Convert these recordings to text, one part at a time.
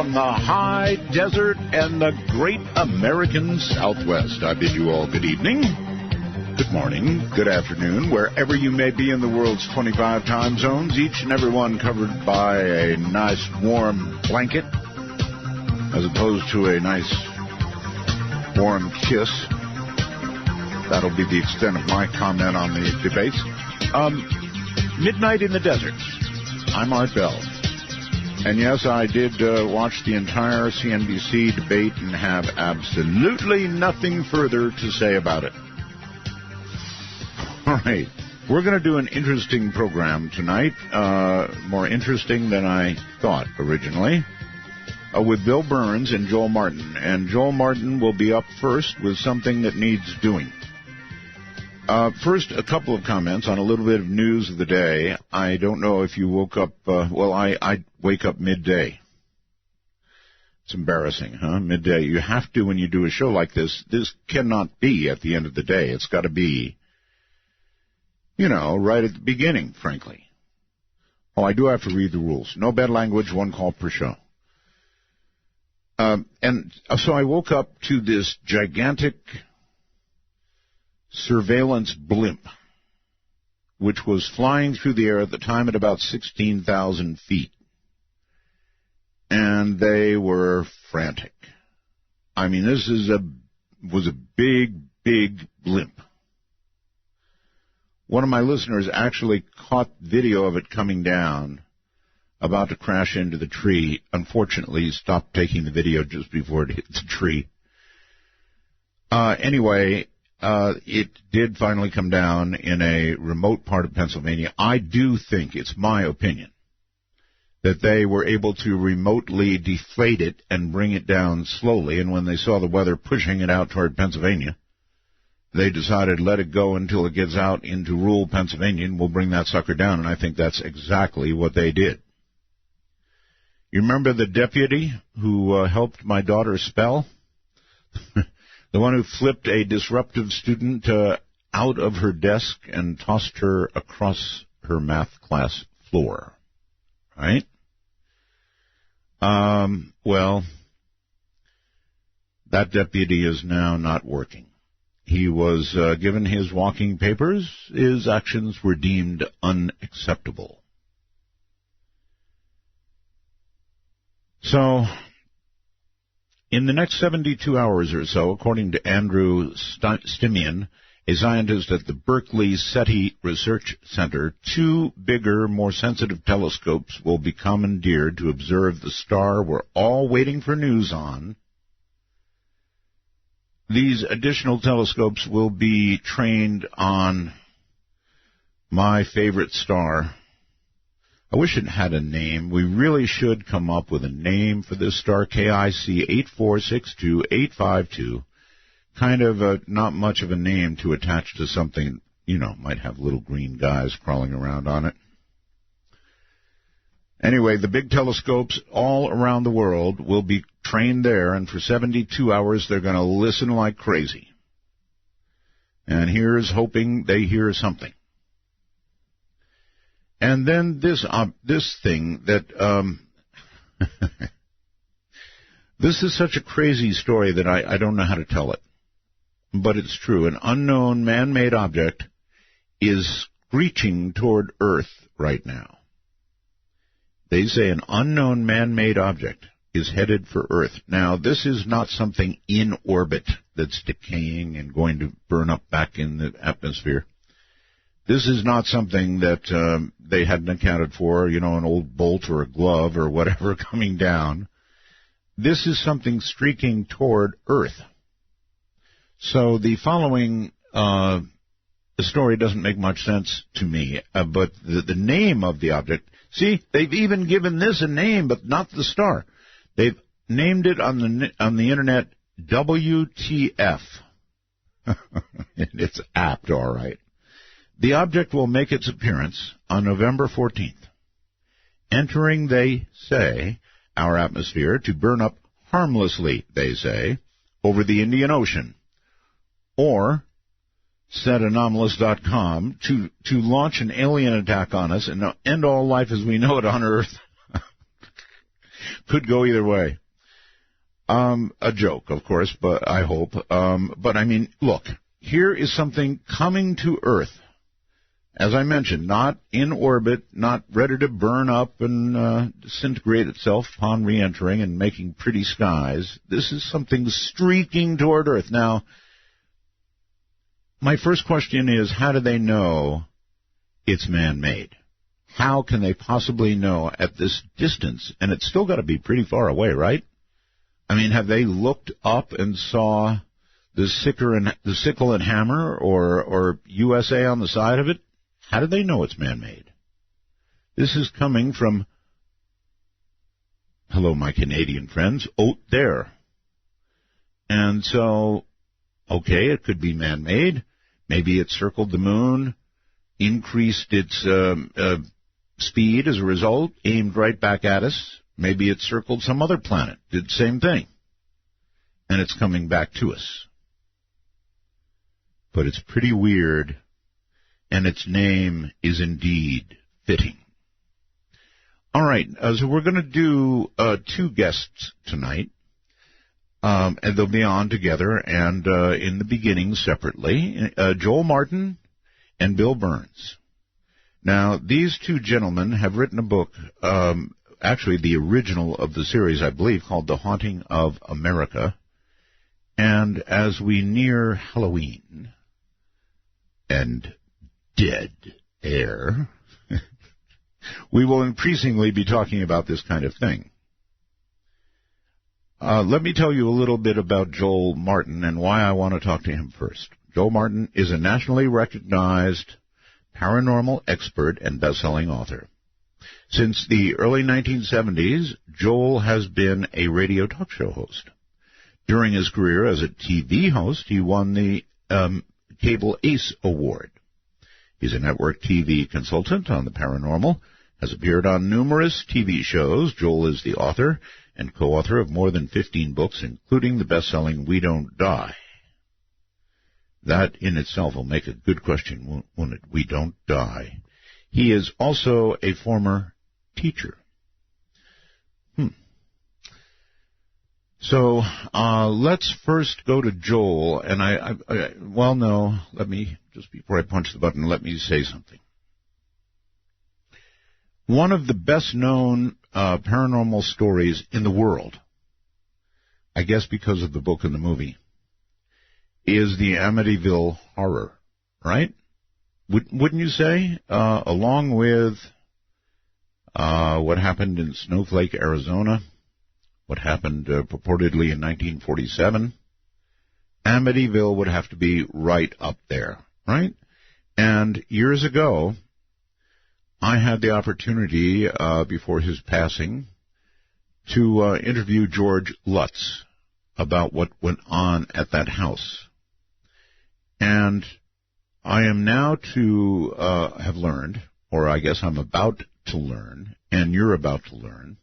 from the high desert and the great American Southwest. I bid you all good evening, good morning, good afternoon, wherever you may be in the world's 25 time zones, each and every one covered by a nice warm blanket, as opposed to a nice warm kiss. That'll be the extent of my comment on the debates. Midnight in the Desert. I'm Art Bell. And yes, I did watch the entire CNBC debate and have absolutely nothing further to say about it. All right. We're going to do an interesting program tonight, more interesting than I thought originally, with Bill Birnes and Joel Martin. And Joel Martin will be up first with something that needs doing. First, a couple of comments on a little bit of news of the day. I don't know if you woke up, I wake up midday. It's embarrassing, huh? Midday. You have to when you do a show like this. This cannot be at the end of the day. It's got to be, right at the beginning, frankly. Oh, I do have to read the rules. No bad language, one call per show. And so I woke up to this gigantic surveillance blimp, which was flying through the air at the time at about 16,000 feet. And they were frantic. I mean, this was a big, big blimp. One of my listeners actually caught video of it coming down, about to crash into the tree. Unfortunately, he stopped taking the video just before it hit the tree. Anyway, it did finally come down in a remote part of Pennsylvania. I do think, it's my opinion, that they were able to remotely deflate it and bring it down slowly, and when they saw the weather pushing it out toward Pennsylvania, they decided let it go until it gets out into rural Pennsylvania, and we'll bring that sucker down, and I think that's exactly what they did. You remember the deputy who helped my daughter spell? The one who flipped a disruptive student out of her desk and tossed her across her math class floor, right? Well, that deputy is now not working. He was given his walking papers. His actions were deemed unacceptable. So, in the next 72 hours or so, according to Andrew Stimian, a scientist at the Berkeley SETI Research Center, 2 bigger, more sensitive telescopes will be commandeered to observe the star we're all waiting for news on. These additional telescopes will be trained on my favorite star. I wish it had a name. We really should come up with a name for this star, KIC 8462852. Kind of not much of a name to attach to something, might have little green guys crawling around on it. Anyway, the big telescopes all around the world will be trained there, and for 72 hours they're going to listen like crazy. And here's hoping they hear something. And then this thing that, this is such a crazy story that I don't know how to tell it. But it's true. An unknown man-made object is screeching toward Earth right now. They say an unknown man-made object is headed for Earth. Now, this is not something in orbit that's decaying and going to burn up back in the atmosphere. This is not something that they hadn't accounted for, an old bolt or a glove or whatever coming down. This is something streaking toward Earth. So the following the story doesn't make much sense to me, but the name of the object, see, they've even given this a name, but not the star. They've named it on the Internet WTF. It's apt, all right. The object will make its appearance on November 14th, entering, they say, our atmosphere to burn up harmlessly, they say, over the Indian Ocean, or, said Anomalous.com, to launch an alien attack on us and end all life as we know it on Earth. could go either way. A joke, of course, but I hope. But I mean, look, here is something coming to Earth. As I mentioned, not in orbit, not ready to burn up and disintegrate itself upon re-entering and making pretty skies. This is something streaking toward Earth. Now, my first question is, how do they know it's man-made? How can they possibly know at this distance? And it's still got to be pretty far away, right? I mean, have they looked up and saw the sickle and hammer or USA on the side of it? How do they know it's man-made? This is coming from, hello, my Canadian friends, out there. And so, okay, it could be man-made. Maybe it circled the moon, increased its speed as a result, aimed right back at us. Maybe it circled some other planet, did the same thing. And it's coming back to us. But it's pretty weird. And its name is indeed fitting. All right, so we're going to do two guests tonight, and they'll be on together and in the beginning separately, Joel Martin and Bill Birnes. Now, these two gentlemen have written a book, actually the original of the series, I believe, called The Haunting of America. And as we near Halloween and dead air, we will increasingly be talking about this kind of thing. Let me tell you a little bit about Joel Martin and why I want to talk to him first. Joel Martin is a nationally recognized paranormal expert and best-selling author. Since the early 1970s, Joel has been a radio talk show host. During his career as a TV host, he won the Cable Ace Award. He's a network TV consultant on the paranormal, has appeared on numerous TV shows. Joel is the author and co-author of more than 15 books, including the best-selling We Don't Die. That in itself will make a good question, won't it? We Don't Die. He is also a former teacher. So let's first go to Joel, and let me, just before I punch the button, let me say something. One of the best-known paranormal stories in the world, I guess because of the book and the movie, is the Amityville horror, right? Wouldn't you say? Along with what happened in Snowflake, Arizona, what happened purportedly in 1947, Amityville would have to be right up there, right? And years ago, I had the opportunity, before his passing, to interview George Lutz about what went on at that house. And I am now to have learned, or I guess I'm about to learn, and you're about to learn,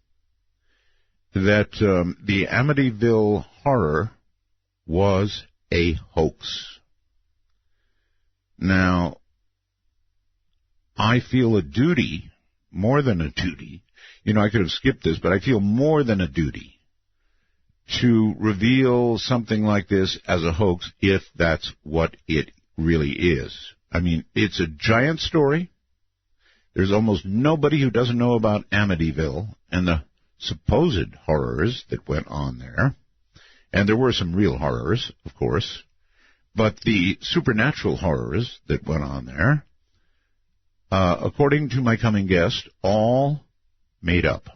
that the Amityville horror was a hoax. Now, I feel a duty, more than a duty, I could have skipped this, but I feel more than a duty to reveal something like this as a hoax if that's what it really is. I mean, it's a giant story. There's almost nobody who doesn't know about Amityville and the supposed horrors that went on there. And there were some real horrors, of course, but the supernatural horrors that went on there, according to my coming guest, all made up.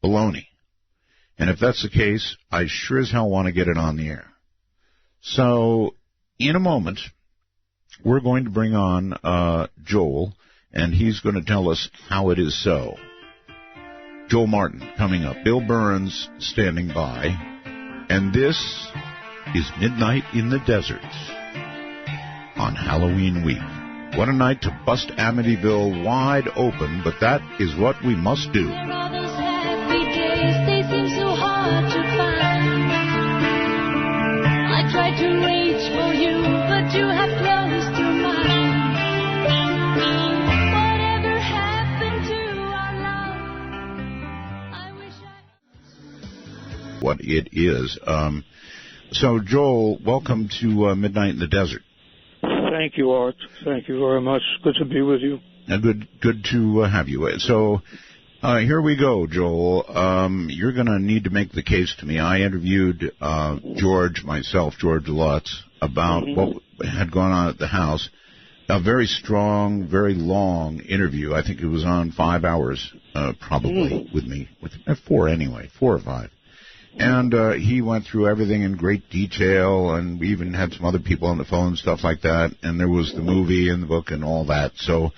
Baloney. And if that's the case, I sure as hell want to get it on the air. So, in a moment, we're going to bring on Joel, and he's going to tell us how it is so. Joel Martin coming up. Bill Birnes standing by. And this is Midnight in the Deserts on Halloween week. What a night to bust Amityville wide open, but that is what we must do. I tried to reach for you, but you have closed your mind. Whatever happened to our love? I wish what it is. So, Joel, welcome to Midnight in the Desert. Thank you, Art. Thank you very much. Good to be with you. Good to have you. So, here we go, Joel. You're going to need to make the case to me. I interviewed George Lutz, about what had gone on at the house. A very strong, very long interview. I think it was on 5 hours, probably, with me. 4 anyway, 4 or 5. And he went through everything in great detail, and we even had some other people on the phone and stuff like that. And there was the movie and the book and all that. So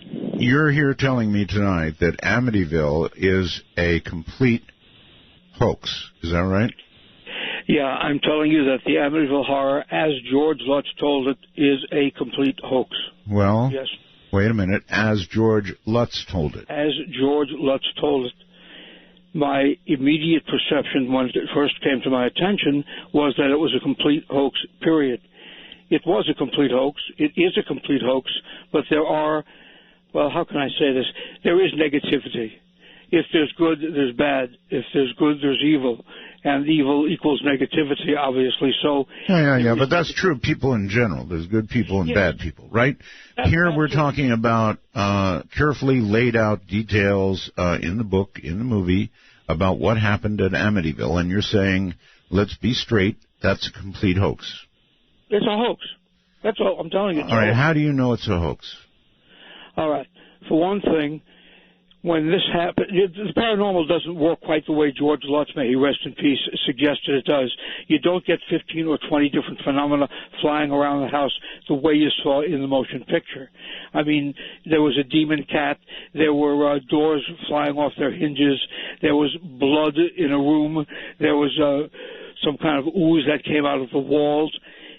you're here telling me tonight that Amityville is a complete hoax. Is that right? Yeah, I'm telling you that the Amityville horror, as George Lutz told it, is a complete hoax. Well, yes. Wait a minute. As George Lutz told it. As George Lutz told it. My immediate perception when it first came to my attention was that it was a complete hoax, period. It was a complete hoax. It is a complete hoax, but there are, well, how can I say this? There is negativity. If there's good, there's bad. If there's good, there's evil. And evil equals negativity, obviously. So Yeah, but that's true of people in general. There's good people and bad people, right? Here we're talking about carefully laid out details in the book, in the movie, about what happened at Amityville. And you're saying, let's be straight, that's a complete hoax. It's a hoax. That's all I'm telling you. All right, how do you know it's a hoax? All right. For one thing, when this happened, the paranormal doesn't work quite the way George Lutz, may he rest in peace, suggested it does. You don't get 15 or 20 different phenomena flying around the house the way you saw in the motion picture. I mean, there was a demon cat. There were doors flying off their hinges. There was blood in a room. There was some kind of ooze that came out of the walls.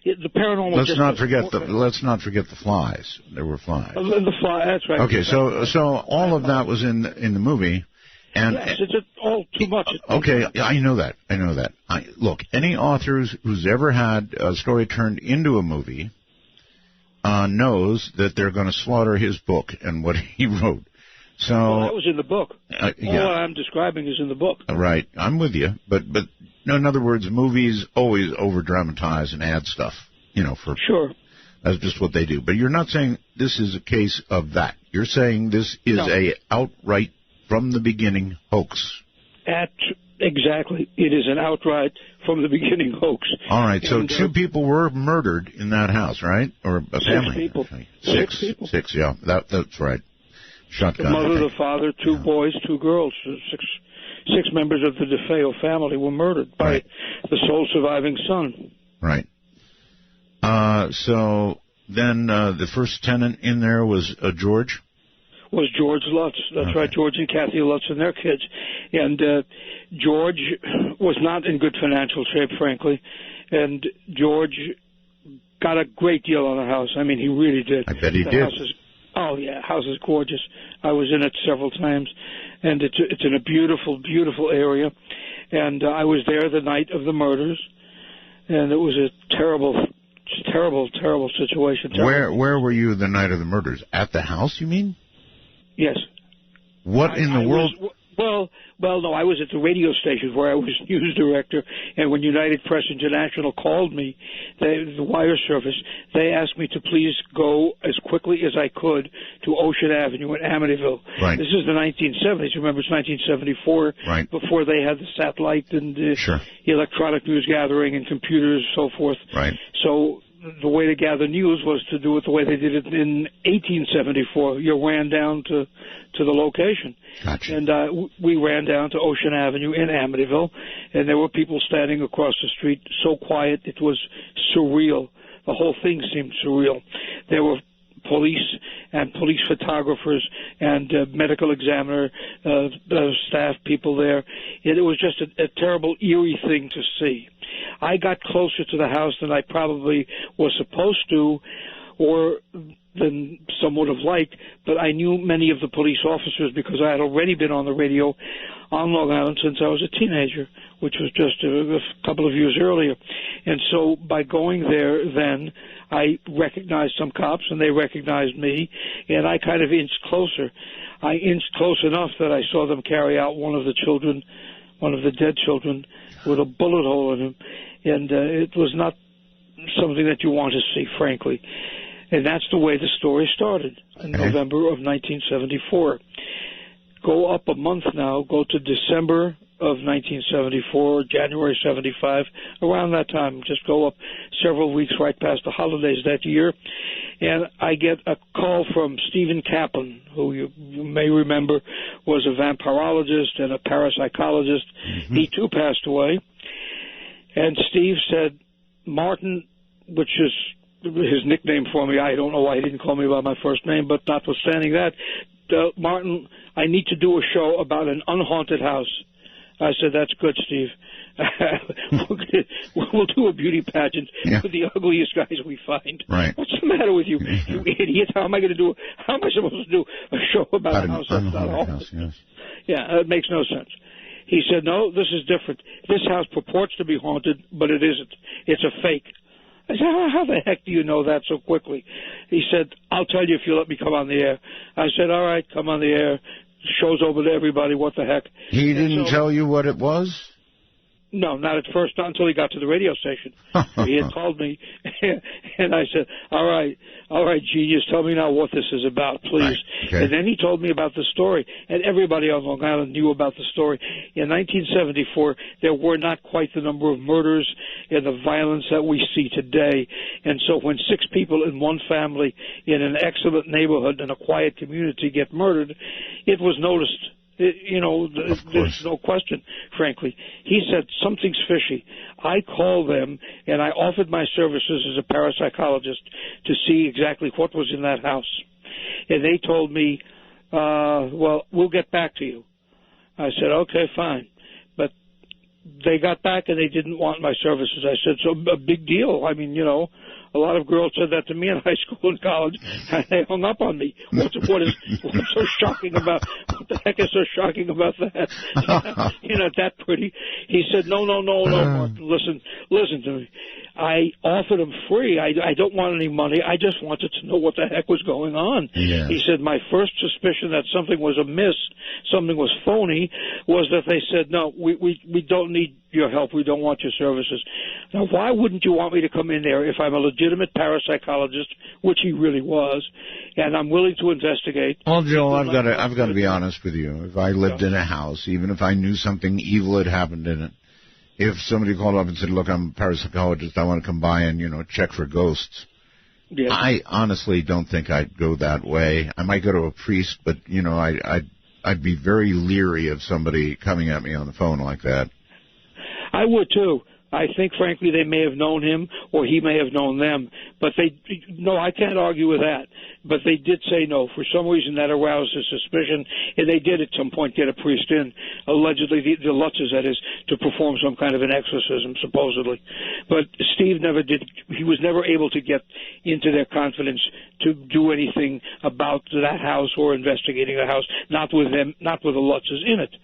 The paranormal. Let's not forget the flies. There were flies. The fly. That's right. Okay, so all of that was in the movie, and yes, it's all too much. Okay, I know that. Look, any author who's ever had a story turned into a movie knows that they're going to slaughter his book and what he wrote. So that was in the book. All I'm describing is in the book. Right, I'm with you, but. No, in other words, movies always over-dramatize and add stuff, for... Sure. That's just what they do. But you're not saying this is a case of that. You're saying this is a outright, from the beginning, hoax. Exactly. It is an outright, from the beginning, hoax. All right, so 2 people were murdered in that house, right? Or a family? 6 people. Six people. 6, yeah. That's right. Shotgun. The mother, the father, 2 boys, 2 girls, 6 members of the DeFeo family were murdered by the sole surviving son. Right. So then the first tenant in there was George? Was George Lutz. That's right, George and Kathy Lutz and their kids. And George was not in good financial shape, frankly. And George got a great deal on the house. I mean, he really did. I bet he did. House is gorgeous. I was in it several times, and it's in a beautiful, beautiful area. And I was there the night of the murders, and it was a terrible, terrible situation. Where were you the night of the murders? At the house, you mean? Yes. What in the world? Well, no, I was at the radio station where I was news director, and when United Press International called me, the wire service, they asked me to please go as quickly as I could to Ocean Avenue in Amityville. Right. This is the 1970s. Remember, it's 1974, right, before they had the satellite and the electronic news gathering and computers and so forth. Right. So the way to gather news was to do it the way they did it in 1874. You ran down to the location. Gotcha. And we ran down to Ocean Avenue in Amityville, and there were people standing across the street, so quiet it was surreal. The whole thing seemed surreal. There were police and police photographers and medical examiner staff people there. It was just a terrible, eerie thing to see. I got closer to the house than I probably was supposed to, or than some would have liked, but I knew many of the police officers because I had already been on the radio on Long Island since I was a teenager, which was just a couple of years earlier. And so by going there then, I recognized some cops, and they recognized me, and I kind of inched closer. I inched close enough that I saw them carry out one of the children one of the dead children, with a bullet hole in him. And it was not something that you want to see, frankly. And that's the way the story started in November of 1974. Go up a month now, go to December of 1974, January 75, around that time. Just go up several weeks right past the holidays that year. And I get a call from Stephen Kaplan, who you may remember was a vampirologist and a parapsychologist. Mm-hmm. He, too, passed away. And Steve said, Martin, which is his nickname for me, I don't know why he didn't call me by my first name, but notwithstanding that, Martin, I need to do a show about an unhaunted house. I said, that's good, Steve. We'll do a beauty pageant with the ugliest guys we find. Right. What's the matter with you, you idiot? How am I supposed to do a show about a house that's not haunted? Yes. Yeah, it makes no sense. He said, no, this is different. This house purports to be haunted, but it isn't. It's a fake. I said, how the heck do you know that so quickly? He said, I'll tell you if you let me come on the air. I said, all right, come on the air. Show's over to everybody. What the heck? He didn't tell you what it was? No, not at first, not until he got to the radio station. He had called me, and I said, all right, genius, tell me now what this is about, please. Right. Okay. And then he told me about the story, and everybody on Long Island knew about the story. In 1974, there were not quite the number of murders and the violence that we see today. And so when 6 people in one family in an excellent neighborhood in a quiet community get murdered, it was noticed. There's no question, frankly. He said, something's fishy. I called them, and I offered my services as a parapsychologist to see exactly what was in that house. And they told me, well, we'll get back to you. I said, okay, fine. But they got back, and they didn't want my services. I said, so a big deal. I mean, a lot of girls said that to me in high school and college, and they hung up on me. What's so shocking about, what the heck is so shocking about that? You're not that pretty. He said, no, Martin, listen to me. I offered him free. I don't want any money. I just wanted to know what the heck was going on. Yes. He said, my first suspicion that something was amiss, something was phony, was that they said, no, we don't need your help. We don't want your services. Now, why wouldn't you want me to come in there if I'm a legitimate parapsychologist, which he really was, and I'm willing to investigate? Well, Joe, I've got to be honest with you. If I lived in a house, even if I knew something evil had happened in it, if somebody called up and said, look, I'm a parapsychologist, I want to come by and, check for ghosts, yes. I honestly don't think I'd go that way. I might go to a priest, but, I'd be very leery of somebody coming at me on the phone like that. I would, too. I think, frankly, they may have known him or he may have known them. But I can't argue with that. But they did say no. For some reason, that aroused his suspicion, and they did at some point get a priest in, allegedly, the Lutzes, that is, to perform some kind of an exorcism, supposedly. But Steve never did. He was never able to get into their confidence to do anything about that house or investigating the house, not with them, not with the Lutzes in it.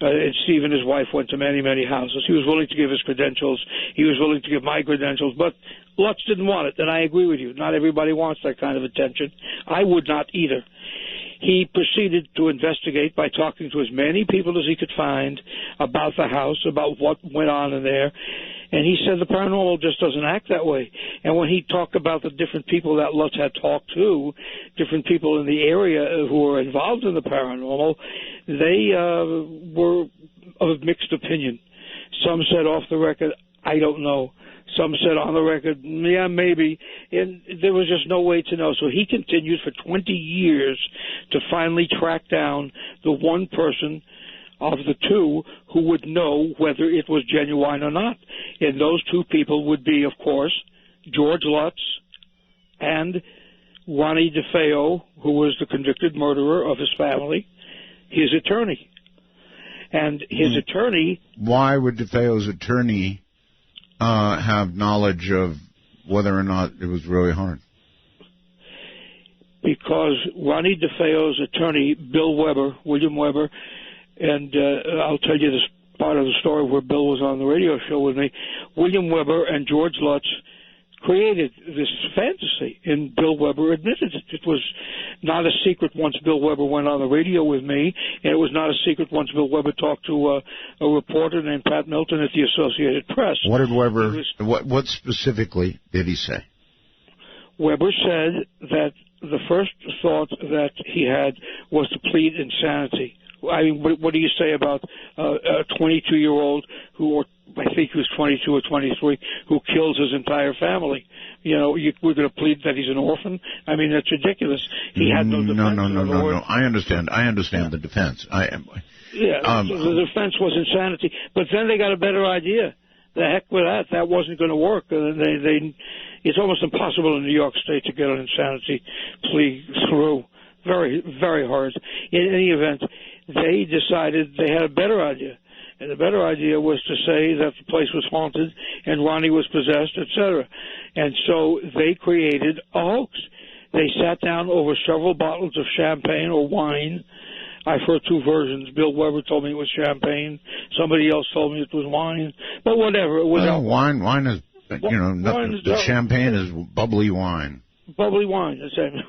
And Steve and his wife went to many, many houses. He was willing to give his credentials. He was willing to give my credentials, but Lutz didn't want it, and I agree with you. Not everybody wants that kind of attention. I would not either. He proceeded to investigate by talking to as many people as he could find about the house, about what went on in there, and he said the paranormal just doesn't act that way. And when he talked about the different people that Lutz had talked to, different people in the area who were involved in the paranormal, they were of mixed opinion. Some said off the record, I don't know. Some said on the record, yeah, maybe. And there was just no way to know. So he continued for 20 years to finally track down the one person of the two who would know whether it was genuine or not. And those two people would be, of course, George Lutz and Ronnie DeFeo, who was the convicted murderer of his family, his attorney. And his attorney... Why would DeFeo's attorney have knowledge of whether or not it was really haunted? Because Ronnie DeFeo's attorney, William Weber, and I'll tell you this part of the story where Bill was on the radio show with me, William Weber and George Lutz created this fantasy, and Bill Weber admitted it. It was not a secret once Bill Weber went on the radio with me, and it was not a secret once Bill Weber talked to a reporter named Pat Milton at the Associated Press. What did Weber, what specifically did he say? Weber said that the first thought that he had was to plead insanity. I mean, what do you say about a 22-year-old who, or I think he was 22 or 23, who kills his entire family? You know, we're going to plead that he's an orphan? I mean, that's ridiculous. He had no defense. No. I understand the defense. So the defense was insanity. But then they got a better idea. The heck with that. That wasn't going to work. It's almost impossible in New York State to get an insanity plea through. Very, very hard. In any event, they decided they had a better idea. And the better idea was to say that the place was haunted and Ronnie was possessed, etc. And so they created a hoax. They sat down over several bottles of champagne or wine. I've heard two versions. Bill Weber told me it was champagne. Somebody else told me it was wine. But whatever. It was wine is, the champagne is bubbly wine. Bubbly wine,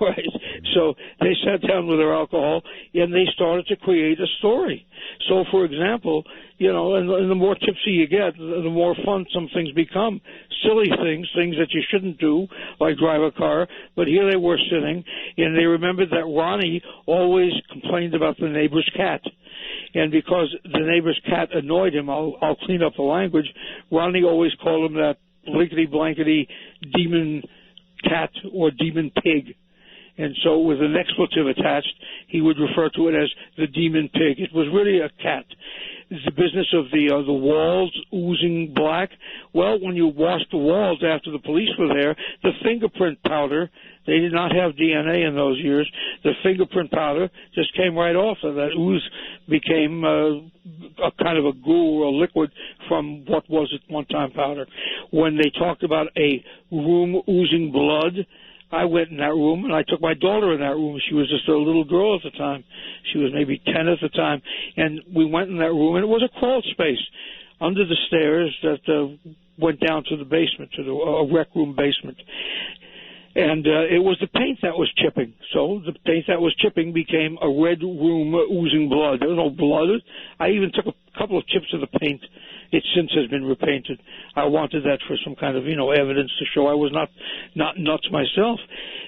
right. So they sat down with their alcohol, and they started to create a story. So, for example, and the more tipsy you get, the more fun some things become. Silly things that you shouldn't do, like drive a car. But here they were sitting, and they remembered that Ronnie always complained about the neighbor's cat. And because the neighbor's cat annoyed him, I'll clean up the language, Ronnie always called him that blankety-blankety demon cat or demon pig. And so with an expletive attached, he would refer to it as the demon pig. It was really a cat. The business of the walls oozing black. Well, when you washed the walls after the police were there, the fingerprint powder, they did not have DNA in those years, the fingerprint powder just came right off, and that ooze became a kind of a goo or a liquid from what was at one time powder. When they talked about a room oozing blood, I went in that room, and I took my daughter in that room. She was just a little girl at the time. She was maybe 10 at the time. And we went in that room, and it was a crawl space under the stairs that went down to the basement, to a rec room basement. And it was the paint that was chipping. So the paint that was chipping became a red room oozing blood. There was no blood. I even took a couple of chips of the paint. It since has been repainted. I wanted that for some kind of, evidence to show I was not nuts myself.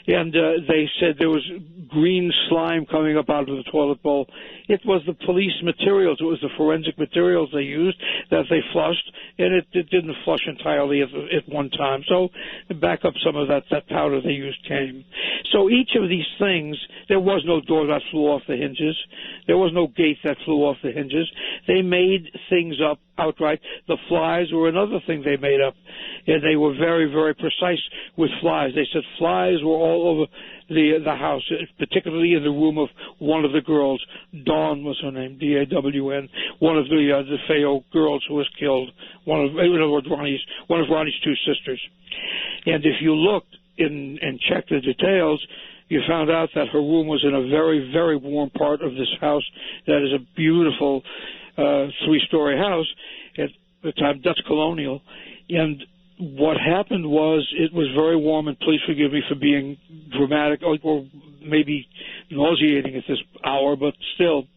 And they said there was green slime coming up out of the toilet bowl. It was the police materials. It was the forensic materials they used that they flushed, and it didn't flush entirely at one time. So back up some of that powder they used came. So each of these things, there was no door that flew off the hinges. There was no gate that flew off the hinges. They made things up outright. The flies were another thing they made up. And they were very, very precise with flies. They said flies were all over the house, particularly in the room of one of the girls. Dawn was her name, D-A-W-N, one of the DeFeo girls who was killed, one of Ronnie's two sisters. And if you looked and checked the details, you found out that her room was in a very, very warm part of this house that is a beautiful three-story house at the time, Dutch colonial. And what happened was it was very warm, and please forgive me for being dramatic or maybe nauseating at this hour, but still,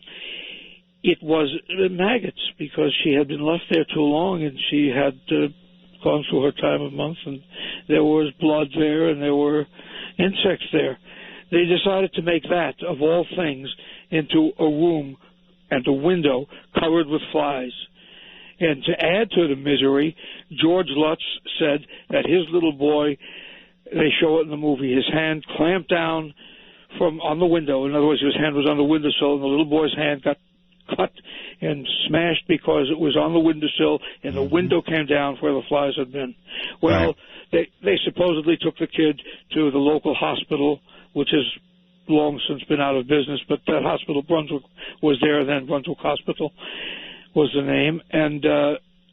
it was maggots because she had been left there too long, and she had gone through her time of month, and there was blood there, and there were insects there. They decided to make that, of all things, into a room and a window covered with flies. And to add to the misery, George Lutz said that his little boy, they show it in the movie, his hand clamped down on the window. In other words, his hand was on the windowsill, and the little boy's hand got cut and smashed because it was on the windowsill, and the window came down where the flies had been. Well, they supposedly took the kid to the local hospital, which has long since been out of business, but that hospital, Brunswick, was there then. Brunswick Hospital was the name. And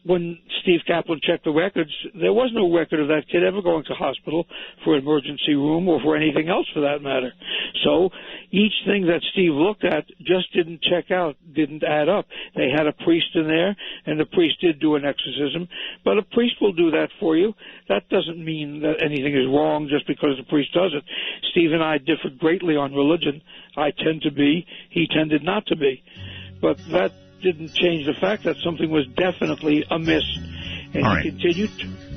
when Steve Kaplan checked the records, there was no record of that kid ever going to hospital for an emergency room or for anything else for that matter. So each thing that Steve looked at just didn't check out, didn't add up. They had a priest in there, and the priest did do an exorcism, but a priest will do that for you. That doesn't mean that anything is wrong just because the priest does it. Steve and I differed greatly on religion. I tend to be, he tended not to be. But that didn't change the fact that something was definitely amiss. And all he right. continued.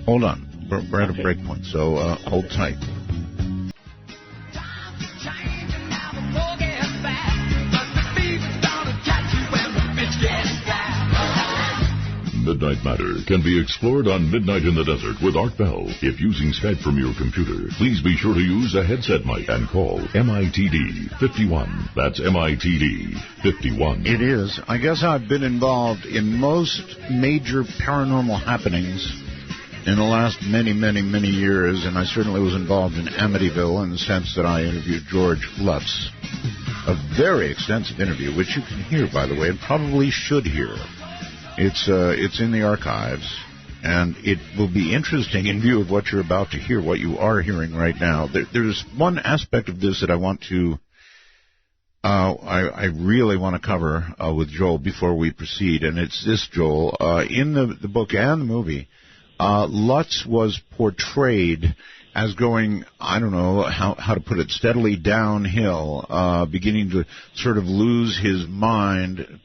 Hold on. We're at a break point, so hold tight. Midnight Matter can be explored on Midnight in the Desert with Art Bell. If using Skype from your computer, please be sure to use a headset mic and call MITD 51. That's MITD 51. It is. I guess I've been involved in most major paranormal happenings in the last many, many, many years, and I certainly was involved in Amityville in the sense that I interviewed George Lutz. A very extensive interview, which you can hear, by the way, and probably should hear. It's in the archives, and it will be interesting in view of what you're about to hear, what you are hearing right now. There's one aspect of this that I want to, I really want to cover with Joel before we proceed, and it's this, Joel. In the book and the movie, Lutz was portrayed as going, I don't know how to put it, steadily downhill, beginning to sort of lose his mind,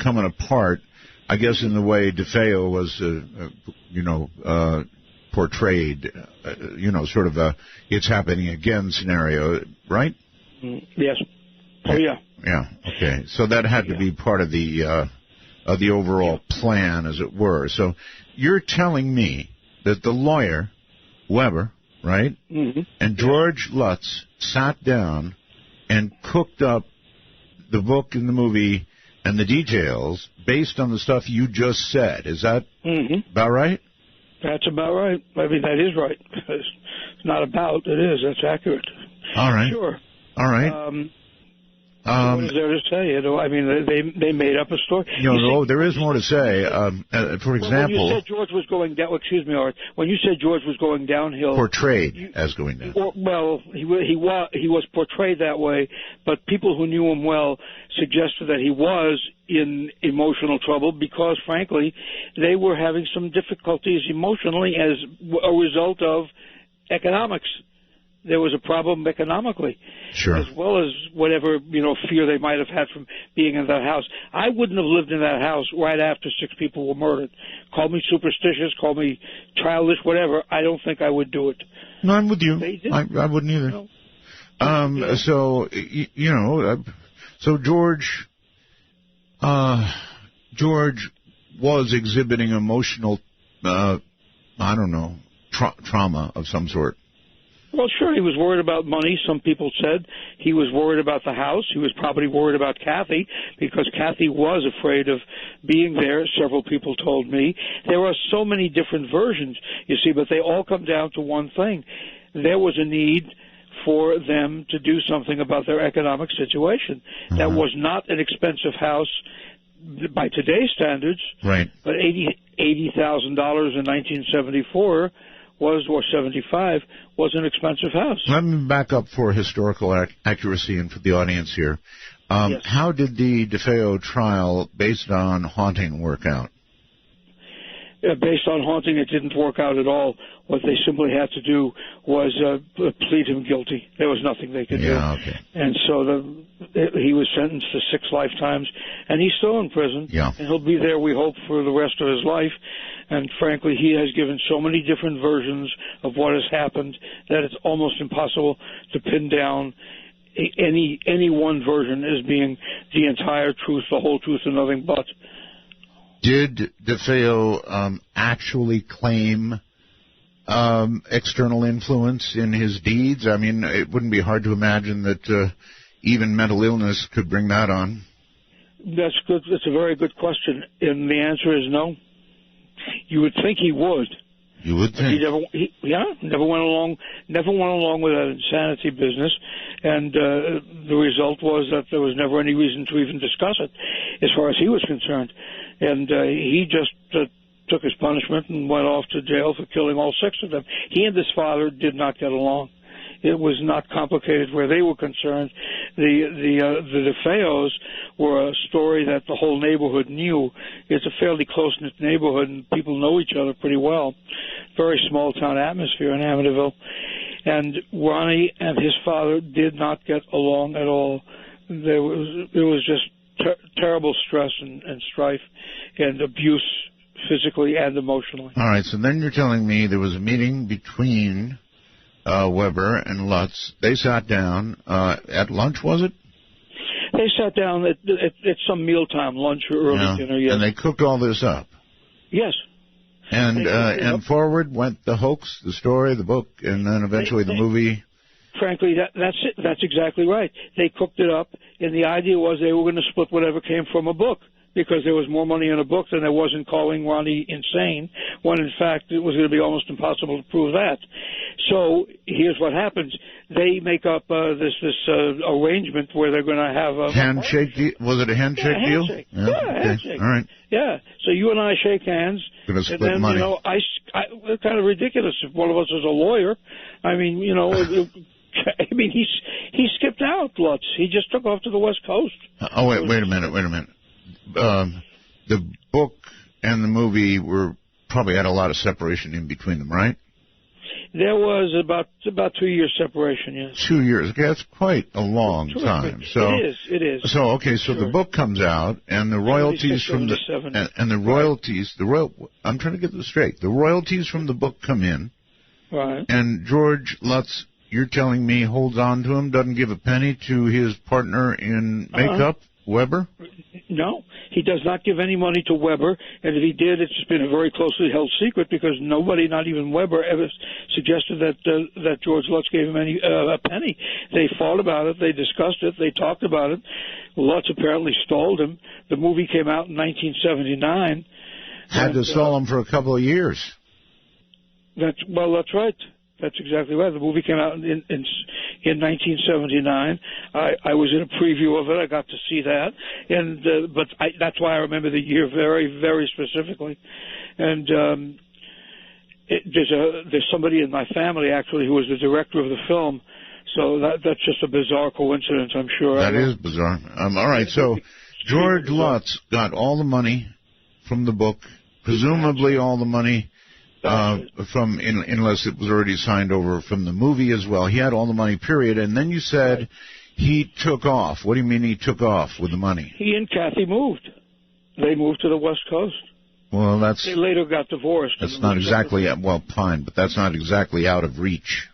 coming apart. I guess in the way DeFeo was, portrayed, sort of a it's happening again scenario, right? Yes. Oh, yeah. Yeah, okay. So that had to be part of the overall plan, as it were. So you're telling me that the lawyer, Weber, right, and George Lutz sat down and cooked up the book and the movie and the details based on the stuff you just said. Is that about right? That's about right. I mean, that is right. It's not about, it is. That's accurate. All right. Sure. All right. What is there to say? I mean, they made up a story. There is more to say. For example, when you said George was going down, Art. When you said George was going downhill, portrayed as going down. Well, he was portrayed that way, but people who knew him well suggested that he was in emotional trouble because, frankly, they were having some difficulties emotionally as a result of economics. There was a problem economically, sure, as well as whatever fear they might have had from being in that house. I wouldn't have lived in that house right after 6 people were murdered. Call me superstitious, call me childish, whatever. I don't think I would do it. No, I'm with you. I wouldn't either. So George was exhibiting emotional, trauma of some sort. Well, sure, he was worried about money, some people said. He was worried about the house. He was probably worried about Kathy, because Kathy was afraid of being there, several people told me. There are so many different versions, you see, but they all come down to one thing. There was a need for them to do something about their economic situation. That was not an expensive house by today's standards, right? But $80,000 in 1974 was, or 75, was an expensive house. Let me back up for historical accuracy and for the audience here. Yes. How did the DeFeo trial based on haunting work out? Based on haunting, it didn't work out at all. What they simply had to do was plead him guilty. There was nothing they could do. Okay. And so he was sentenced to 6 lifetimes, and he's still in prison. Yeah. And he'll be there, we hope, for the rest of his life. And frankly, he has given so many different versions of what has happened that it's almost impossible to pin down any one version as being the entire truth, the whole truth, and nothing but. Did DeFeo actually claim external influence in his deeds? I mean, it wouldn't be hard to imagine that even mental illness could bring that on. That's good. That's a very good question, and the answer is no. You would think he would. You would think. Never went along with that insanity business, and the result was that there was never any reason to even discuss it, as far as he was concerned. And he just took his punishment and went off to jail for killing all 6 of them. He and his father did not get along. It was not complicated where they were concerned. The DeFeos were a story that the whole neighborhood knew. It's a fairly close-knit neighborhood, and people know each other pretty well. Very small-town atmosphere in Amityville. And Ronnie and his father did not get along at all. It was just terrible stress and strife and abuse, physically and emotionally. All right, so then you're telling me there was a meeting between Weber and Lutz. They sat down at lunch, was it? They sat down at some mealtime, lunch or early dinner, yes. And they cooked all this up? Yes. And forward went the hoax, the story, the book, and then eventually the movie? Frankly, that's it. That's exactly right. They cooked it up, and the idea was they were going to split whatever came from a book, because there was more money in a book than there was in calling Ronnie insane, when in fact it was going to be almost impossible to prove that. So here's what happens. They make up this arrangement where they're going to have a handshake deal. Was it a handshake deal? Handshake. Yeah, handshake. All right. Yeah. So you and I shake hands. Going to split and then, money. It's kind of ridiculous if one of us is a lawyer. I mean, he skipped out, Lutz. He just took off to the West Coast. Wait a minute. The book and the movie were probably had a lot of separation in between them, right? There was about 2 years separation, yes. 2 years. Okay, that's quite a long time. So it is. So the book comes out, and the royalties from I'm trying to get this straight. The royalties from the book come in, right? And George Lutz, you're telling me, holds on to him, doesn't give a penny to his partner in makeup, Weber? No, he does not give any money to Weber, and if he did, it's been a very closely held secret, because nobody, not even Weber, ever suggested that George Lutz gave him a penny. They fought about it, they discussed it, they talked about it. Lutz apparently stalled him. The movie came out in 1979. Had to stall him for a couple of years. That's right. That's exactly right. The movie came out in 1979. I was in a preview of it. I got to see that, and that's why I remember the year very, very specifically. And there's somebody in my family actually who was the director of the film, so that's just a bizarre coincidence, I'm sure. That is bizarre. All right, so George Lutz got all the money from the book, presumably all the money. Unless it was already signed over from the movie as well. He had all the money, period. And then you said he took off. What do you mean he took off with the money? He and Kathy moved. They moved to the West Coast. Well, they later got divorced. That's not exactly, fine, but that's not exactly out of reach,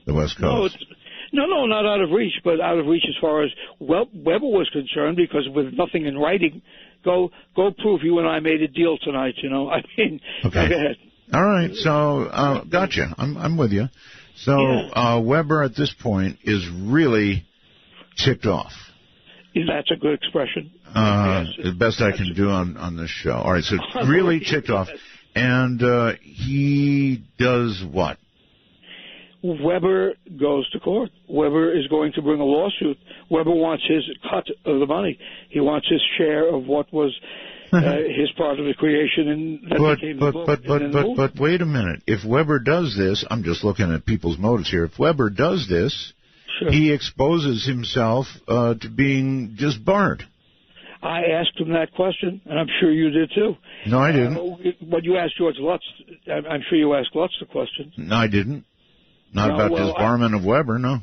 the West Coast. No, not out of reach, but out of reach as far as Weber was concerned, because with nothing in writing, go prove you and I made a deal tonight, Okay. Go ahead. All right, so gotcha. I'm with you. So Weber at this point is really ticked off. That's a good expression. The best I can do on this show. All right, so really ticked off, and he does what? Weber goes to court. Weber is going to bring a lawsuit. Weber wants his cut of the money. He wants his share of what was his part of the creation, and that became the book. But wait a minute. If Weber does this, I'm just looking at people's motives here. If Weber does this, sure, he exposes himself to being just barred. I asked him that question, and I'm sure you did too. No, I didn't. When you asked George Lutz, I'm sure you asked Lutz the question. No, I didn't. Not about disbarment of Weber, no.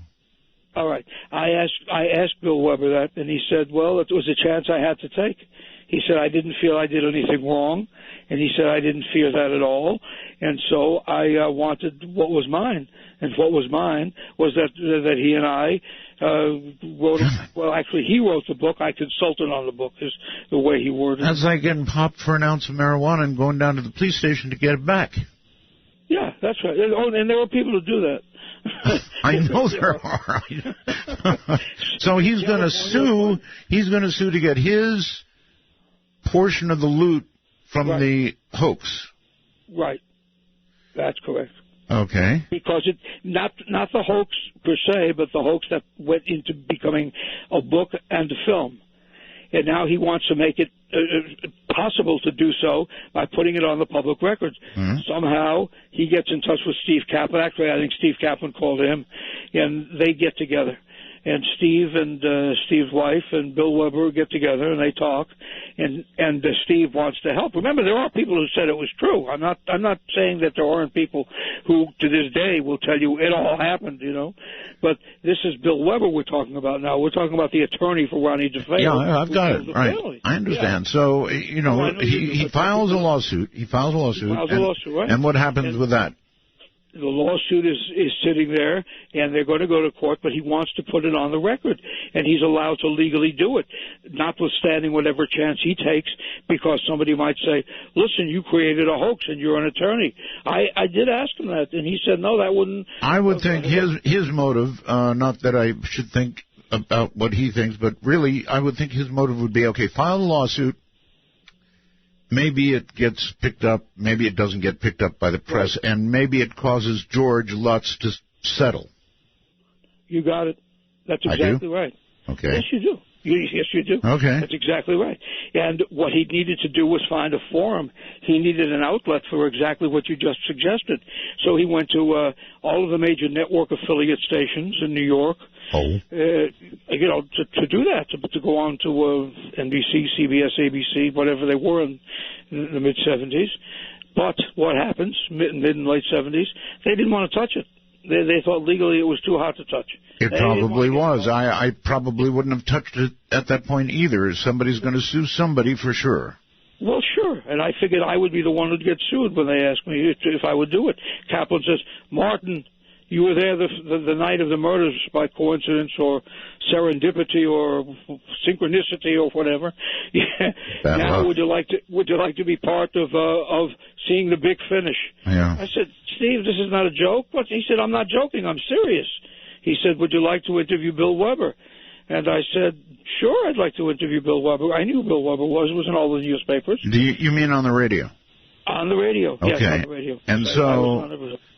All right. I asked Bill Weber that, and he said, well, it was a chance I had to take. He said, I didn't feel I did anything wrong, and he said, I didn't fear that at all, and so I wanted what was mine. And what was mine was that he and I wrote well, actually, he wrote the book. I consulted on the book, is the way he worded it. That's like getting popped for an ounce of marijuana and going down to the police station to get it back. Yeah, that's right. And there are people who do that. I know there are. So he's going to sue. He's going to sue to get his portion of the loot from the hoax. Right. That's correct. Okay. Because it not the hoax per se, but the hoax that went into becoming a book and a film. And now he wants to make it possible to do so by putting it on the public record. Somehow he gets in touch with Steve Kaplan. Actually, I think Steve Kaplan called him, and they get together. And Steve and Steve's wife and Bill Weber get together and they talk, and Steve wants to help. Remember, there are people who said it was true. I'm not saying that there aren't people who to this day will tell you it all happened, you know. But this is Bill Weber we're talking about now. We're talking about the attorney for Ronnie DeFeo. Yeah, I've got it. Right. I understand. Yeah. So, you know, he files a lawsuit. He files a lawsuit. Right. And what happens with that? The lawsuit is sitting there, and they're going to go to court, but he wants to put it on the record, and he's allowed to legally do it, notwithstanding whatever chance he takes, because somebody might say, listen, you created a hoax, and you're an attorney. I did ask him that, and he said, no, that wouldn't... I would think his motive, not that I should think about what he thinks, but really, I would think his motive would be, okay, file a lawsuit. Maybe it gets picked up, maybe it doesn't get picked up by the press, right. And maybe it causes George Lutz to settle. You got it. That's exactly right. Okay. Yes, you do. Yes, you do. Okay. That's exactly right. And what he needed to do was find a forum. He needed an outlet for exactly what you just suggested. So he went to all of the major network affiliate stations in New York. Oh. You know, to do that, to go on to NBC, CBS, ABC, whatever they were in the mid-'70s. But what happens, mid and late 70s, they didn't want to touch it. They thought legally it was too hot to touch. It probably was. I probably wouldn't have touched it at that point either. Somebody's going to sue somebody for sure. Well, sure. And I figured I would be the one who'd get sued when they asked me if I would do it. Kaplan says, Martin, you were there the night of the murders by coincidence or serendipity or synchronicity or whatever. Now, would you like to be part of seeing the big finish? Yeah. I said, Steve, this is not a joke. But he said, I'm not joking. I'm serious. He said, would you like to interview Bill Weber? And I said, sure, I'd like to interview Bill Weber. I knew who Bill Weber was. It was in all the newspapers. You mean on the radio? On the radio. Okay. Yes, on the radio. And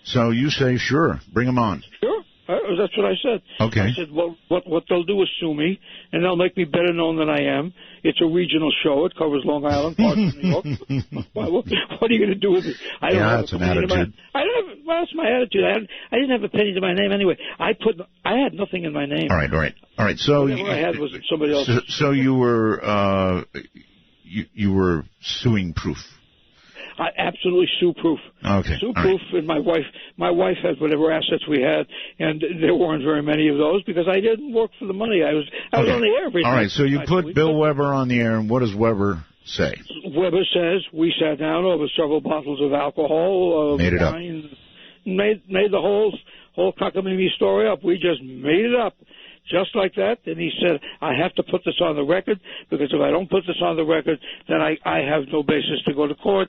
so you say, sure, bring him on. Sure. That's what I said. Okay. I said, well, what they'll do is sue me, and they'll make me better known than I am. It's a regional show. It covers Long Island, parts of New York. what are you going to do with it? That's an attitude. That's my attitude. I didn't have a penny to my name anyway. I had nothing in my name. All right. So whatever I had was somebody else's. So you were suing proof. Absolutely sue-proof. Okay. Sue-proof, right. And my wife had whatever assets we had, and there weren't very many of those because I didn't work for the money. I was on the air every night. All right, so you put Bill Weber on the air, and what does Weber say? Weber says we sat down over several bottles of alcohol, made it wine, up. Made the whole cockamamie story up. We just made it up. Just like that, and he said, I have to put this on the record, because if I don't put this on the record, then I have no basis to go to court,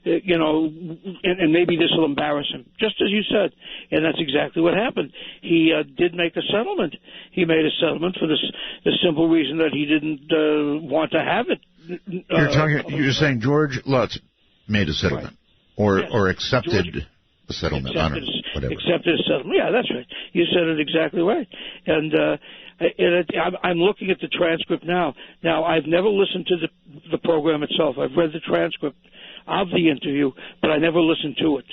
and maybe this will embarrass him, just as you said. And that's exactly what happened. He did make a settlement. He made a settlement for the simple reason that he didn't want to have it. You're saying George Lutz made a settlement, right. or accepted a settlement, whatever. Accepted a settlement. Yeah, that's right. You said it exactly right. And I'm looking at the transcript now. Now, I've never listened to the program itself. I've read the transcript of the interview, but I never listened to it.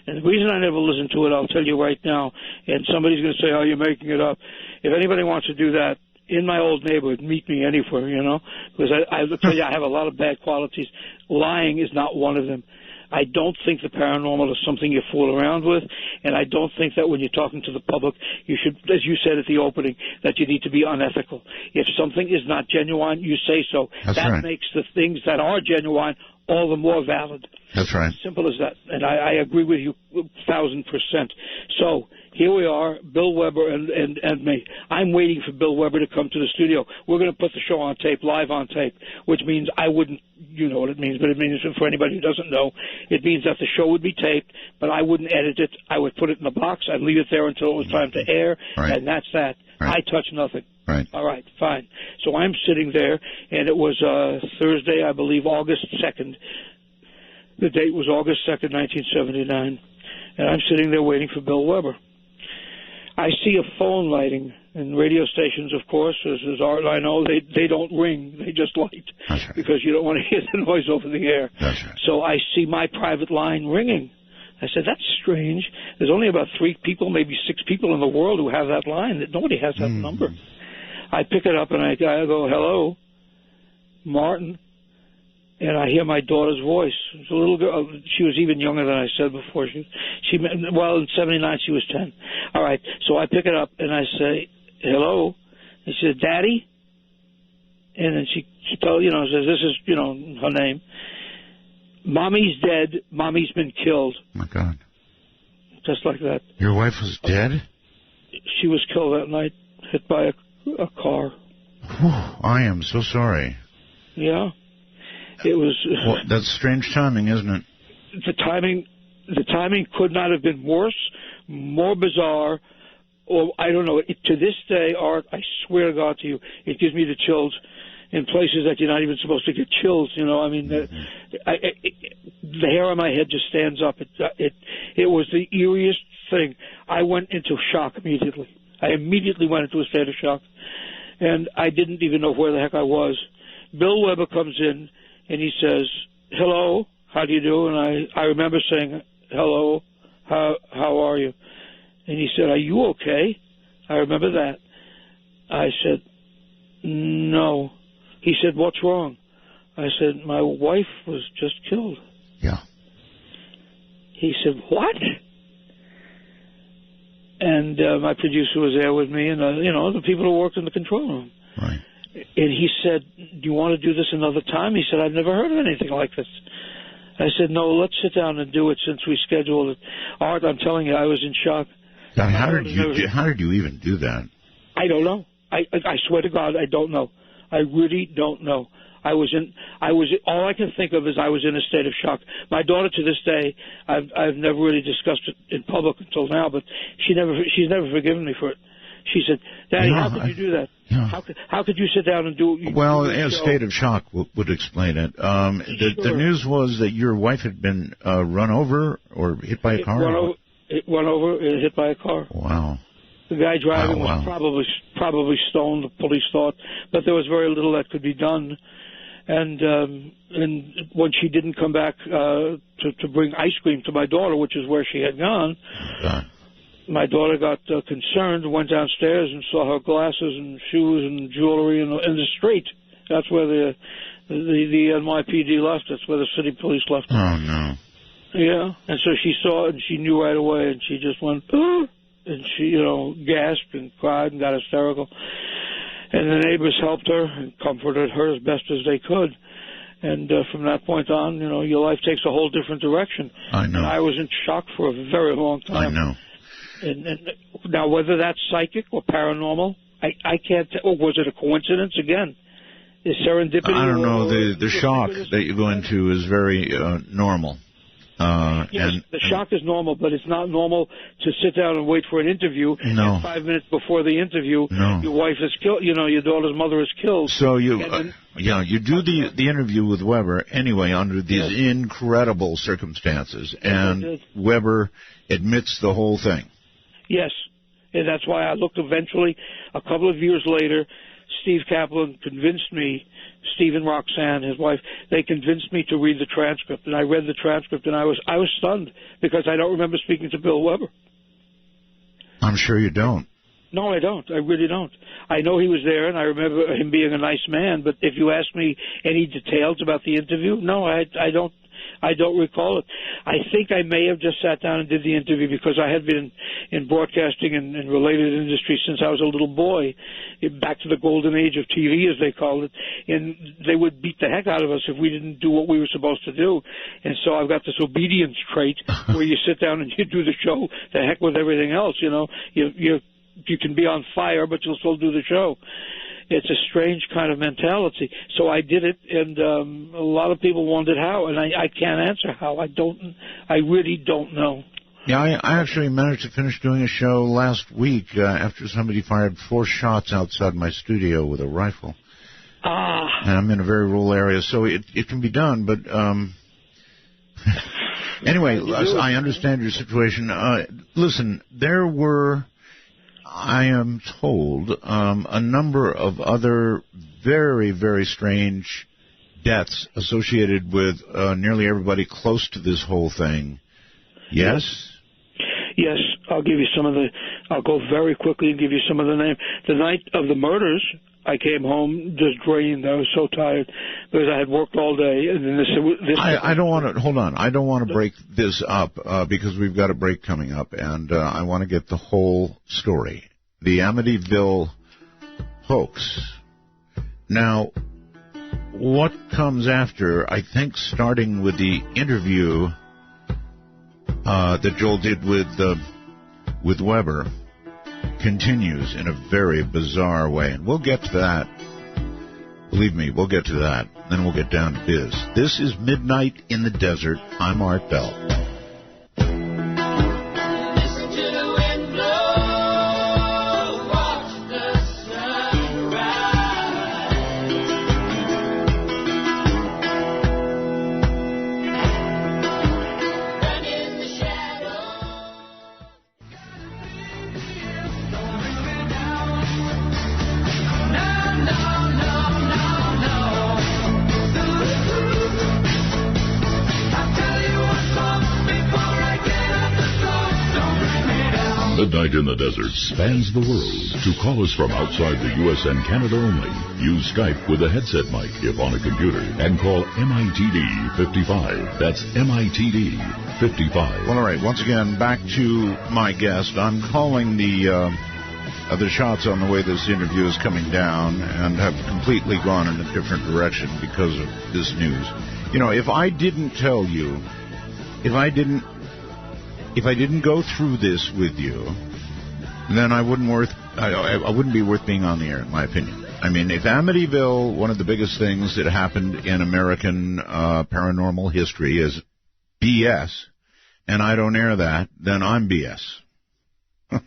And the reason I never listened to it, I'll tell you right now, and somebody's going to say, oh, you're making it up. If anybody wants to do that, in my old neighborhood, meet me anywhere, because I'll tell you, I have a lot of bad qualities. Lying is not one of them. I don't think the paranormal is something you fool around with, and I don't think that when you're talking to the public, you should, as you said at the opening, that you need to be unethical. If something is not genuine, you say so. That's right. Makes the things that are genuine all the more valid. That's right. Simple as that. And I agree with you 1,000%. So here we are, Bill Weber and me. I'm waiting for Bill Weber to come to the studio. We're going to put the show on tape, live on tape, which means I wouldn't, you know what it means, but it means for anybody who doesn't know, it means that the show would be taped, but I wouldn't edit it. I would put it in the box. I'd leave it there until it was time to air, right. And that's that. Right. I touch nothing. Right. All right, fine. So I'm sitting there, and it was Thursday, I believe, August 2nd. The date was August 2nd, 1979, and I'm sitting there waiting for Bill Weber. I see a phone lighting, and radio stations, of course, as Art and I know, they don't ring, they just light. That's right. Because you don't want to hear the noise over the air. That's right. So I see my private line ringing. I said, that's strange. There's only about 3 people, maybe 6 people in the world who have that line. Nobody has that number. I pick it up and I go, hello, Martin. And I hear my daughter's voice. It's a little girl. She was even younger than I said before. Well, in '79 she was 10. All right. So I pick it up and I say, "Hello." And she said, "Daddy." And then she says, "This is her name. Mommy's dead. Mommy's been killed." Oh my God. Just like that. Your wife was dead? She was killed that night, hit by a car. Whew, I am so sorry. Yeah. It was. Well, that's strange timing, isn't it? The timing could not have been worse, more bizarre, or I don't know. To this day, Art, I swear to God to you, it gives me the chills in places that you're not even supposed to get chills. I mean, the hair on my head just stands up. It was the eeriest thing. I went into shock immediately. I immediately went into a state of shock, and I didn't even know where the heck I was. Bill Weber comes in. And he says, "Hello, how do you do?" And I remember saying, "Hello, how are you?" And he said, "Are you okay?" I remember that. I said, "No." He said, "What's wrong?" I said, "My wife was just killed." Yeah. He said, "What?" And my producer was there with me, and the people who worked in the control room. Right. And he said, "Do you want to do this another time?" He said, "I've never heard of anything like this." I said, "No, let's sit down and do it since we scheduled it." Art, I'm telling you, I was in shock. Now, how did you even do that? I don't know. I swear to God, I don't know. I really don't know. All I can think of is I was in a state of shock. My daughter, to this day, I've never really discussed it in public until now, but she's never forgiven me for it. She said, "Daddy, how could you do that? Yeah. How could you sit down and do it?" Well, a state of shock would explain it. The news was that your wife had been run over or hit by a car? Run over and hit by a car. Wow. The guy driving was probably stoned, the police thought, but there was very little that could be done. And when she didn't come back to bring ice cream to my daughter, which is where she had gone, my daughter got concerned, went downstairs and saw her glasses and shoes and jewelry in the street. That's where the MITD left. That's where the city police left. Oh, no. Yeah, and so she saw it and she knew right away, and she just went, "Ah!" And she, gasped and cried and got hysterical. And the neighbors helped her and comforted her as best as they could. And from that point on, your life takes a whole different direction. I know. And I was in shock for a very long time. I know. And now, whether that's psychic or paranormal, I can't tell. Or was it a coincidence again? Is serendipity? I don't know. The shock that you go into is very normal. Yes, the shock is normal, but it's not normal to sit down and wait for an interview. No. And 5 minutes before the interview, your wife is killed. Your daughter's mother is killed. So you do the interview with Weber anyway under these incredible circumstances, and Weber admits the whole thing. Yes, and that's why I looked eventually. A couple of years later, Steve Kaplan convinced me. Steve and Roxanne, his wife, they convinced me to read the transcript, and I read the transcript, and I was stunned because I don't remember speaking to Bill Weber. I'm sure you don't. No, I don't. I really don't. I know he was there, and I remember him being a nice man. But if you ask me any details about the interview, no, I don't. I don't recall it. I think I may have just sat down and did the interview because I had been in broadcasting and related industries since I was a little boy, back to the golden age of TV, as they called it, and they would beat the heck out of us if we didn't do what we were supposed to do. And so I've got this obedience trait where you sit down and you do the show, the heck with everything else, You can be on fire, but you'll still do the show. It's a strange kind of mentality. So I did it, and a lot of people wondered how, and I can't answer how. I really don't know. Yeah, I actually managed to finish doing a show last week after somebody fired 4 shots outside my studio with a rifle. And I'm in a very rural area, so it can be done, but anyway, I understand your situation. Listen, there were I am told a number of other very, very strange deaths associated with nearly everybody close to this whole thing. Yes? Yes, I'll give you some of the. I'll go very quickly and give you some of the names. The night of the murders, I came home just drained. I was so tired because I had worked all day. And then this I don't want to, hold on. I don't want to break this up because we've got a break coming up, and I want to get the whole story. The Amityville hoax. Now, what comes after, I think starting with the interview that Joel did with Weber, continues in a very bizarre way. And we'll get to that. Believe me, we'll get to that. Then we'll get down to biz. This is Midnight in the Desert. I'm Art Bell. Midnight in the Desert spans the world. To call us from outside the U.S. and Canada only, use Skype with a headset mic if on a computer, and call MITD 55. That's MITD 55. Well, all right. Once again, back to my guest. I'm calling the shots on the way this interview is coming down, and have completely gone in a different direction because of this news. You know, if I didn't tell you, if I didn't go through this with you, then I wouldn't be worth being on the air, in my opinion. I mean, if Amityville, one of the biggest things that happened in American paranormal history, is BS, and I don't air that, then I'm BS. So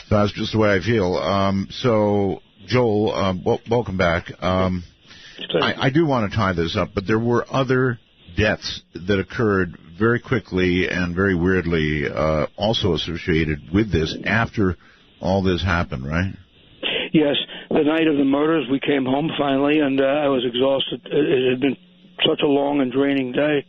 that's just the way I feel. So, Joel, welcome back. I do want to tie this up, but there were other deaths that occurred very quickly and very weirdly, also associated with this after all this happened, right? Yes. The night of the murders, we came home finally, and I was exhausted. It had been such a long and draining day.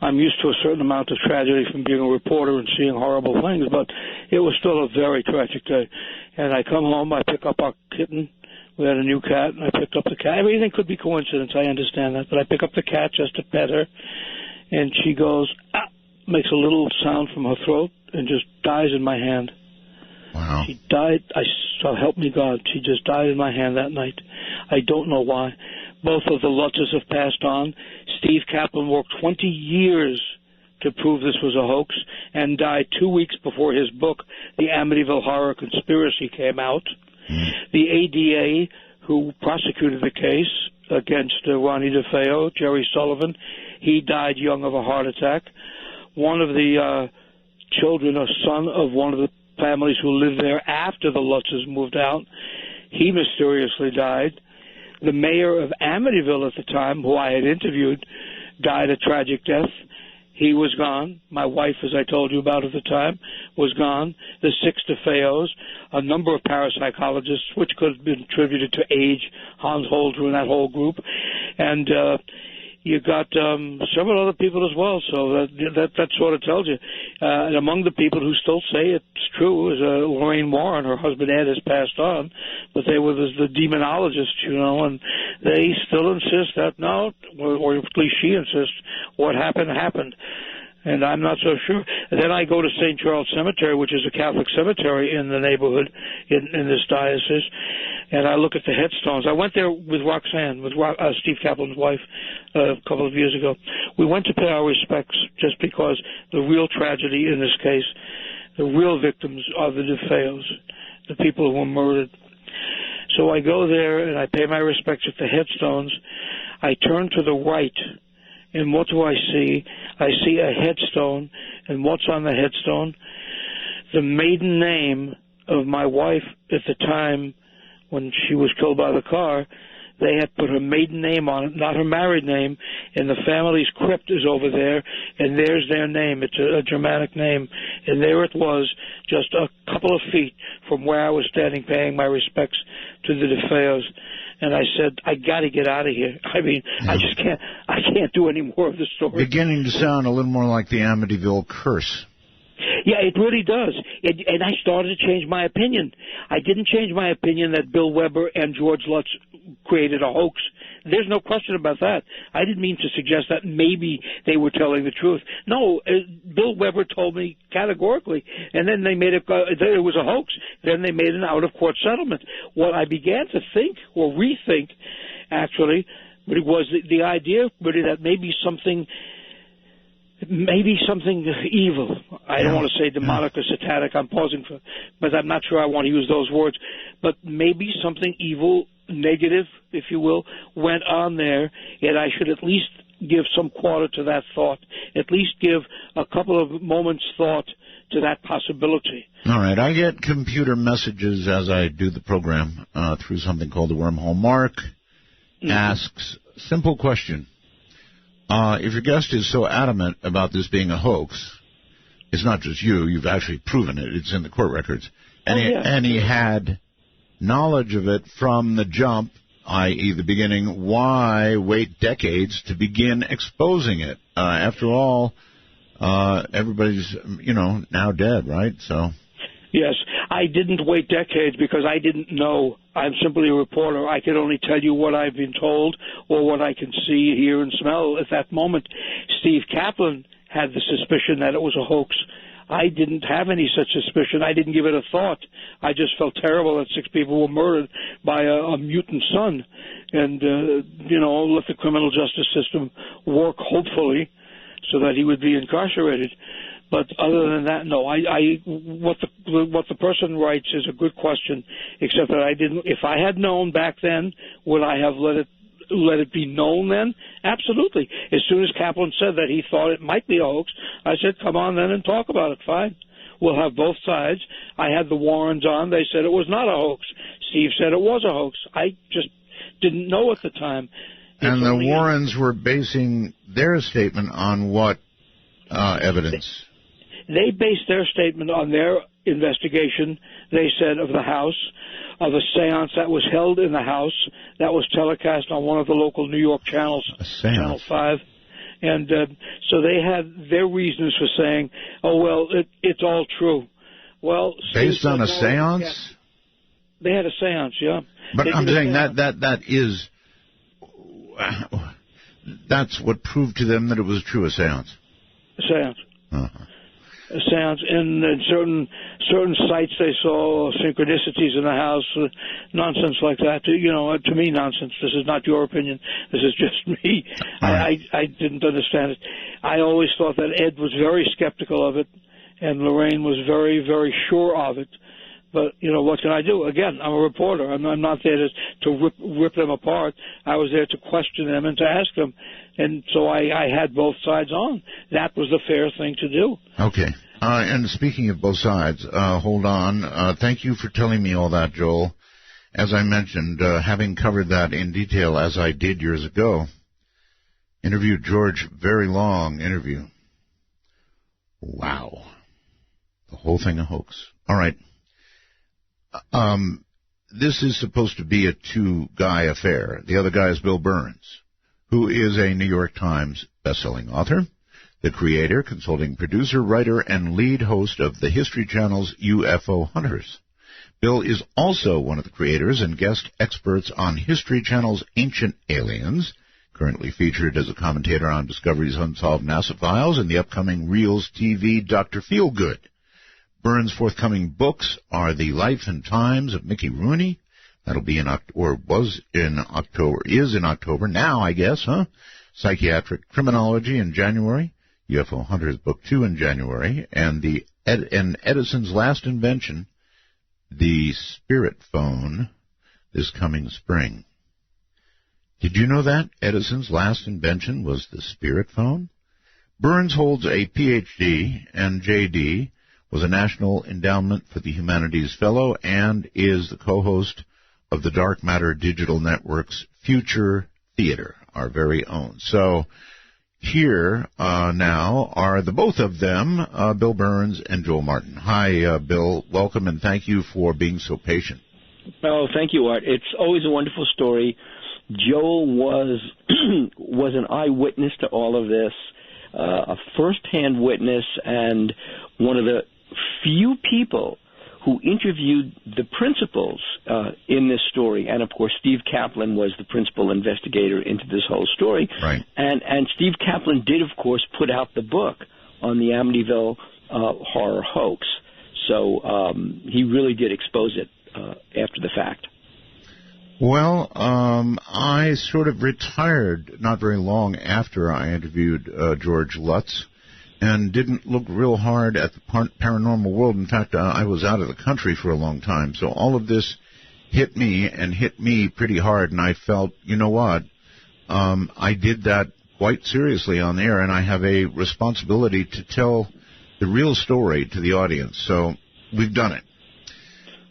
I'm used to a certain amount of tragedy from being a reporter and seeing horrible things, but it was still a very tragic day. And I come home, I pick up our kitten. We had a new cat, and I picked up the cat. Everything could be coincidence, I understand that, but I pick up the cat just to pet her, and she goes, makes a little sound from her throat, and just dies in my hand. Wow. She died, so help me God, she just died in my hand that night. I don't know why. Both of the Lutzes have passed on. Steve Kaplan worked 20 years to prove this was a hoax and died 2 weeks before his book, The Amityville Horror Conspiracy, came out. The ADA, who prosecuted the case against Ronnie DeFeo, Jerry Sullivan, he died young of a heart attack. One of the children, a son of one of the families who lived there after the Lutzes moved out, he mysteriously died. The mayor of Amityville at the time, who I had interviewed, died a tragic death. He was gone. My wife, as I told you about at the time, was gone. The 6 DeFeos, a number of parapsychologists, which could have been attributed to age, Hans Holzer and that whole group. And you got several other people as well, so that sort of tells you. And among the people who still say it's true is Lorraine Warren. Her husband Ed has passed on, but they were the demonologists, you know, and they still insist that no, or at least she insists, what happened happened. And I'm not so sure. And then I go to St. Charles Cemetery, which is a Catholic cemetery in the neighborhood in this diocese, and I look at the headstones. I went there with Roxanne, with Steve Kaplan's wife, a couple of years ago. We went to pay our respects just because the real tragedy in this case, the real victims are the DeFeos, the people who were murdered. So I go there and I pay my respects at the headstones. I turn to the right, and what do I see? I see a headstone, and what's on the headstone? The maiden name of my wife at the time when she was killed by the car, They had put her maiden name on it, not her married name, and the family's crypt is over there, and there's their name. It's a Germanic name, and there it was, just a couple of feet from where I was standing paying my respects to the DeFeos. And I said, I got to get out of here. I mean, I just can't do any more of the story. Beginning to sound a little more like the Amityville curse. Yeah, it really does. And I started to change my opinion. I didn't change my opinion that Bill Weber and George Lutz created a hoax. There's no question about that. I didn't mean to suggest that maybe they were telling the truth. No, Bill Weber told me categorically, and then they made it was a hoax. Then they made an out-of-court settlement. What I began to think, or rethink, actually, was the idea that maybe something evil. I don't want to say demonic or satanic. I'm pausing for, but I'm not sure I want to use those words. But maybe something evil, negative, if you will, went on there, and I should at least give some quarter to that thought, at least give a couple of moments thought to that possibility. All right. I get computer messages as I do the program through something called the wormhole. Mark asks, simple question. If your guest is so adamant about this being a hoax, it's not just you. You've actually proven it. It's in the court records. And he had knowledge of it from the jump, i.e. the beginning. Why wait decades to begin exposing it? After all, everybody's, now dead, right? So. Yes, I didn't wait decades because I didn't know. I'm simply a reporter. I could only tell you what I've been told or what I can see, hear, and smell at that moment. Steve Kaplan had the suspicion that it was a hoax. I didn't have any such suspicion. I didn't give it a thought. I just felt terrible that 6 people were murdered by a mutant son. And, let the criminal justice system work, hopefully, so that he would be incarcerated. But other than that, no. What the person writes is a good question, except that I didn't. If I had known back then, would I have let it be known then? Absolutely. As soon as Kaplan said that he thought it might be a hoax, I said, come on then and talk about it. Fine. We'll have both sides. I had the Warrens on. They said it was not a hoax. Steve said it was a hoax. I just didn't know at the time. And the Warrens were basing their statement on what evidence? They based their statement on their investigation, they said, of the house, of a seance that was held in the house, that was telecast on one of the local New York channels, Channel 5. And so they had their reasons for saying, it's all true. Well, based on a seance? Yeah. They had a seance, yeah. But I'm saying that is, that's what proved to them that it was true, a seance. A seance. Uh-huh. A seance in certain sites they saw synchronicities in the house, nonsense like that. To me, nonsense. This is not your opinion. This is just me. Right. I didn't understand it. I always thought that Ed was very skeptical of it, and Lorraine was very, very sure of it. But, what can I do? Again, I'm a reporter. I'm not there to rip them apart. I was there to question them and to ask them. And so I had both sides on. That was the fair thing to do. Okay. And speaking of both sides, hold on. Thank you for telling me all that, Joel. As I mentioned, having covered that in detail as I did years ago, interviewed George, very long interview. Wow. The whole thing a hoax. All right. This is supposed to be a two-guy affair. The other guy is Bill Birnes, who is a New York Times bestselling author, the creator, consulting producer, writer, and lead host of the History Channel's UFO Hunters. Bill is also one of the creators and guest experts on History Channel's Ancient Aliens, currently featured as a commentator on Discovery's Unsolved NASA Files and the upcoming Reels TV Dr. Feelgood. Birnes' forthcoming books are The Life and Times of Mickey Rooney. That'll be is in October now, I guess, huh? Psychiatric Criminology in January. UFO Hunters Book 2 in January. And Edison's Last Invention, the Spirit Phone, this coming spring. Did you know that Edison's last invention was the Spirit Phone? Birnes holds a Ph.D. and J.D., was a National Endowment for the Humanities Fellow, and is the co-host of the Dark Matter Digital Network's future theater, our very own. So here now are the both of them, Bill Birnes and Joel Martin. Hi, Bill. Welcome, and thank you for being so patient. Oh, thank you, Art. It's always a wonderful story. Joel was was an eyewitness to all of this, a first-hand witness, and one of the few people who interviewed the principals in this story. And, of course, Steve Kaplan was the principal investigator into this whole story. Right. And Steve Kaplan did, of course, put out the book on the Amityville horror hoax. So he really did expose it after the fact. Well, I sort of retired not very long after I interviewed George Lutz, and didn't look real hard at the paranormal world. In fact, I was out of the country for a long time, so all of this hit me pretty hard, and I felt, you know what, I did that quite seriously on the air, and I have a responsibility to tell the real story to the audience, so we've done it.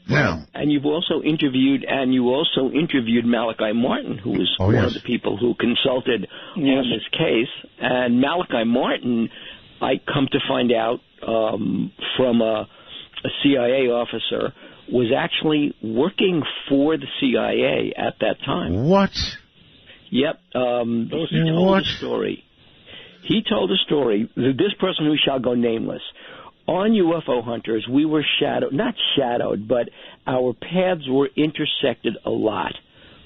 Now, and you also interviewed Malachi Martin, who was one of the people who consulted on this case. And Malachi Martin, I come to find out from a CIA officer, was actually working for the CIA at that time. What? Yep. He told a story. He told a story. This person who shall go nameless. On UFO Hunters, we were not shadowed, but our paths were intersected a lot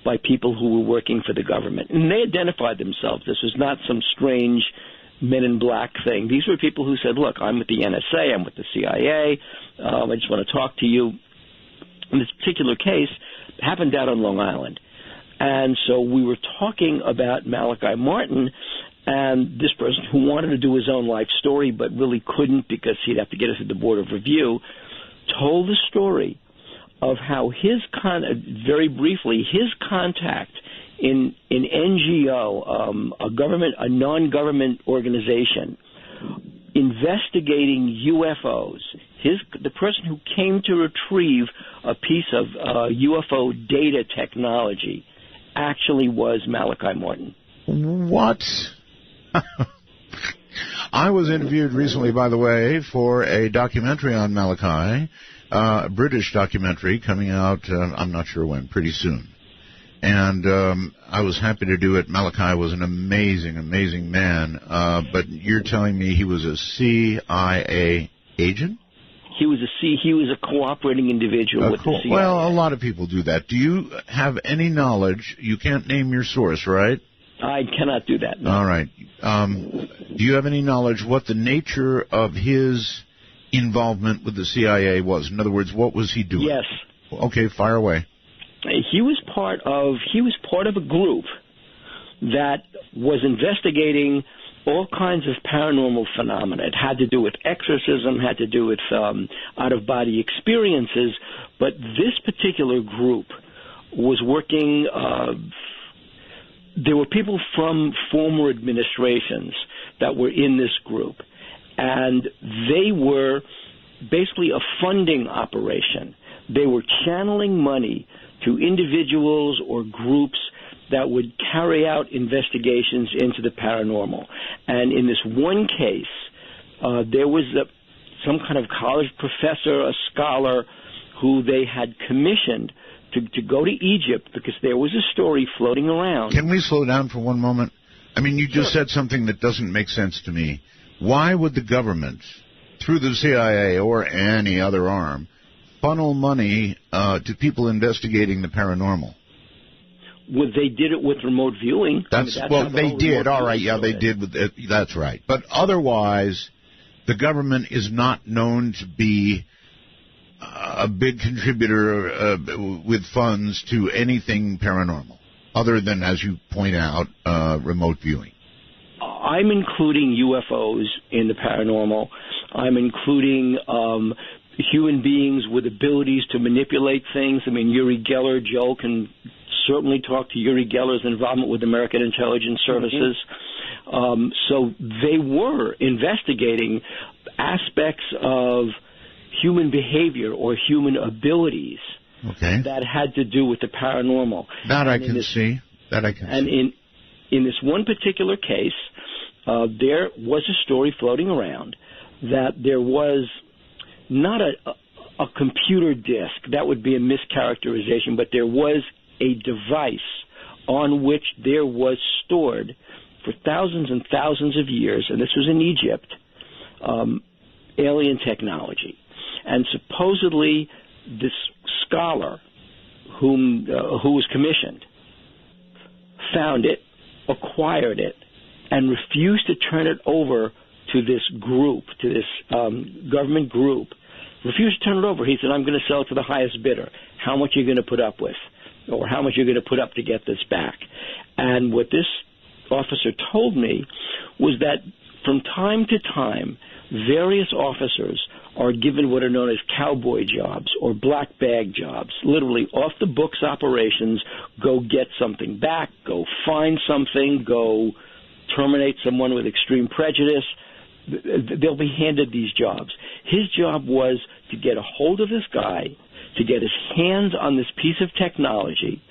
by people who were working for the government. And they identified themselves. This was not some strange men in black thing. These were people who said, look, I'm with the NSA, I'm with the CIA, I just want to talk to you. In this particular case, it happened out on Long Island. And so we were talking about Malachi Martin, and this person who wanted to do his own life story but really couldn't because he'd have to get us at the Board of Review, told the story of how very briefly, his contact in NGO, a non-government organization, investigating UFOs. The person who came to retrieve a piece of UFO data technology actually was Malachi Martin. What? I was interviewed recently, by the way, for a documentary on Malachi, a British documentary coming out, I'm not sure when, pretty soon. And I was happy to do it. Malachi was an amazing, amazing man. But you're telling me he was a CIA agent? He was a cooperating individual with the CIA. Well, a lot of people do that. Do you have any knowledge? You can't name your source, right? I cannot do that. No. All right. Do you have any knowledge what the nature of his involvement with the CIA was? In other words, what was he doing? Yes. Okay, fire away. He was part of a group that was investigating all kinds of paranormal phenomena. It had to do with exorcism, had to do with out-of-body experiences, but this particular group was working. There were people from former administrations that were in this group, and they were basically a funding operation. They were channeling money to individuals or groups that would carry out investigations into the paranormal. And in this one case, there was some kind of college professor, a scholar, who they had commissioned to go to Egypt because there was a story floating around. Can we slow down for one moment? I mean, you just said something that doesn't make sense to me. Why would the government, through the CIA or any other arm, funnel money to people investigating the paranormal? Well, they did it with remote viewing. They did. All right, yeah, they did. That's right. But otherwise, the government is not known to be a big contributor with funds to anything paranormal, other than, as you point out, remote viewing. I'm including UFOs in the paranormal. I'm including human beings with abilities to manipulate things. I mean, Uri Geller, Joe can certainly talk to Uri Geller's involvement with American intelligence services. So they were investigating aspects of human behavior or human abilities that had to do with the paranormal. That I can see. That I can And see. in this one particular case, there was a story floating around that there was not a computer disk. That would be a mischaracterization, but there was a device on which there was stored for thousands and thousands of years, and this was in Egypt, alien technology. And supposedly this scholar who was commissioned found it, acquired it, and refused to turn it over to this group, to this government group. Refused to turn it over. He said, I'm going to sell it to the highest bidder. How much are you going to put up with? Or how much are you going to put up to get this back? And what this officer told me was that from time to time, various officers are given what are known as cowboy jobs or black bag jobs, literally off-the-books operations. Go get something back, go find something, go terminate someone with extreme prejudice. They'll be handed these jobs. His job was to get a hold of this guy, to get his hands on this piece of technology,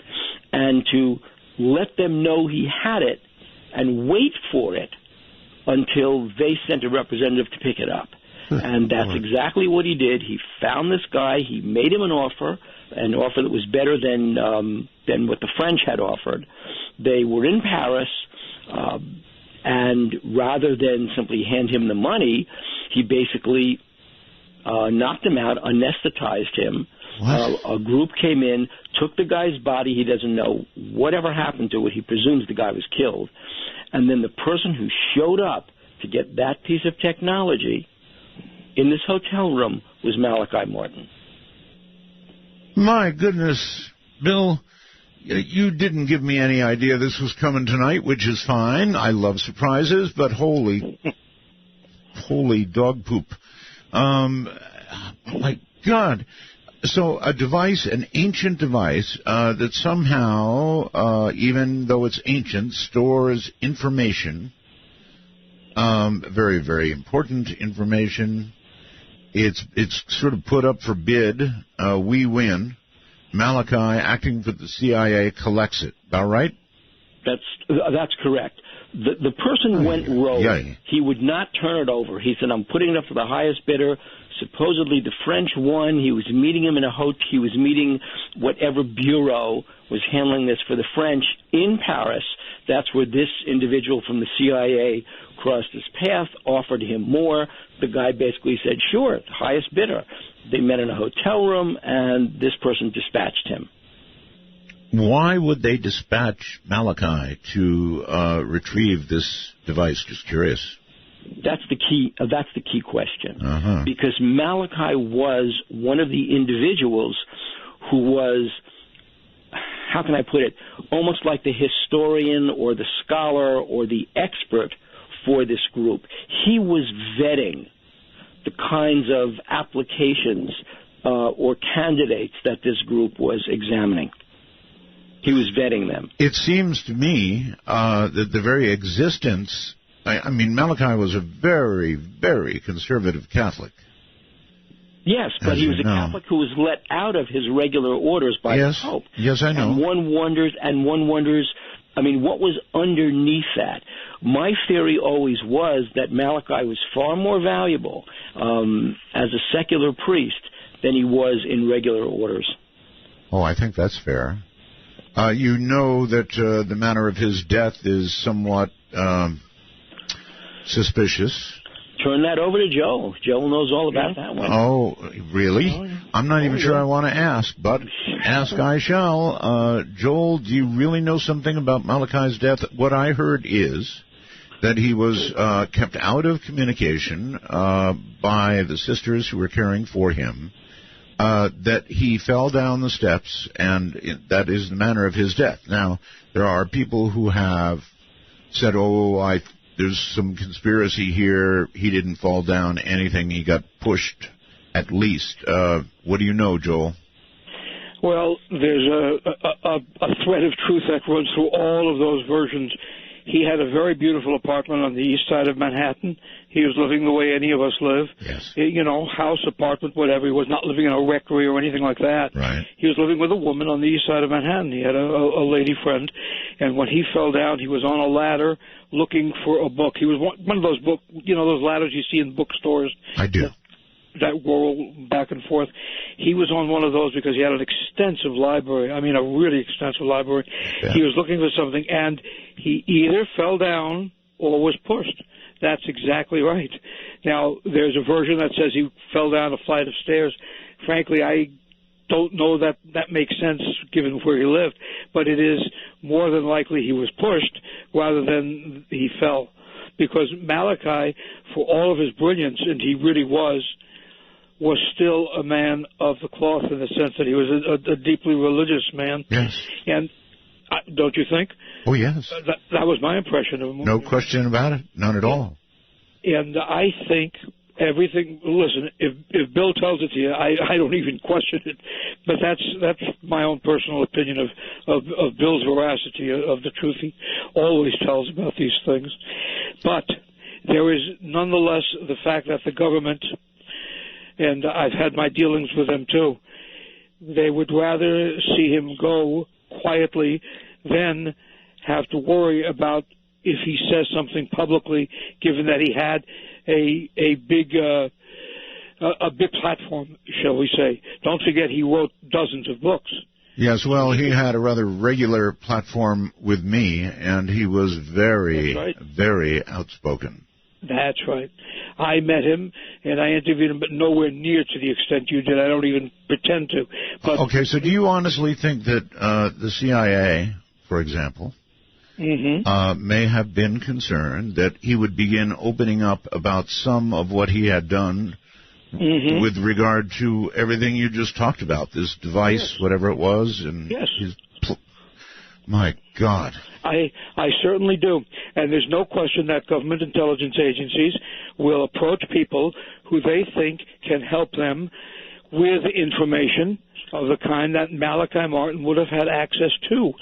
and to let them know he had it and wait for it until they sent a representative to pick it up. And that's exactly what he did. He found this guy. He made him an offer that was better than what the French had offered. They were in Paris, and rather than simply hand him the money, he basically knocked him out, anesthetized him. A group came in, took the guy's body. He doesn't know whatever happened to it. He presumes the guy was killed. And then the person who showed up to get that piece of technology in this hotel room was Malachi Martin. My goodness, Bill, you didn't give me any idea this was coming tonight, which is fine. I love surprises, but holy dog poop. My God. So a device, an ancient device, that somehow, even though it's ancient, stores information, very, very important information. It's sort of put up for bid. We win. Malachi, acting for the CIA, collects it. All right? That's correct. The person went rogue. Yeah. He would not turn it over. He said, I'm putting it up for the highest bidder. Supposedly the French won. He was meeting him in a hotel. He was meeting whatever bureau was handling this for the French in Paris. That's where this individual from the CIA crossed his path, offered him more. The guy basically said, sure, highest bidder. They met in a hotel room, and this person dispatched him. Why would they dispatch Malachi to retrieve this device? Just curious. That's the key question. Uh-huh. Because Malachi was one of the individuals who was, how can I put it, almost like the historian or the scholar or the expert for this group. He was vetting the kinds of applications or candidates that this group was examining. He was vetting them. It seems to me that the very existence, I mean, Malachi was a very, very conservative Catholic. Yes, but he was a Catholic who was let out of his regular orders by the Pope. Yes, I know. And one wonders, I mean, what was underneath that? My theory always was that Malachi was far more valuable as a secular priest than he was in regular orders. Oh, I think that's fair. You know that the manner of his death is somewhat suspicious. Turn that over to Joe. Joe knows all about that one. Oh, really? Oh, yeah. I'm not even sure I want to ask, but ask I shall. Joel, do you really know something about Malachi's death? What I heard is that he was kept out of communication by the sisters who were caring for him, that he fell down the steps, and that is the manner of his death. Now, there are people who have said, there's some conspiracy here. He didn't fall down anything. He got pushed, at least. What do you know, Joel? Well, there's a thread of truth that runs through all of those versions. He had a very beautiful apartment on the east side of Manhattan. He was living the way any of us live. Yes. You know, house, apartment, whatever. He was not living in a rectory or anything like that. Right. He was living with a woman on the east side of Manhattan. He had a lady friend. And when he fell down, he was on a ladder looking for a book. He was one of those book, you know, those ladders you see in bookstores. I do. That whirl back and forth. He was on one of those because he had an extensive library. I mean, a really extensive library. Yeah. He was looking for something, and he either fell down or was pushed. That's exactly right. Now, there's a version that says he fell down a flight of stairs. Frankly, I don't know that that makes sense given where he lived, but it is more than likely he was pushed rather than he fell. Because Malachi, for all of his brilliance, and he really was still a man of the cloth in the sense that he was a deeply religious man. Yes. And don't you think? Oh, yes. That was my impression of him. No question about it. None at all. And I think everything, listen, if Bill tells it to you, I don't even question it. But that's my own personal opinion of Bill's veracity, of the truth he always tells about these things. But there is nonetheless the fact that the government, and I've had my dealings with them too, they would rather see him go quietly than have to worry about if he says something publicly, given that he had a big platform, shall we say. Don't forget he wrote dozens of books. Yes, well, he had a rather regular platform with me, and he was very, very outspoken. That's right. I met him, and I interviewed him, but nowhere near to the extent you did. I don't even pretend to. But okay, so do you honestly think that the CIA, for example, may have been concerned that he would begin opening up about some of what he had done with regard to everything you just talked about, this device, whatever it was? And his my God. I certainly do. And there's no question that government intelligence agencies will approach people who they think can help them with information of the kind that Malachi Martin would have had access to.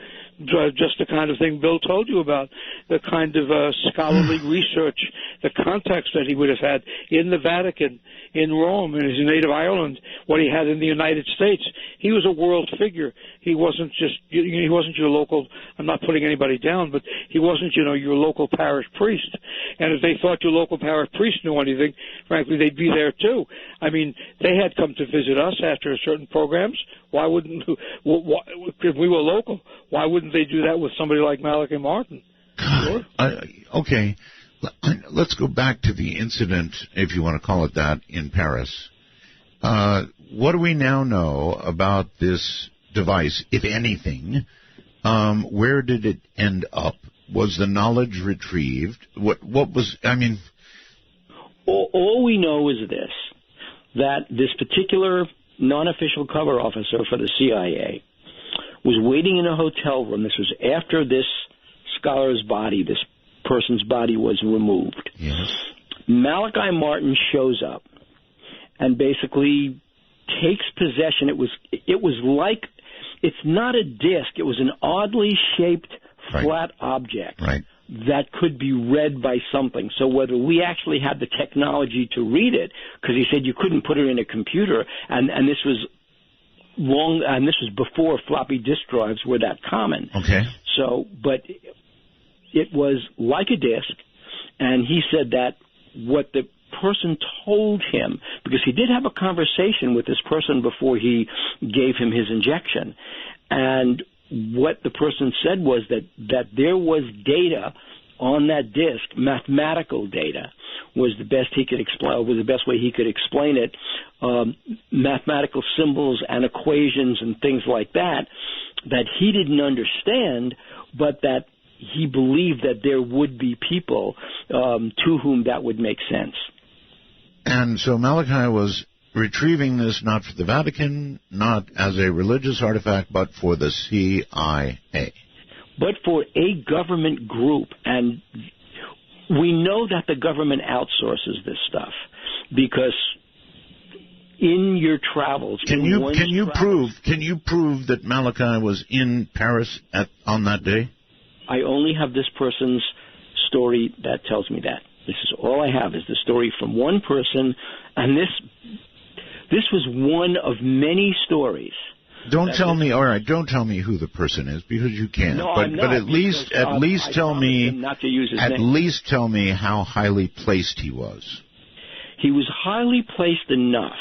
Just the kind of thing Bill told you about, the kind of scholarly research, the contacts that he would have had in the Vatican, in Rome, in his native Ireland, what he had in the United States. He was a world figure. He wasn't your local, I'm not putting anybody down, but he wasn't, your local parish priest. And if they thought your local parish priest knew anything, frankly, they'd be there too. I mean, they had come to visit us after certain programs. Why wouldn't, if we were local, why wouldn't they do that with somebody like Malachi Martin? Sure. Okay. Let's go back to the incident, if you want to call it that, in Paris. What do we now know about this device, if anything? Where did it end up? Was the knowledge retrieved? What was, I mean... All we know is this, that this particular non-official cover officer for the CIA was waiting in a hotel room. This was after this scholar's body, this person's body was removed. Yes. Malachi Martin shows up and basically takes possession. It was like, it's not a disc. It was an oddly shaped flat object that could be read by something. So whether we actually had the technology to read it, because he said you couldn't put it in a computer, and this was long, and this was before floppy disk drives were that common. Okay. So, but it was like a disc, and he said that what the person told him, because he did have a conversation with this person before he gave him his injection, and what the person said was that there was data on that disc, mathematical data was the best he could explain, was the best way he could explain it, mathematical symbols and equations and things like that he didn't understand, but that he believed that there would be people to whom that would make sense. And so Malachi was retrieving this not for the Vatican, not as a religious artifact, but for the CIA. But for a government group, and we know that the government outsources this stuff because in your travels, can you prove that Malachi was in Paris on that day? I only have this person's story that tells me that. This is all I have, is the story from one person, and this was one of many stories. Don't tell me who the person is, because you can't. No, but at least tell me not to use his name. At least tell me how highly placed he was. He was highly placed enough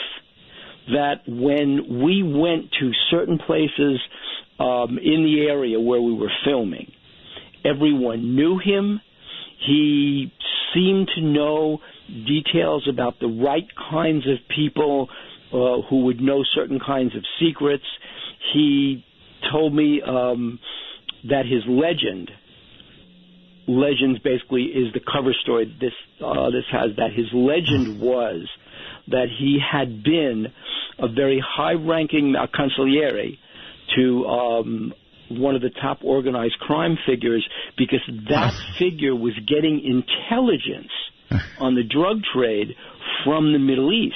that when we went to certain places in the area where we were filming, everyone knew him. He seemed to know details about the right kinds of people who would know certain kinds of secrets. He told me that his legends basically is the cover story this has, that his legend was that he had been a very high-ranking consigliere to one of the top organized crime figures, because that figure was getting intelligence on the drug trade from the Middle East.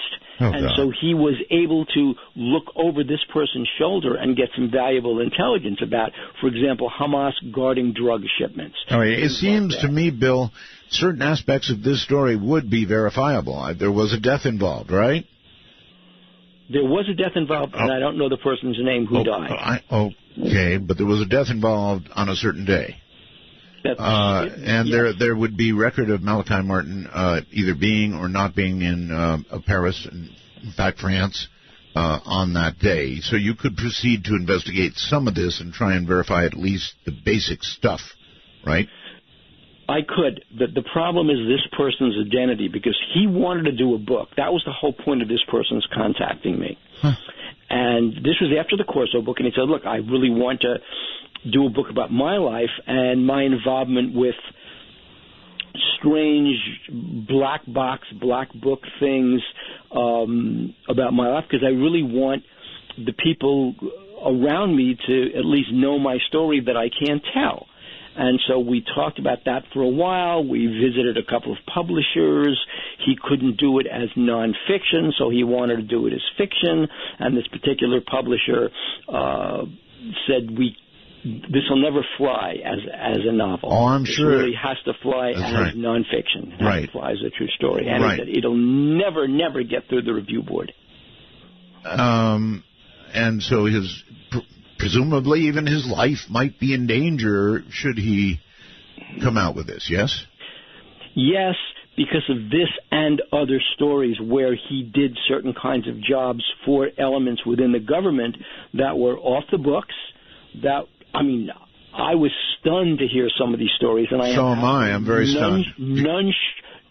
So he was able to look over this person's shoulder and get some valuable intelligence about, for example, Hamas guarding drug shipments. All right. It seems to me, Bill, certain aspects of this story would be verifiable. There was a death involved, right? There was a death involved, and I don't know the person's name who died. Okay, but there was a death involved on a certain day. There would be record of Malachi Martin either being or not being in Paris, and in fact France, on that day. So you could proceed to investigate some of this and try and verify at least the basic stuff, right? I could. The problem is this person's identity, because he wanted to do a book. That was the whole point of this person's contacting me. And this was after the Corso book, and he said, look, I really want to do a book about my life and my involvement with strange black book things about my life, because I really want the people around me to at least know my story that I can't tell. And so we talked about that for a while. We visited a couple of publishers. He couldn't do it as nonfiction, so he wanted to do it as fiction. And this particular publisher said, this will never fly as a novel. Oh, I'm sure. It really has to fly as nonfiction. It has to fly as a true story. And he said it'll never get through the review board. And so presumably even his life might be in danger should he come out with this, yes? Yes, because of this and other stories where he did certain kinds of jobs for elements within the government that were off the books. I was stunned to hear some of these stories, and I'm very stunned.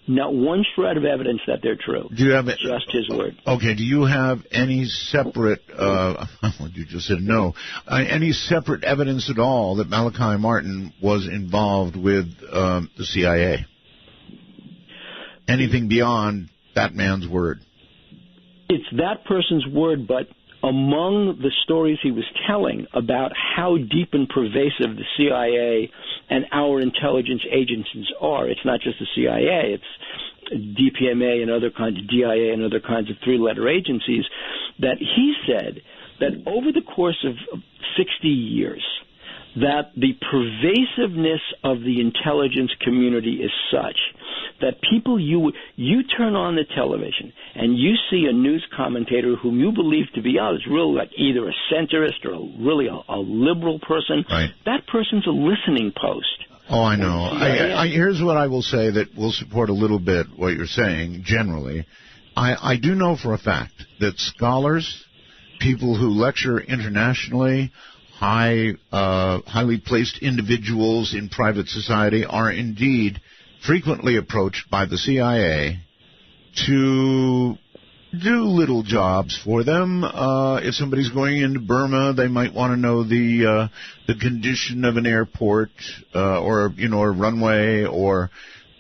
Not one shred of evidence that they're true. Do you have just his word? Okay. Do you have any separate? You just said no. Any separate evidence at all that Malachi Martin was involved with the CIA? Anything beyond that man's word? It's that person's word, but among the stories he was telling about how deep and pervasive the CIA and our intelligence agencies are, it's not just the CIA, it's DPMA and other kinds of DIA and other kinds of three-letter agencies, that he said that over the course of 60 years, that the pervasiveness of the intelligence community is such that people, you turn on the television and you see a news commentator whom you believe to be really like either a centrist or really a liberal person. Right. That person's a listening post. Oh, I know. Here's what I will say that will support a little bit what you're saying generally. I do know for a fact that scholars, people who lecture internationally, highly placed individuals in private society are indeed frequently approached by the CIA to do little jobs for them. If somebody's going into Burma, they might want to know the condition of an airport or a runway or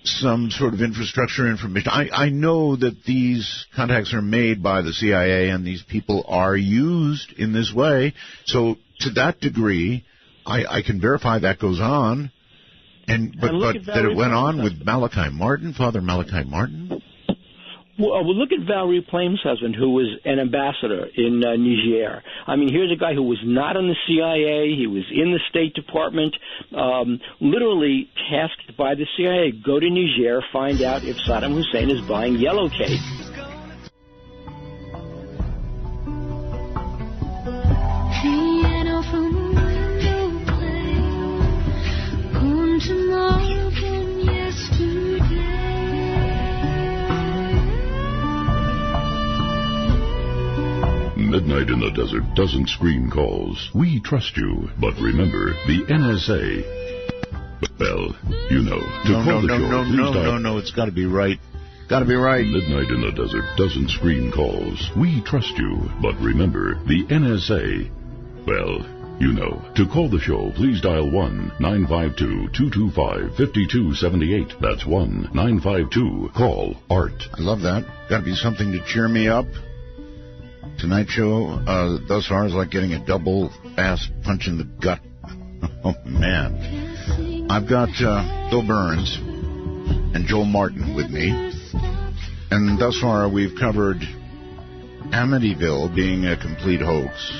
some sort of infrastructure information. I know that these contacts are made by the CIA and these people are used in this way. So to that degree, I can verify that goes on. But that it went on with Malachi Martin, Father Malachi Martin? Well, look at Valerie Plame's husband, who was an ambassador in Niger. I mean, here's a guy who was not in the CIA. He was in the State Department, literally tasked by the CIA. Go to Niger, find out if Saddam Hussein is buying yellow cake. Piano from a window play, gone tomorrow from yesterday. Midnight in the Desert doesn't screen calls. We trust you, but remember, the NSA... Well, you know, to call the show, No, it's got to be right. Got to be right. Midnight in the Desert doesn't screen calls. We trust you, but remember, the NSA... Well, you know, to call the show, please dial 1-952-225-5278. That's 1-952-CALL-ART. I love that. Got to be something to cheer me up. Tonight's show thus far is like getting a double fast punch in the gut. Oh, man. I've got Bill Birnes and Joel Martin with me. And thus far we've covered Amityville being a complete hoax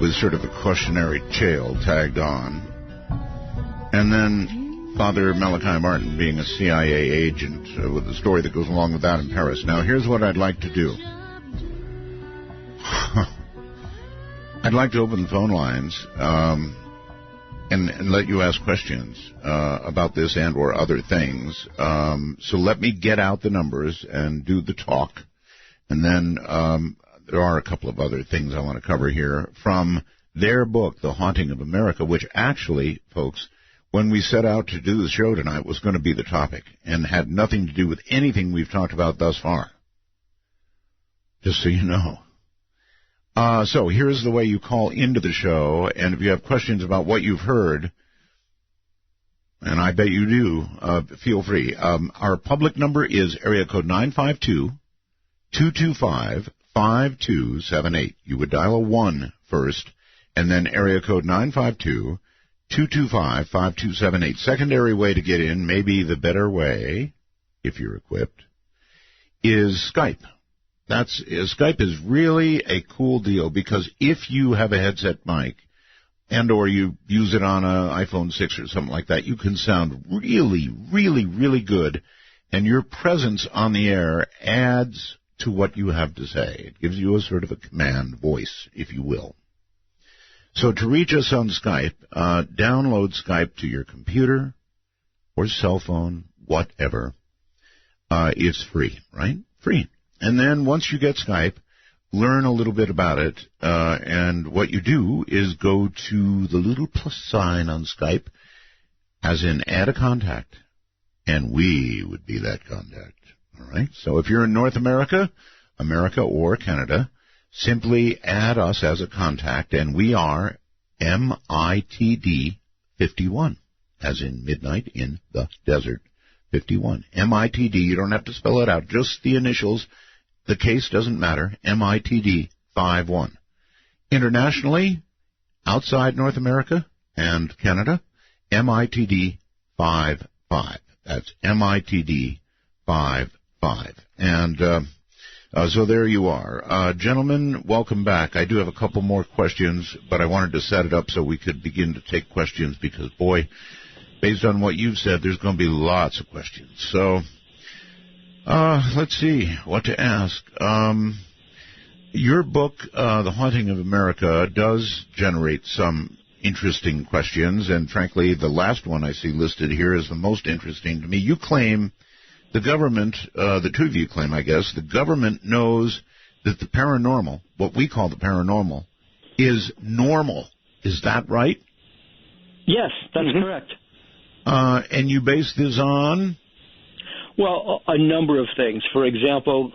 with sort of a cautionary tale tagged on. And then Father Malachi Martin being a CIA agent with a story that goes along with that in Paris. Now, here's what I'd like to do. I'd like to open the phone lines and let you ask questions about this and or other things. So let me get out the numbers and do the talk. And then there are a couple of other things I want to cover here from their book, The Haunting of America, which actually, folks, when we set out to do the show tonight was going to be the topic and had nothing to do with anything we've talked about thus far. Just so you know. So here's the way you call into the show, and if you have questions about what you've heard, and I bet you do, feel free. Our public number is area code 952-225-5278. You would dial a 1 first, and then area code 952-225-5278. Secondary way to get in, maybe the better way, if you're equipped, is Skype. Skype is really a cool deal because if you have a headset mic and or you use it on an iPhone 6 or something like that, you can sound really, really, really good, and your presence on the air adds to what you have to say. It gives you a sort of a command voice, if you will. So to reach us on Skype, download Skype to your computer or cell phone, whatever. It's free, right? Free. And then once you get Skype, learn a little bit about it, and what you do is go to the little plus sign on Skype, as in add a contact, and we would be that contact. All right? So if you're in North America or Canada, simply add us as a contact, and we are MITD 51, as in Midnight in the Desert 51. MITD, you don't have to spell it out, just the initials. The case doesn't matter. MITD 51. Internationally, outside North America and Canada, MITD 55. That's MITD 55. And so there you are. Gentlemen, welcome back. I do have a couple more questions, but I wanted to set it up so we could begin to take questions because, boy, based on what you've said, there's going to be lots of questions. So let's see what to ask. Your book, The Haunting of America, does generate some interesting questions, and frankly, the last one I see listed here is the most interesting to me. You claim the government, the two of you claim, I guess, the government knows that the paranormal, what we call the paranormal, is normal. Is that right? Yes, that's correct. And you base this on? Well, a number of things. For example,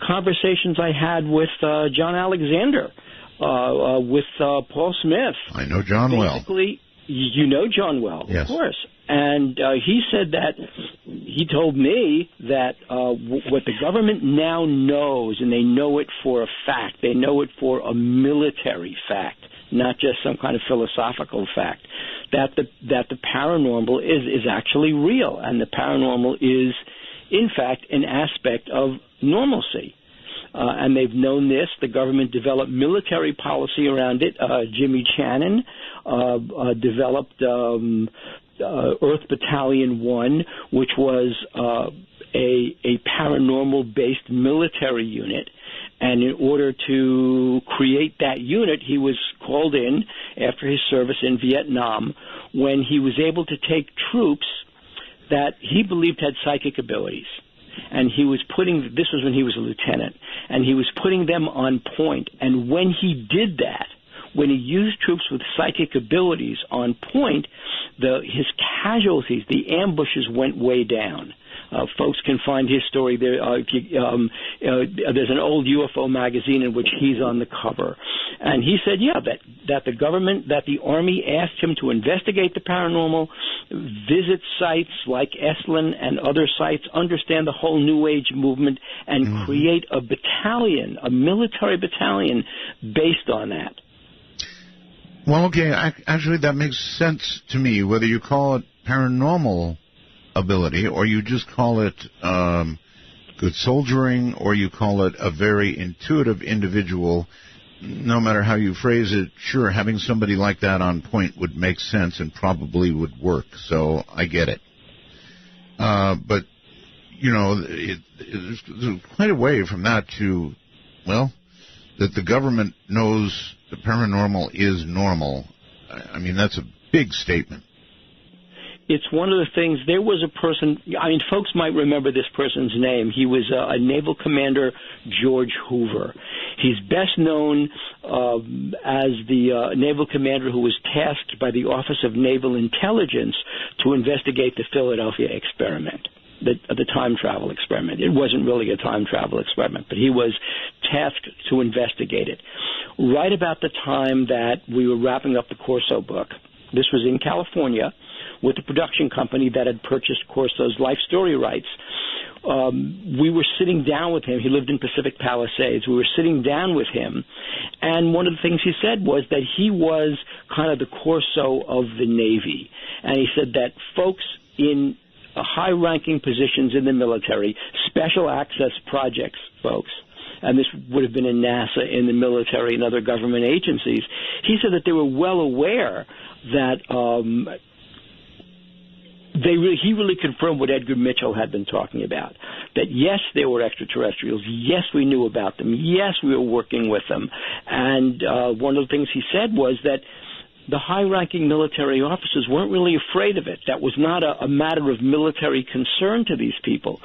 conversations I had with John Alexander, with Paul Smith. I know John well. Basically, you know John well, yes. Of course. And he said that, he told me that what the government now knows, and they know it for a fact, they know it for a military fact, not just some kind of philosophical fact, that the paranormal is actually real, and the paranormal is in fact, an aspect of normalcy. And they've known this. The government developed military policy around it. Jimmy Channon developed Earth Battalion 1, which was a paranormal-based military unit. And in order to create that unit, he was called in after his service in Vietnam, when he was able to take troops that he believed had psychic abilities. And he was this was when he was a lieutenant, and he was putting them on point. And when he did that, when he used troops with psychic abilities on point, his casualties, the ambushes, went way down. Folks can find his story there. There's an old UFO magazine in which he's on the cover. And he said, that the government, that the Army asked him to investigate the paranormal, visit sites like Esalen and other sites, understand the whole New Age movement, and create a battalion, a military battalion, based on that. Well, okay, actually that makes sense to me, whether you call it paranormal ability, or you just call it good soldiering, or you call it a very intuitive individual. No matter how you phrase it, sure, having somebody like that on point would make sense and probably would work, so I get it. But, there's quite a way from that to, that the government knows the paranormal is normal. I mean, that's a big statement. It's one of the things. There was a person, folks might remember this person's name. He was a Naval Commander, George Hoover. He's best known as the Naval Commander who was tasked by the Office of Naval Intelligence to investigate the Philadelphia experiment, the time travel experiment. It wasn't really a time travel experiment, but he was tasked to investigate it. Right about the time that we were wrapping up the Corso book, this was in California, with the production company that had purchased Corso's life story rights. We were sitting down with him. He lived in Pacific Palisades. We were sitting down with him, and one of the things he said was that he was kind of the Corso of the Navy. And he said that folks in high-ranking positions in the military, special access projects folks, and this would have been in NASA, in the military, and other government agencies, he said that they were well aware that he really confirmed what Edgar Mitchell had been talking about, that yes, there were extraterrestrials, yes, we knew about them, yes, we were working with them. And one of the things he said was that the high-ranking military officers weren't really afraid of it. That was not a matter of military concern to these people.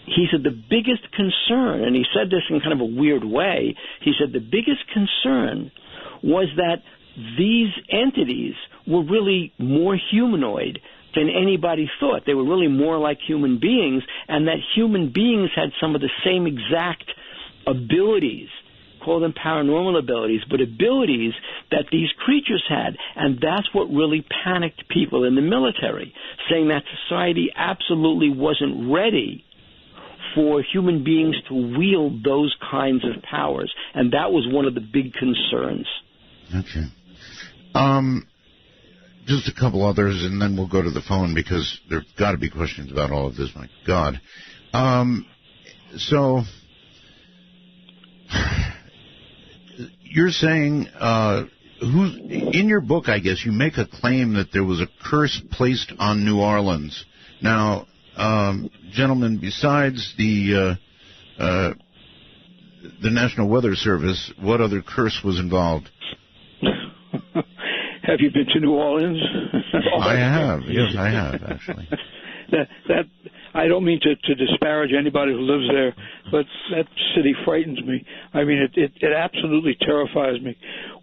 He said the biggest concern, and he said this in kind of a weird way, he said the biggest concern was that these entities were really more humanoid than anybody thought. They were really more like human beings, and that human beings had some of the same exact abilities, call them paranormal abilities, but abilities that these creatures had. And that's what really panicked people in the military, saying that society absolutely wasn't ready for human beings to wield those kinds of powers. And that was one of the big concerns. Okay. Just a couple others, and then we'll go to the phone, because there's got to be questions about all of this. My God. So you're saying, in your book, I guess, you make a claim that there was a curse placed on New Orleans. Now, gentlemen, besides the National Weather Service, what other curse was involved? Have you been to New Orleans? I have. Yes, I have, actually. That I don't mean to disparage anybody who lives there, but that city frightens me. I mean, it absolutely terrifies me.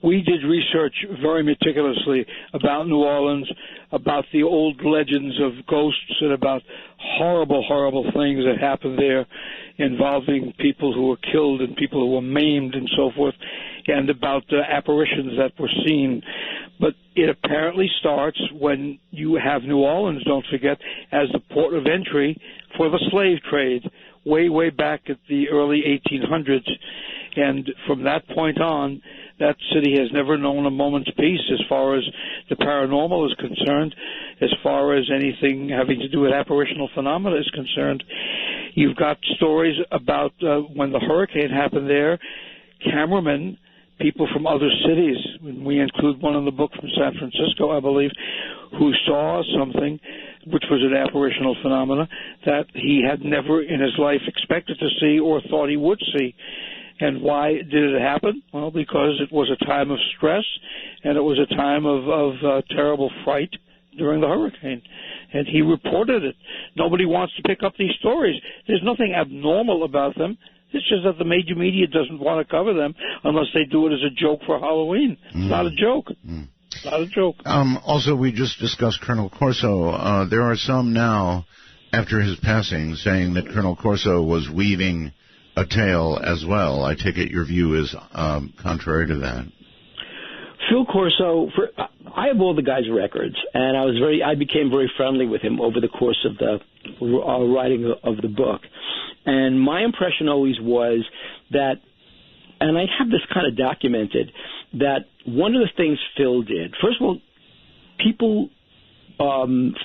We did research very meticulously about New Orleans, about the old legends of ghosts, and about horrible, horrible things that happened there involving people who were killed and people who were maimed and so forth, and about apparitions that were seen. But it apparently starts when you have New Orleans, don't forget, as the port of entry for the slave trade, way, way back at the early 1800s. And from that point on, that city has never known a moment's peace as far as the paranormal is concerned, as far as anything having to do with apparitional phenomena is concerned. You've got stories about when the hurricane happened there, cameramen, people from other cities, we include one in the book from San Francisco, I believe, who saw something which was an apparitional phenomena that he had never in his life expected to see or thought he would see. And why did it happen? Well, because it was a time of stress, and it was a time of terrible fright during the hurricane. And he reported it. Nobody wants to pick up these stories. There's nothing abnormal about them. It's just that the major media doesn't want to cover them unless they do it as a joke for Halloween. It's not a joke. Not a joke. Also, we just discussed Colonel Corso. There are some now, after his passing, saying that Colonel Corso was weaving a tale as well. I take it your view is contrary to that. Phil Corso, I have all the guy's records, and I became very friendly with him over the course of the writing of the book. And my impression always was that, and I have this kind of documented, that one of the things Phil did, first of all, people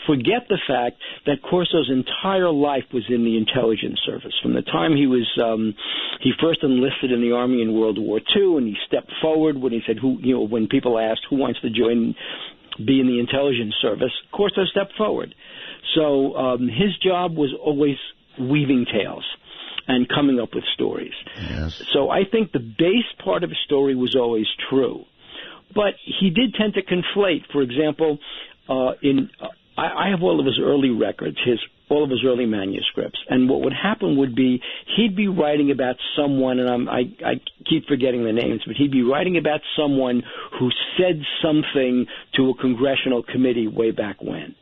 forget the fact that Corso's entire life was in the intelligence service. From the time he first enlisted in the Army in World War II, and he stepped forward when he said, when people asked who wants to be in the intelligence service, Corso stepped forward. So his job was always weaving tales and coming up with stories. Yes. So I think the base part of his story was always true. But he did tend to conflate. For example, I have all of his early records, all of his early manuscripts, and what would happen would be he'd be writing about someone, and I keep forgetting the names, but he'd be writing about someone who said something to a congressional committee way back when.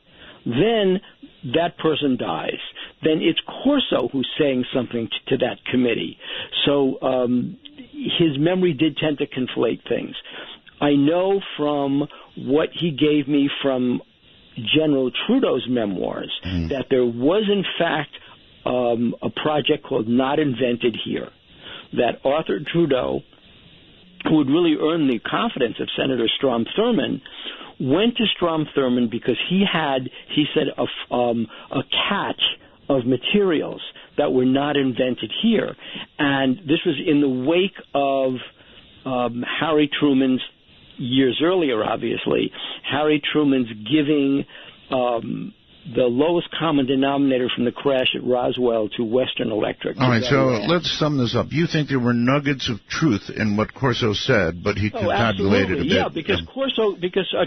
Then that person dies. Then it's Corso who's saying something to that committee. So his memory did tend to conflate things. I know from what he gave me from General Trudeau's memoirs that there was, in fact, a project called Not Invented Here, that Arthur Trudeau, who would really earn the confidence of Senator Strom Thurmond, went to Strom Thurmond because he said, a catch of materials that were not invented here. And this was in the wake of Harry Truman's, years earlier, obviously, Harry Truman's giving the lowest common denominator from the crash at Roswell to Western Electric. All right, so let's sum this up. You think there were nuggets of truth in what Corso said, but he confabulated a bit. Yeah, because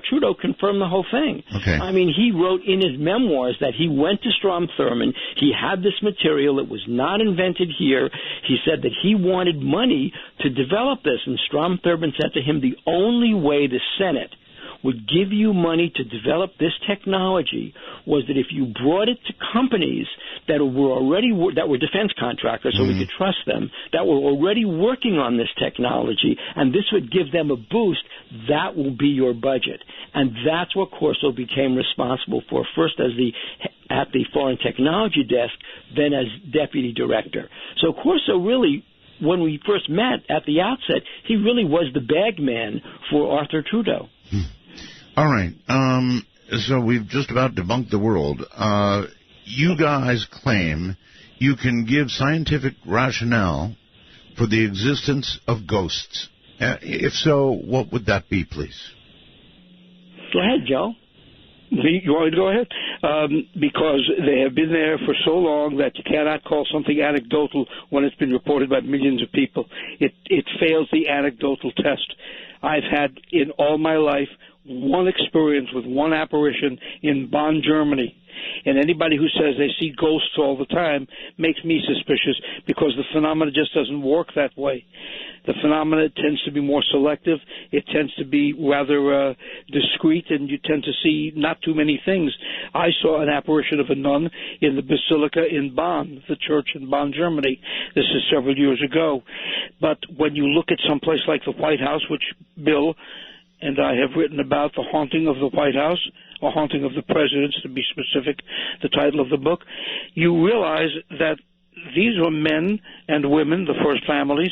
Trudeau confirmed the whole thing. Okay. I mean, he wrote in his memoirs that he went to Strom Thurmond, he had this material, it was not invented here. He said that he wanted money to develop this, and Strom Thurmond said to him, the only way the Senate would give you money to develop this technology was that if you brought it to companies that were defense contractors, so we could trust them, that were already working on this technology, and this would give them a boost, that will be your budget. And that's what Corso became responsible for, first at the Foreign Technology Desk, then as deputy director. So Corso really, when we first met at the outset, he really was the bag man for Arthur Trudeau. All right. So we've just about debunked the world. You guys claim you can give scientific rationale for the existence of ghosts. If so, what would that be, please? Go ahead, Joe. You want me to go ahead? Because they have been there for so long that you cannot call something anecdotal when it's been reported by millions of people. It fails the anecdotal test. I've had in all my life one experience with one apparition in Bonn, Germany. And anybody who says they see ghosts all the time makes me suspicious because the phenomena just doesn't work that way. The phenomena tends to be more selective. It tends to be rather discreet, and you tend to see not too many things. I saw an apparition of a nun in the Basilica in Bonn, the church in Bonn, Germany. This is several years ago. But when you look at some place like the White House, which Bill and I have written about, the haunting of the White House, or haunting of the presidents, to be specific, the title of the book, you realize that these were men and women, the first families,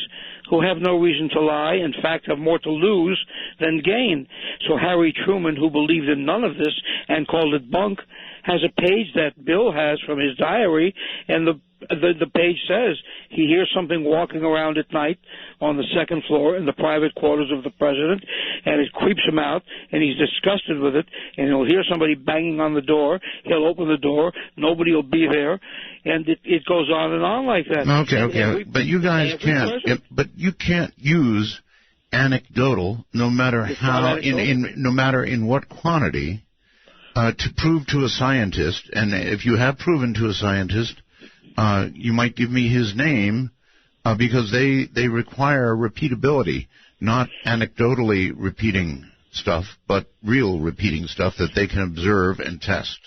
who have no reason to lie, in fact have more to lose than gain. So Harry Truman, who believed in none of this and called it bunk, has a page that Bill has from his diary, and the page says he hears something walking around at night on the second floor in the private quarters of the president, and it creeps him out, and he's disgusted with it, and he'll hear somebody banging on the door. He'll open the door. Nobody will be there, and it goes on and on like that. Okay. But you guys can't. But you can't use anecdotal, no matter how, no matter in what quantity, to prove to a scientist. And if you have proven to a scientist, you might give me his name, because they require repeatability, not anecdotally repeating stuff, but real repeating stuff that they can observe and test.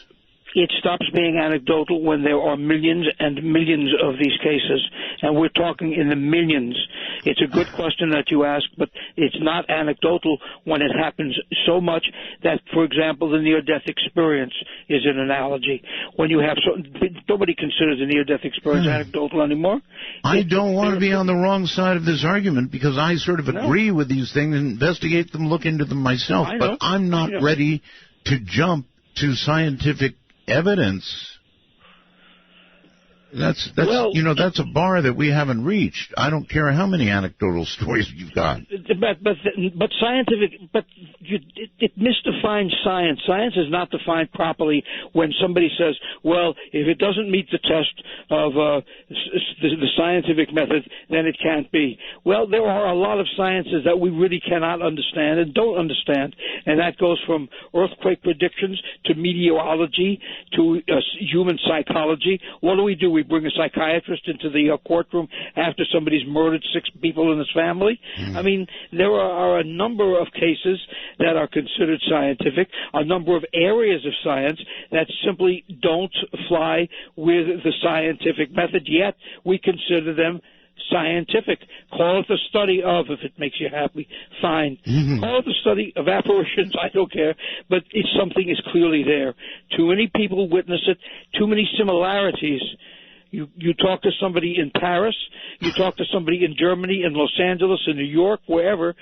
It stops being anecdotal when there are millions and millions of these cases, and we're talking in the millions. It's a good question that you ask, but it's not anecdotal when it happens so much that, for example, the near-death experience is an analogy. When you have nobody considers the near-death experience anecdotal anymore. I don't want to be on the wrong side of this argument, because I sort of agree with these things, investigate them, look into them myself, but I'm not ready to jump to scientific evidence. That's a bar that we haven't reached. I don't care how many anecdotal stories you've got. But scientific, it misdefines science. Science is not defined properly when somebody says, well, if it doesn't meet the test of the scientific method, then it can't be. Well, there are a lot of sciences that we really cannot understand and don't understand, and that goes from earthquake predictions to meteorology to human psychology. What do? We bring a psychiatrist into the courtroom after somebody's murdered 6 people in his family. I mean, there are a number of cases that are considered scientific, a number of areas of science that simply don't fly with the scientific method, yet we consider them scientific. Call it the study of, if it makes you happy, fine. Call it the study of apparitions, I don't care, but if something is clearly there. Too many people witness it, too many similarities. You talk to somebody in Paris, you talk to somebody in Germany, in Los Angeles, in New York, wherever,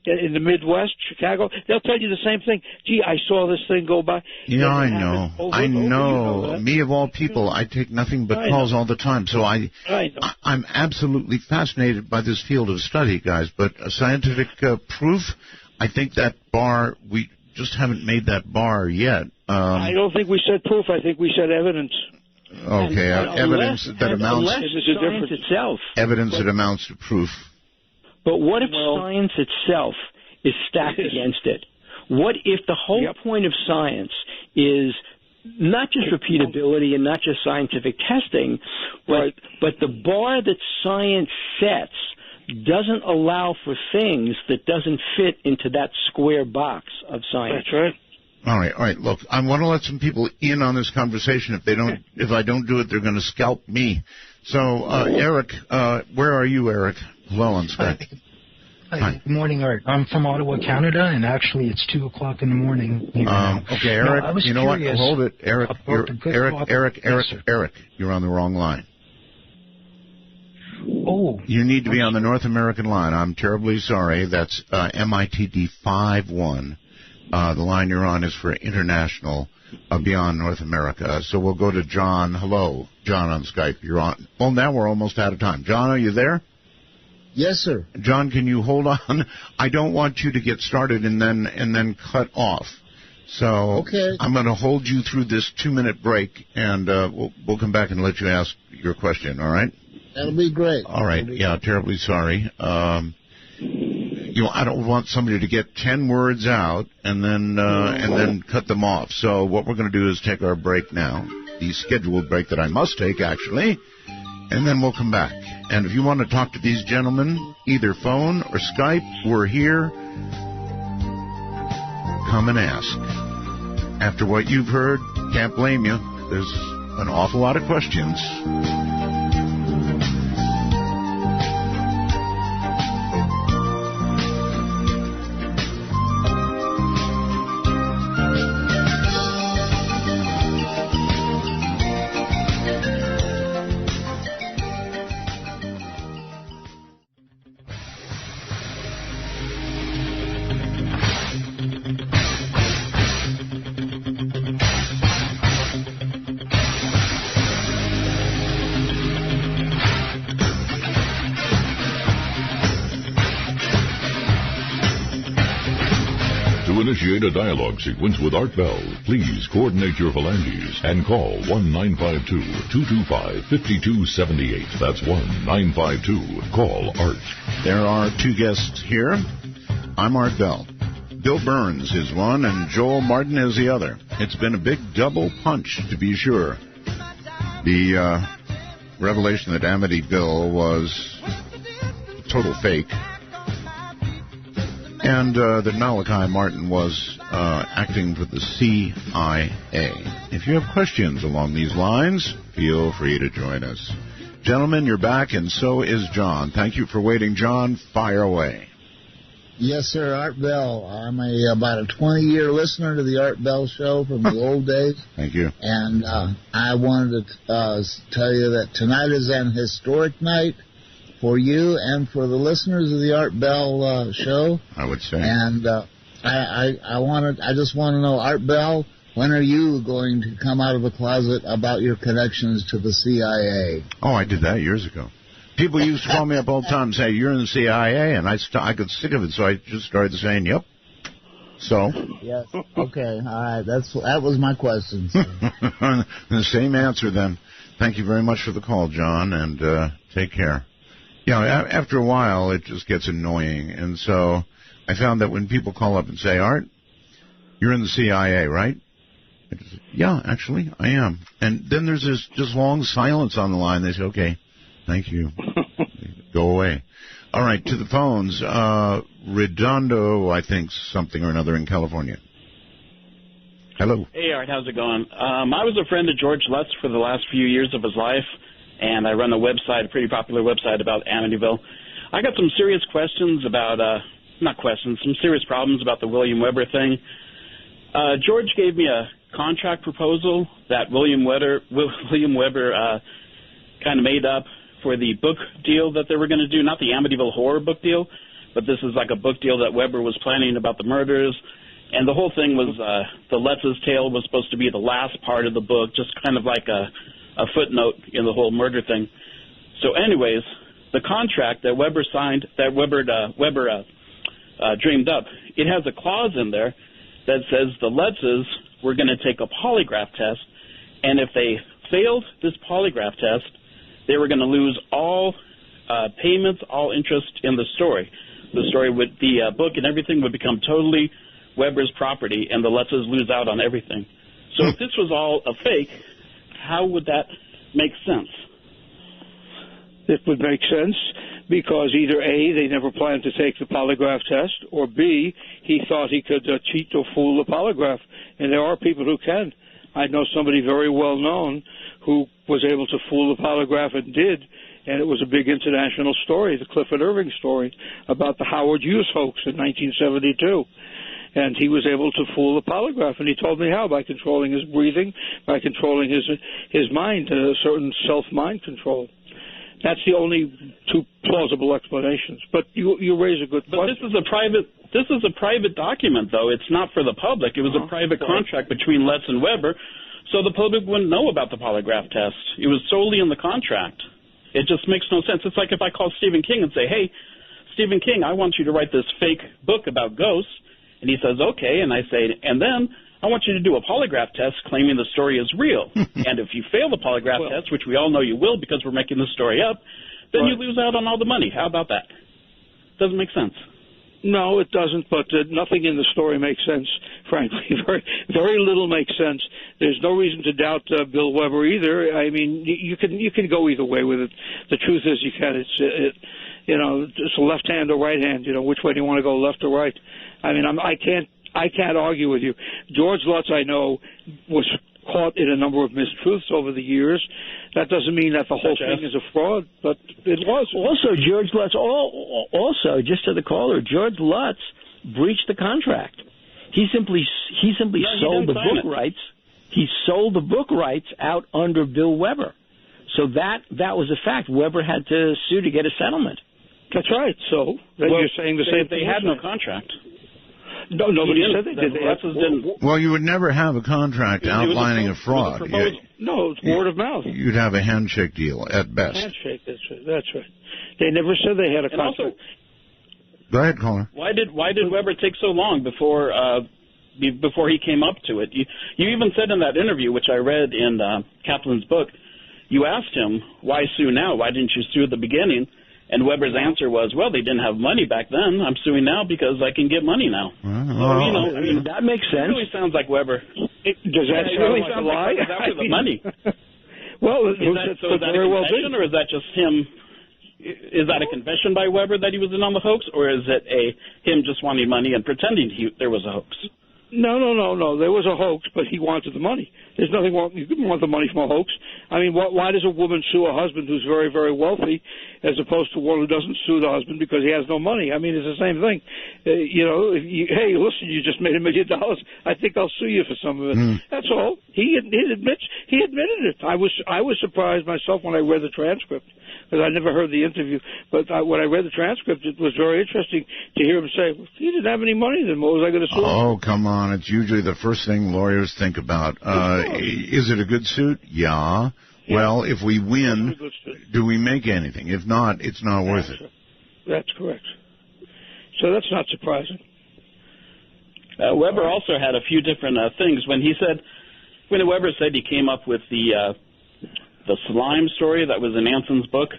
in the Midwest, Chicago, they'll tell you the same thing. Gee, I saw this thing go by. Yeah, I know. I know. Me of all people, I take nothing but calls all the time. So I'm absolutely fascinated by this field of study, guys. But scientific proof, I think that bar, we just haven't made that bar yet. I don't think we said proof. I think we said evidence. Okay, evidence that amounts to itself. Evidence that amounts to proof. But what if science itself is stacked against it? What if the whole point of science is not just repeatability and not just scientific testing, but the bar that science sets doesn't allow for things that doesn't fit into that square box of science? That's right. All right. Look, I want to let some people in on this conversation. If I don't do it, they're going to scalp me. So, Eric, where are you, Eric? Hello on Skype. Hi. Good morning, Art. I'm from Ottawa, Canada, and actually it's 2 o'clock in the morning. Okay, Eric. No, you know what? Hold it, Eric. Eric, you're on the wrong line. Oh. You need to be on the North American line. I'm terribly sorry. That's MITD 51. The line you're on is for international, beyond North America. So we'll go to John. Hello, John on Skype. You're on. Well, now we're almost out of time. John, are you there? Yes, sir. John, can you hold on? I don't want you to get started and then cut off. So I'm going to hold you through this 2-minute break, and we'll come back and let you ask your question. All right? That'll be great. All right. Yeah, terribly sorry. I don't want somebody to get 10 words out and then cut them off. So what we're going to do is take our break now, the scheduled break that I must take, actually, and then we'll come back. And if you want to talk to these gentlemen, either phone or Skype, we're here. Come and ask. After what you've heard, can't blame you. There's an awful lot of questions. initiate a dialogue sequence with Art Bell, please coordinate your phalanges and call 1-952-225-5278. That's 1-952-CALL ART. There are two guests here. I'm Art Bell. Bill Birnes is one, and Joel Martin is the other. It's been a big double punch, to be sure. The revelation that Amityville was total fake, and that Malachi Martin was acting for the CIA. If you have questions along these lines, feel free to join us. Gentlemen, you're back, and so is John. Thank you for waiting. John, fire away. Yes, sir, Art Bell. I'm about a 20-year listener to the Art Bell Show from the old days. Thank you. And I wanted to tell you that tonight is an historic night for you and for the listeners of the Art Bell Show. I would say. And I just want to know, Art Bell, when are you going to come out of the closet about your connections to the CIA? Oh, I did that years ago. People used to call me up all the time and say, you're in the CIA, and I got sick of it, so I just started saying, yep. So? Yes. Okay. All right. That was my question. The same answer, then. Thank you very much for the call, John, and take care. Yeah, after a while, it just gets annoying, and so I found that when people call up and say, Art, you're in the CIA, right? I just say, yeah, actually, I am. And then there's this just long silence on the line. They say, okay. Thank you. Go away. All right, to the phones. Redondo, I think, something or another in California. Hello. Hey, Art, how's it going? I was a friend of George Lutz for the last few years of his life, and I run a website, a pretty popular website about Amityville. I got some serious questions about, some serious problems about the William Weber thing. George gave me a contract proposal that William Weber kind of made up for the book deal that they were going to do, not the Amityville horror book deal, but this is like a book deal that Weber was planning about the murders. And the whole thing was the Lutz's tale was supposed to be the last part of the book, just kind of like a footnote in the whole murder thing. So anyways, the contract that Weber signed, that Weber dreamed up, it has a clause in there that says the Lutzes were going to take a polygraph test, and if they failed this polygraph test, they were going to lose all payments, all interest in the story. The story would, the book and everything would become totally Weber's property, and the Lutzes lose out on everything. So if this was all a fake, how would that make sense? It would make sense because either A, they never planned to take the polygraph test, or B, he thought he could cheat or fool the polygraph. And there are people who can. I know somebody very well known who was able to fool the polygraph and did, and it was a big international story, the Clifford Irving story about the Howard Hughes hoax in 1972. And he was able to fool the polygraph, and he told me how, by controlling his breathing, by controlling his mind, a certain self-mind control. That's the only two plausible explanations. But you raise a good question. But this is a private document, though. It's not for the public. It was a private contract between Lutz and Weber, so the public wouldn't know about the polygraph test. It was solely in the contract. It just makes no sense. It's like if I call Stephen King and say, hey, Stephen King, I want you to write this fake book about ghosts. And he says, okay. And I say, and then I want you to do a polygraph test claiming the story is real. And if you fail the polygraph test, which we all know you will because we're making the story up, then you lose out on all the money. How about that? Doesn't make sense. No, it doesn't, but nothing in the story makes sense, frankly. Very, very little makes sense. There's no reason to doubt Bill Weber either. I mean, you can go either way with it. The truth is you can. It's a left hand or right hand. Which way do you want to go, left or right? I mean, I can't argue with you. George Lutz, I know, was caught in a number of mistruths over the years. That doesn't mean that the whole thing is a fraud, but it was. Also, George Lutz, also, just to the caller, George Lutz breached the contract. He simply sold the book rights. He sold the book rights out under Bill Weber. So that was a fact. Weber had to sue to get a settlement. That's right. So then you're saying the same thing. They had no contract. No, nobody said they did. Well, you would never have a contract outlining a fraud. No, it's word of mouth. You'd have a handshake deal at best. Handshake, that's right. They never said they had a contract. Go ahead, caller. Why did Weber take so long before before he came up to it. You even said in that interview, which I read in Kaplan's book, you asked him, why sue now? Why didn't you sue at the beginning? And Weber's answer was, well, they didn't have money back then. I'm suing now because I can get money now. That makes sense. It really sounds like Weber. Does that really sound like a lie? After the money. Well, is that a confession, or is that just him? Is that a confession by Weber that he was in on the hoax, or is it him just wanting money and pretending there was a hoax? No. There was a hoax, but he wanted the money. There's nothing wrong. You couldn't want the money from a hoax. I mean, why does a woman sue a husband who's very, very wealthy as opposed to one who doesn't sue the husband because he has no money? I mean, it's the same thing. Hey, listen, you just made $1 million. I think I'll sue you for some of it. That's all. He admitted it. I was surprised myself when I read the transcript, because I never heard the interview. But when I read the transcript, it was very interesting to hear him say, if he didn't have any money, then what was I going to sue him? Oh, come on. It's usually the first thing lawyers think about. Is it a good suit? Yeah. Well, if we win, do we make anything? If not, it's not worth it. That's correct. So that's not surprising. Weber also had a few different things. When Weber said he came up with the slime story that was in Anson's book,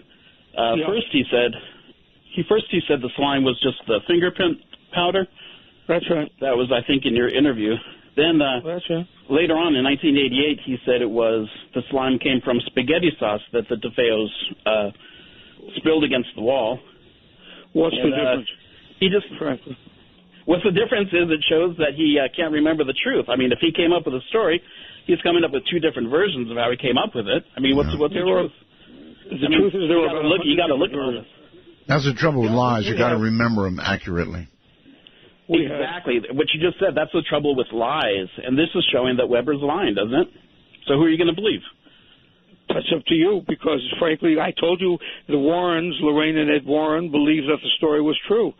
first he said the slime was just the fingerprint powder. That's right. That was, I think, in your interview. Then that's right. Later on in 1988, he said the slime came from spaghetti sauce that the DeFeos spilled against the wall. What's the difference? Frankly. What's the difference is it shows that he can't remember the truth. I mean, if he came up with a story, he's coming up with two different versions of how he came up with it. I mean, what's the truth? The truth is you got to look at this. That's the trouble with lies. You got to remember them accurately. Exactly. What you just said, that's the trouble with lies. And this is showing that Weber's lying, doesn't it? So who are you going to believe? That's up to you, because, frankly, I told you the Warrens, Lorraine and Ed Warren, believed that the story was true.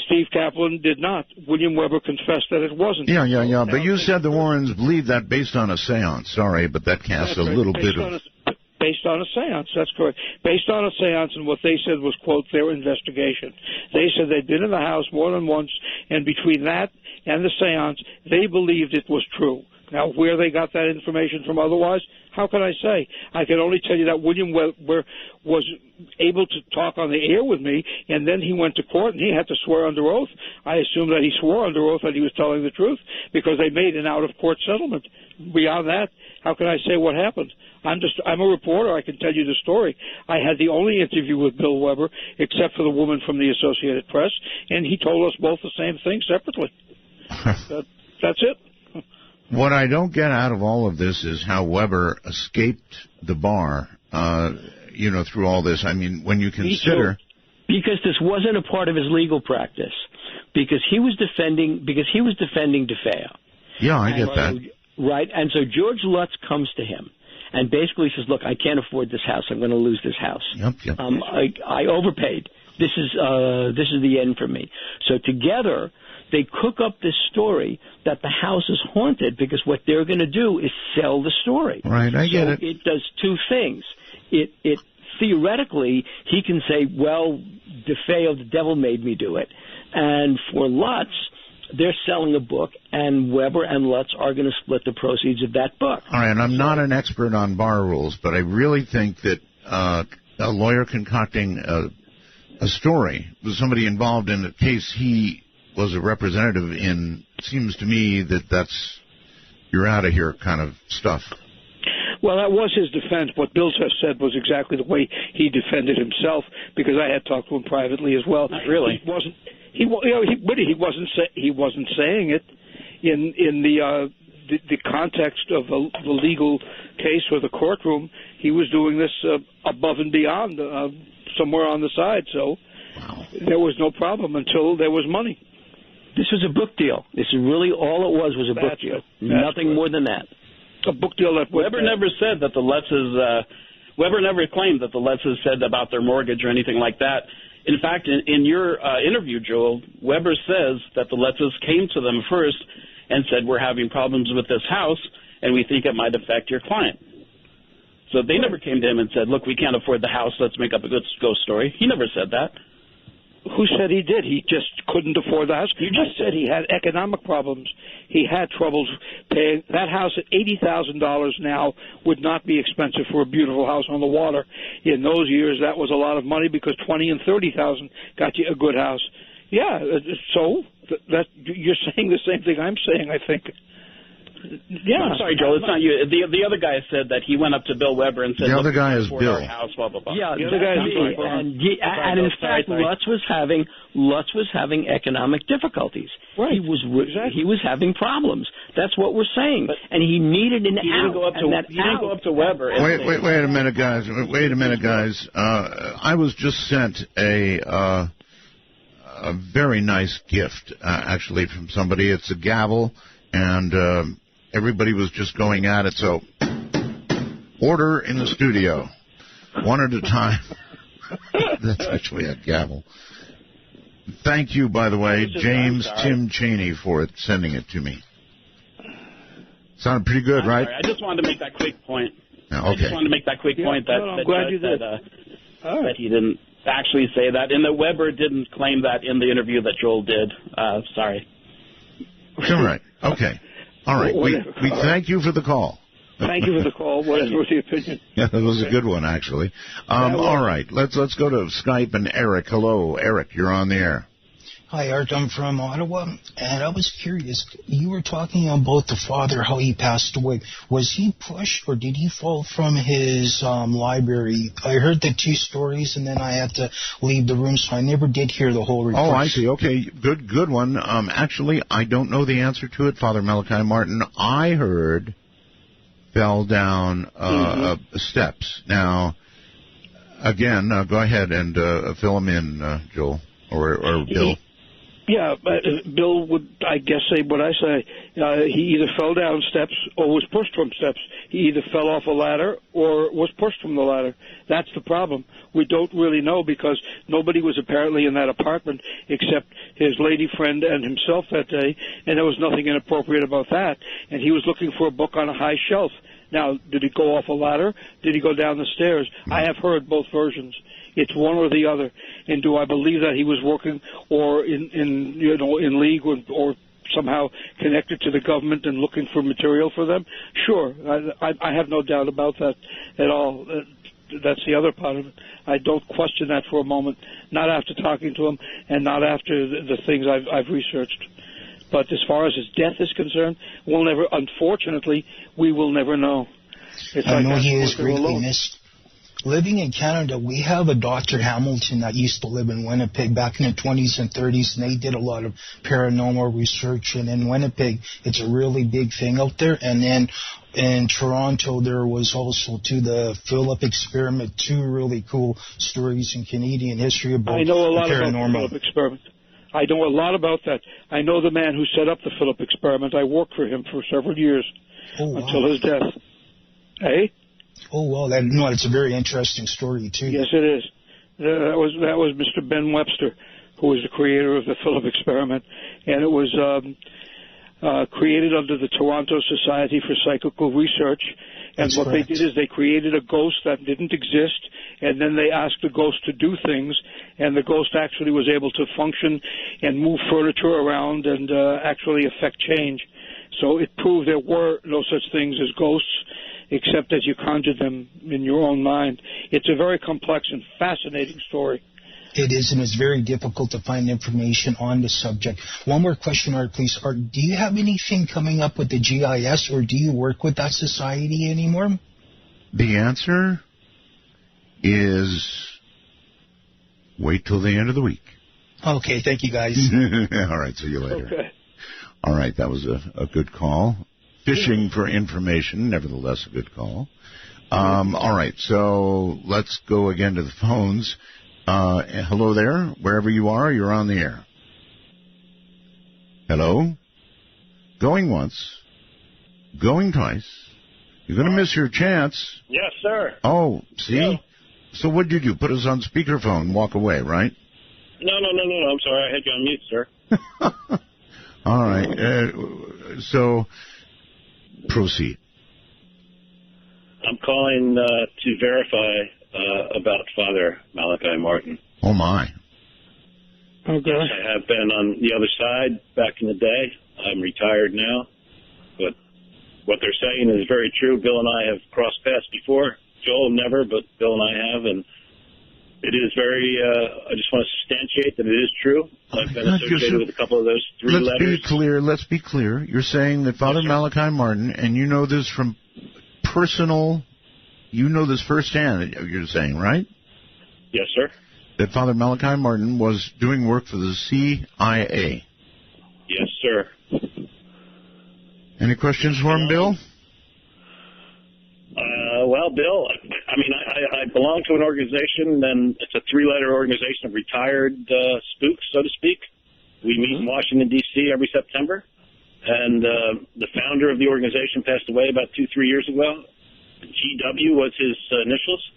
Steve Kaplan did not. William Weber confessed that it wasn't. Yeah. But you said the Warrens believed that based on a seance. Sorry, but that casts a little bit of... Based on a seance, that's correct. Based on a seance, and what they said was, quote, their investigation. They said they'd been in the house more than once, and between that and the seance, they believed it was true. Now, where they got that information from otherwise, how can I say? I can only tell you that William Weber was able to talk on the air with me, and then he went to court, and he had to swear under oath. I assume that he swore under oath that he was telling the truth, because they made an out-of-court settlement. Beyond that, how can I say what happened? I'm a reporter. I can tell you the story. I had the only interview with Bill Weber, except for the woman from the Associated Press, and he told us both the same thing separately. That's it. What I don't get out of all of this is how Weber escaped the bar, through all this. I mean, when you consider... Because this wasn't a part of his legal practice. Because he was defending DeFeo. Yeah, I get that. Right, and so George Lutz comes to him and basically says, look, I can't afford this house. I'm going to lose this house. Yep. I overpaid. This is the end for me. So together, they cook up this story that the house is haunted, because what they're going to do is sell the story. Right, I get it. It does two things. It theoretically, he can say, well, DeFeo, the devil made me do it. And for Lutz, they're selling a book, and Weber and Lutz are going to split the proceeds of that book. All right, and I'm not an expert on bar rules, but I really think that a lawyer concocting a story with somebody involved in a case he was a representative in, seems to me that that's you're out of here kind of stuff. Well, that was his defense. What Bill just said was exactly the way he defended himself, because I had talked to him privately as well. Not really. He wasn't saying it in the context of the legal case or the courtroom. He was doing this above and beyond, somewhere on the side. So there was no problem until there was money. This was a book deal. This is really all it was a book deal. Nothing more than that. A book deal that Weber never said that the Lutzes. Weber never claimed that the Lutzes said about their mortgage or anything like that. In fact, in your interview, Joel, Weber says that the Lutzes came to them first and said, we're having problems with this house, and we think it might affect your client. So they never came to him and said, look, we can't afford the house, let's make up a good ghost story. He never said that. Who said he did? He just couldn't afford the house. You just said he had economic problems. He had troubles paying. That house at $80,000 now would not be expensive for a beautiful house on the water. In those years, that was a lot of money because $20,000 and $30,000 got you a good house. Yeah, so that you're saying the same thing I'm saying, I think. Yeah, I'm sorry, Joel. It's not you. The other guy said that he went up to Bill Weber and said, the other guy is Bill. Our house, blah, blah, blah. Yeah, the other guy is Bill. And in fact, Lutz was having economic difficulties. Right. He was having problems. That's what we're saying. And he needed an out. He didn't go up to Weber. Wait a minute, guys. I was just sent a very nice gift, actually, from somebody. It's a gavel, and everybody was just going at it. So, order in the studio, one at a time. That's actually a gavel. Thank you, by the way, James Tim Cheney, for sending it to me. Sounded pretty good, right? Sorry. I just wanted to make that quick point. Okay. I just wanted to make that quick point that he didn't actually say that, and that Weber didn't claim that in the interview that Joel did. Sorry. All right. Okay. All right. We thank you for the call. Thank you for the call. Whatever the opinion. Yeah, that was a good one, actually. All right. Let's go to Skype and Eric. Hello, Eric. You're on the air. Hi, Art. I'm from Ottawa, and I was curious. You were talking about the father, how he passed away. Was he pushed, or did he fall from his library? I heard the two stories, and then I had to leave the room, so I never did hear the whole report. Oh, I see. Okay, good one. Actually, I don't know the answer to it, Father Malachi Martin. I heard fell down steps. Now, again, go ahead and fill them in, Joel, or Bill. Yeah, Bill would, I guess, say what I say. He either fell down steps or was pushed from steps. He either fell off a ladder or was pushed from the ladder. That's the problem. We don't really know because nobody was apparently in that apartment except his lady friend and himself that day, and there was nothing inappropriate about that. And he was looking for a book on a high shelf. Now, did he go off a ladder? Did he go down the stairs? I have heard both versions. It's one or the other. And do I believe that he was working or in league or somehow connected to the government and looking for material for them? Sure. I have no doubt about that at all. That's the other part of it. I don't question that for a moment, not after talking to him and not after the things I've researched. But as far as his death is concerned, unfortunately, we will never know. I know he is greatly missed. Living in Canada, we have a Dr. Hamilton that used to live in Winnipeg back in the 20s and 30s, and they did a lot of paranormal research. And in Winnipeg, it's a really big thing out there. And then in Toronto, there was also, the Philip experiment, two really cool stories in Canadian history about I know a lot paranormal. About the Philip experiment. I know a lot about that. I know the man who set up the Philip experiment. I worked for him for several years until his death. Hey? Oh, well, it's a very interesting story, too. Yes, it is. That was Mr. Ben Webster, who was the creator of the Philip experiment, and it was created under the Toronto Society for Psychical Research. And That's what correct. they did is they created a ghost that didn't exist, and then they asked the ghost to do things, and the ghost actually was able to function and move furniture around and actually affect change. So it proved there were no such things as ghosts, except as you conjured them in your own mind. It's a very complex and fascinating story. It is, and it's very difficult to find information on the subject. One more question, Art, please. Art, do you have anything coming up with the GIS, or do you work with that society anymore? The answer is wait till the end of the week. Okay, thank you, guys. All right, see you later. Okay. All right, that was a good call. Fishing for information, nevertheless a good call. All right, so let's go again to the phones. Hello there, wherever you are, you're on the air. Hello? Going once. Going twice. You're going to miss your chance. Yes, sir. Oh, see? Yeah. So what did you do? Put us on speakerphone and walk away, right? No. I'm sorry. I had you on mute, sir. All right. So proceed. I'm calling to verify about Father Malachi Martin. Oh, my. Okay. I have been on the other side back in the day. I'm retired now. But what they're saying is very true. Bill and I have crossed paths before. Joel never, but Bill and I have. And it is very, I just want to substantiate that it is true. I've been associated with a couple of those three letters. Let's be clear. You're saying that Father Malachi Martin, and you know this from personal, you know this firsthand, you're saying, right? Yes, sir. That Father Malachi Martin was doing work for the CIA. Yes, sir. Any questions for him, Bill? Well, Bill, I mean, I belong to an organization, and it's a three-letter organization of retired spooks, so to speak. We meet in Washington, D.C. every September, and the founder of the organization passed away about 2-3 years ago. GW was his initials,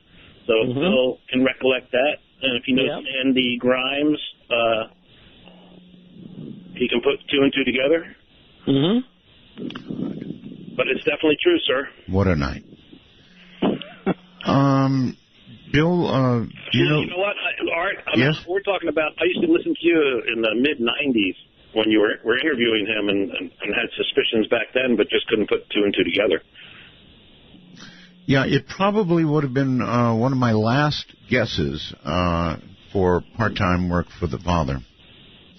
so Bill can recollect that. And if he knows Andy Grimes, he can put two and two together. But it's definitely true, sir. What a night. Bill, you know what, Art? Yes? We're talking about, I used to listen to you in the mid-'90s when you were interviewing him and had suspicions back then, but just couldn't put two and two together. Yeah, it probably would have been one of my last guesses for part-time work for the Father.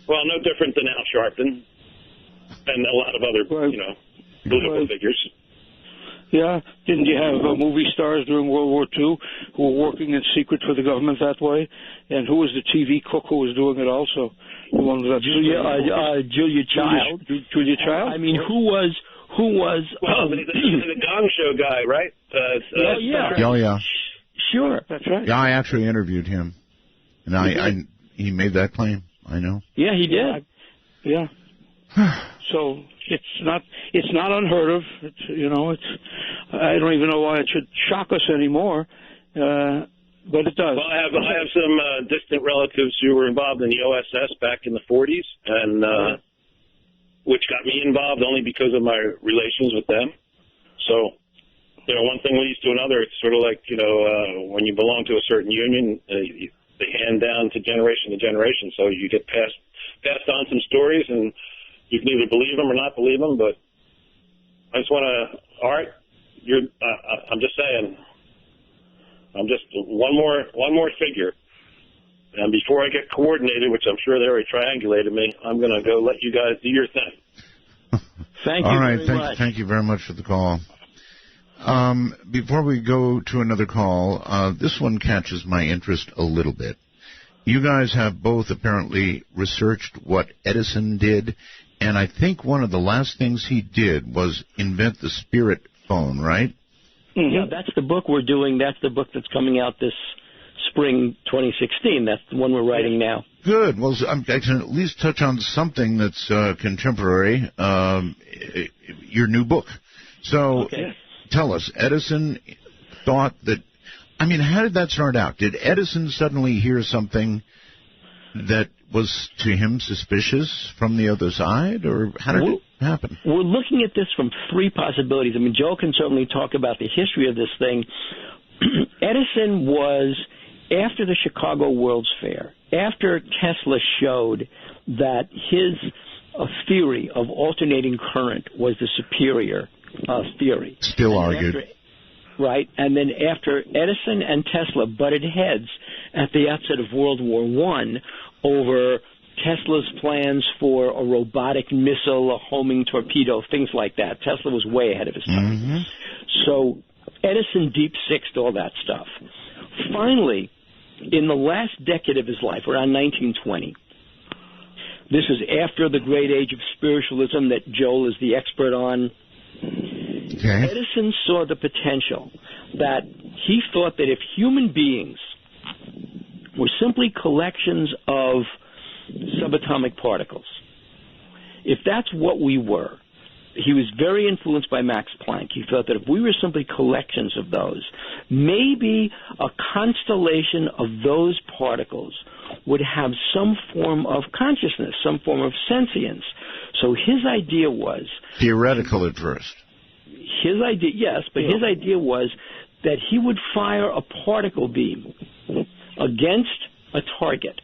Well, no different than Al Sharpton and a lot of other, political figures. Yeah, didn't you have movie stars during World War II who were working in secret for the government that way? And who was the TV cook who was doing it also? The one that Julia Child. Julia Child? I mean, who was? Well, the Gong Show guy, right? Yeah. Sure. That's right. Yeah, I actually interviewed him, and he made that claim. I know. Yeah, he did. Yeah. So it's not unheard of. I don't even know why it should shock us anymore, but it does. Well, I have some distant relatives who were involved in the OSS back in the 40s, and which got me involved only because of my relations with them. So, one thing leads to another. It's sort of like, when you belong to a certain union, they hand down to generation. So you get passed on some stories, and you can either believe them or not believe them. But I just want to, Art, I'm just saying, I'm just one more figure. And before I get coordinated, which I'm sure they already triangulated me, I'm going to go let you guys do your thing. Thank you very much. Thank you very much for the call. Before we go to another call, this one catches my interest a little bit. You guys have both apparently researched what Edison did, and I think one of the last things he did was invent the spirit phone, right? Yeah, that's the book we're doing. That's the book that's coming out this spring 2016. That's the one we're writing now. Good. Well, I can at least touch on something that's contemporary, your new book. So tell us, Edison thought that, how did that start out? Did Edison suddenly hear something that was to him suspicious from the other side, or how did it happen? We're looking at this from three possibilities. Joe can certainly talk about the history of this thing. Edison was, after the Chicago World's Fair, after Tesla showed that his theory of alternating current was the superior theory. Still argued. Right, and then after Edison and Tesla butted heads at the outset of World War I over Tesla's plans for a robotic missile, a homing torpedo, things like that. Tesla was way ahead of his time. So Edison deep-sixed all that stuff. Finally, in the last decade of his life, around 1920, this is after the great age of spiritualism that Joel is the expert on, Edison saw the potential that he thought that if human beings were simply collections of subatomic particles, if that's what we were, he was very influenced by Max Planck. He thought that if we were simply collections of those, maybe a constellation of those particles would have some form of consciousness, some form of sentience. So his idea was... Theoretical at first. His idea, yes, but his idea was that he would fire a particle beam against a target,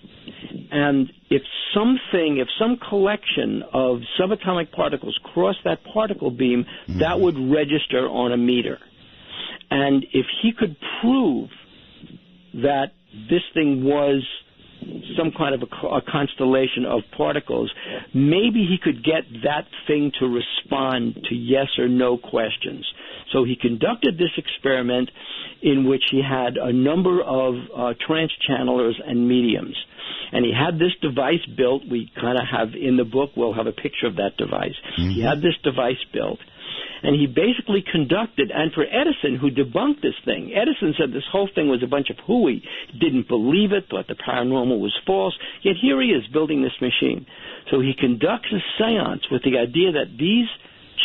And if some collection of subatomic particles crossed that particle beam, that would register on a meter. And if he could prove that this thing was some kind of a constellation of particles, maybe he could get that thing to respond to yes or no questions. So he conducted this experiment in which he had a number of trance channelers and mediums. And he had this device built. We kind of have in the book, we'll have a picture of that device. He had this device built. And he basically conducted, and for Edison, who debunked this thing, Edison said this whole thing was a bunch of hooey, didn't believe it, thought the paranormal was false, yet here he is building this machine. So he conducts a seance with the idea that these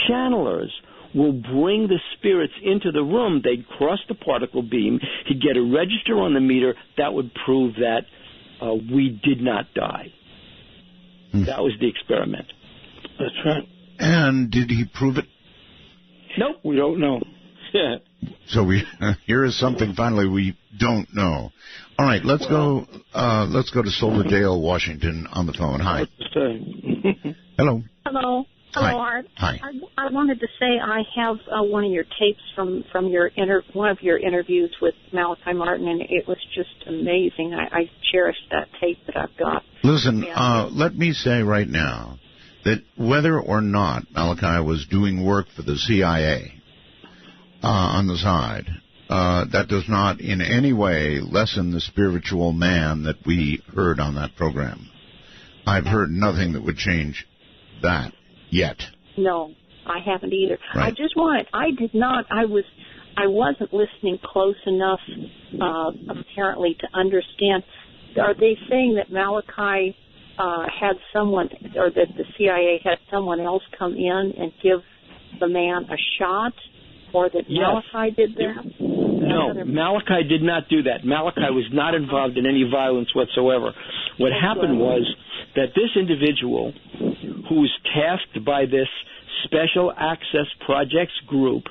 channelers will bring the spirits into the room. They'd cross the particle beam. He'd get a register on the meter that would prove that we did not die. That was the experiment. That's right. And did he prove it? Nope, we don't know. Yeah. So here is something finally we don't know. All right, let's go to Soledale, Washington, on the phone. Hi. Hello. Hello. Hi. Hello, Art. Hi. I wanted to say I have one of your tapes from your one of your interviews with Malachi Martin, and it was just amazing. I cherish that tape that I've got. Listen, let me say right now that whether or not Malachi was doing work for the CIA on the side, that does not in any way lessen the spiritual man that we heard on that program. I've heard nothing that would change that yet. No, I haven't either. Right. I wasn't listening close enough, apparently, to understand. Are they saying that Malachi had someone, or that the CIA had someone else come in and give the man a shot, or that Malachi did that? No, Malachi did not do that. Malachi was not involved in any violence whatsoever. What happened was that this individual, who was tasked by this Special Access Projects group,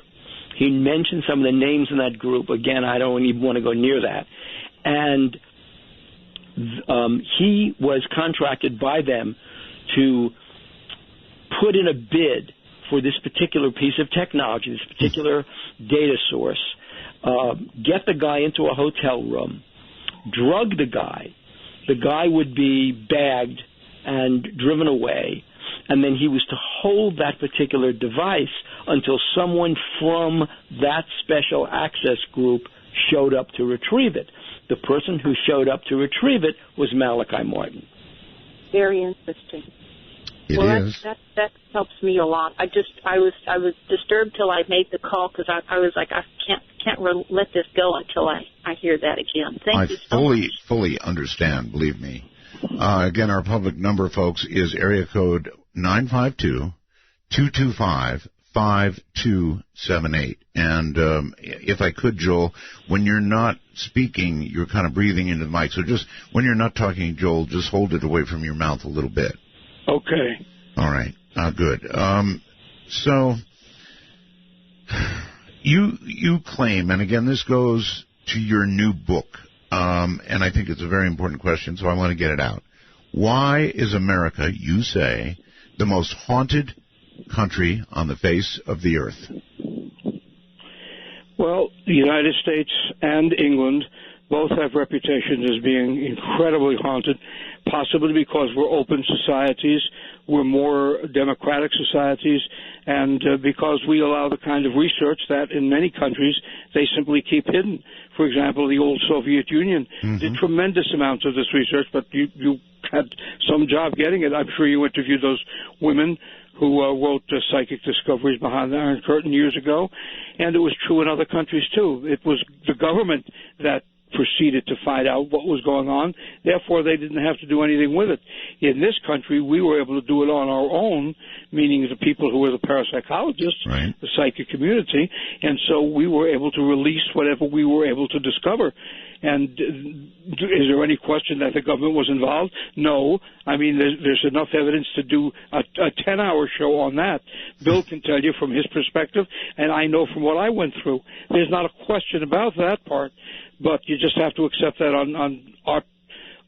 he mentioned some of the names in that group. Again, I don't even want to go near that. And he was contracted by them to put in a bid for this particular piece of technology, this particular data source, get the guy into a hotel room, drug the guy. The guy would be bagged and driven away, and then he was to hold that particular device until someone from that special access group showed up to retrieve it. The person who showed up to retrieve it was Malachi Martin. Very interesting. It is. That helps me a lot. I was disturbed till I made the call, because I was like, I can't let this go until I hear that again. Thank you so much. I fully understand, believe me. Again, our public number, folks, is area code 952-225-5278. And if I could, Joel, when you're not speaking, you're kind of breathing into the mic. So just when you're not talking, Joel, just hold it away from your mouth a little bit. Okay. All right. Good. So you claim, and again, this goes to your new book, and I think it's a very important question, so I want to get it out. Why is America, you say, the most haunted country on the face of the earth? Well, the United States and England both have reputations as being incredibly haunted, possibly because we're open societies, we're more democratic societies, and because we allow the kind of research that in many countries they simply keep hidden. For example, the old Soviet Union did tremendous amounts of this research, but you had some job getting it. I'm sure you interviewed those women who wrote Psychic Discoveries Behind the Iron Curtain years ago, and it was true in other countries too. It was the government that proceeded to find out what was going on. Therefore, they didn't have to do anything with it. In this country, we were able to do it on our own, meaning the people who were the parapsychologists, the psychic community, and so we were able to release whatever we were able to discover. And is there any question that the government was involved? No. I mean, there's enough evidence to do a 10-hour show on that. Bill can tell you from his perspective, and I know from what I went through. There's not a question about that part, but you just have to accept that on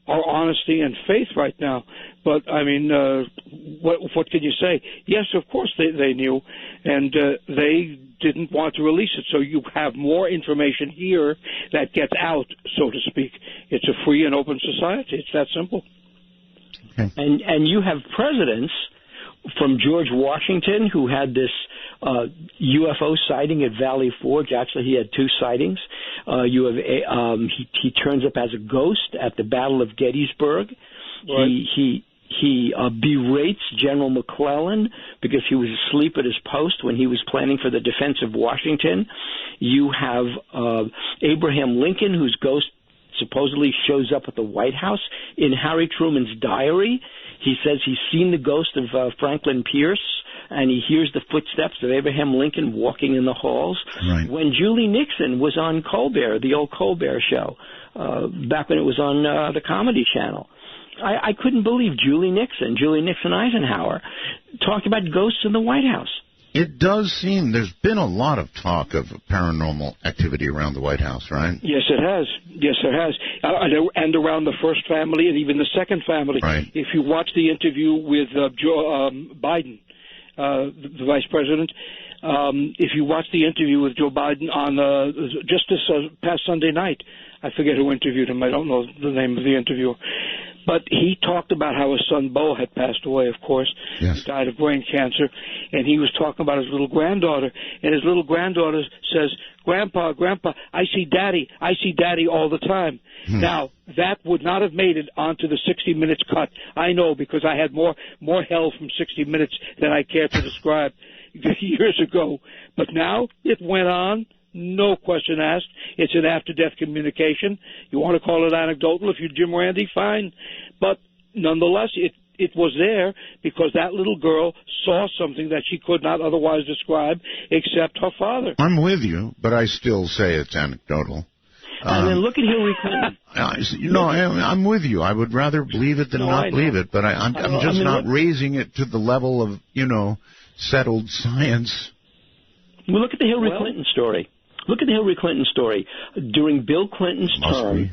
our honesty and faith right now. But, I mean, what can you say? Yes, of course they knew, and they didn't want to release it. So you have more information here that gets out, so to speak. It's a free and open society. It's that simple. Okay. And you have presidents from George Washington, who had this UFO sighting at Valley Forge. Actually, he had 2 sightings. You have he turns up as a ghost at the Battle of Gettysburg. Right. He berates General McClellan because he was asleep at his post when he was planning for the defense of Washington. You have Abraham Lincoln, whose ghost supposedly shows up at the White House. In Harry Truman's diary, he says he's seen the ghost of Franklin Pierce, and he hears the footsteps of Abraham Lincoln walking in the halls. Right. When Julie Nixon was on Colbert, the old Colbert show, back when it was on the Comedy Channel, I couldn't believe Julie Nixon Eisenhower, talked about ghosts in the White House. It does seem there's been a lot of talk of paranormal activity around the White House, right? Yes, it has. Yes, it has. And around the first family and even the second family. Right. If you watch the interview with Joe Biden, the vice president, if you watch the interview with Joe Biden on just this past Sunday night, I forget who interviewed him. I don't know the name of the interviewer. But he talked about how his son Bo had passed away, of course. Yes. He died of brain cancer. And he was talking about his little granddaughter. And his little granddaughter says, Grandpa, I see Daddy all the time. Now, that would not have made it onto the 60 Minutes cut. I know, because I had more hell from 60 Minutes than I care to describe years ago. But now it went on. No question asked. It's an after-death communication. You want to call it anecdotal if you're Jim Randi, fine. But nonetheless, it was there because that little girl saw something that she could not otherwise describe except her father. I'm with you, but I still say it's anecdotal. And then look at Hillary Clinton. I'm with you. I would rather believe it than not believe it, but I'm just not raising it to the level of, settled science. Well, look at the Hillary Clinton story. Look at the Hillary Clinton story. During Bill Clinton's term,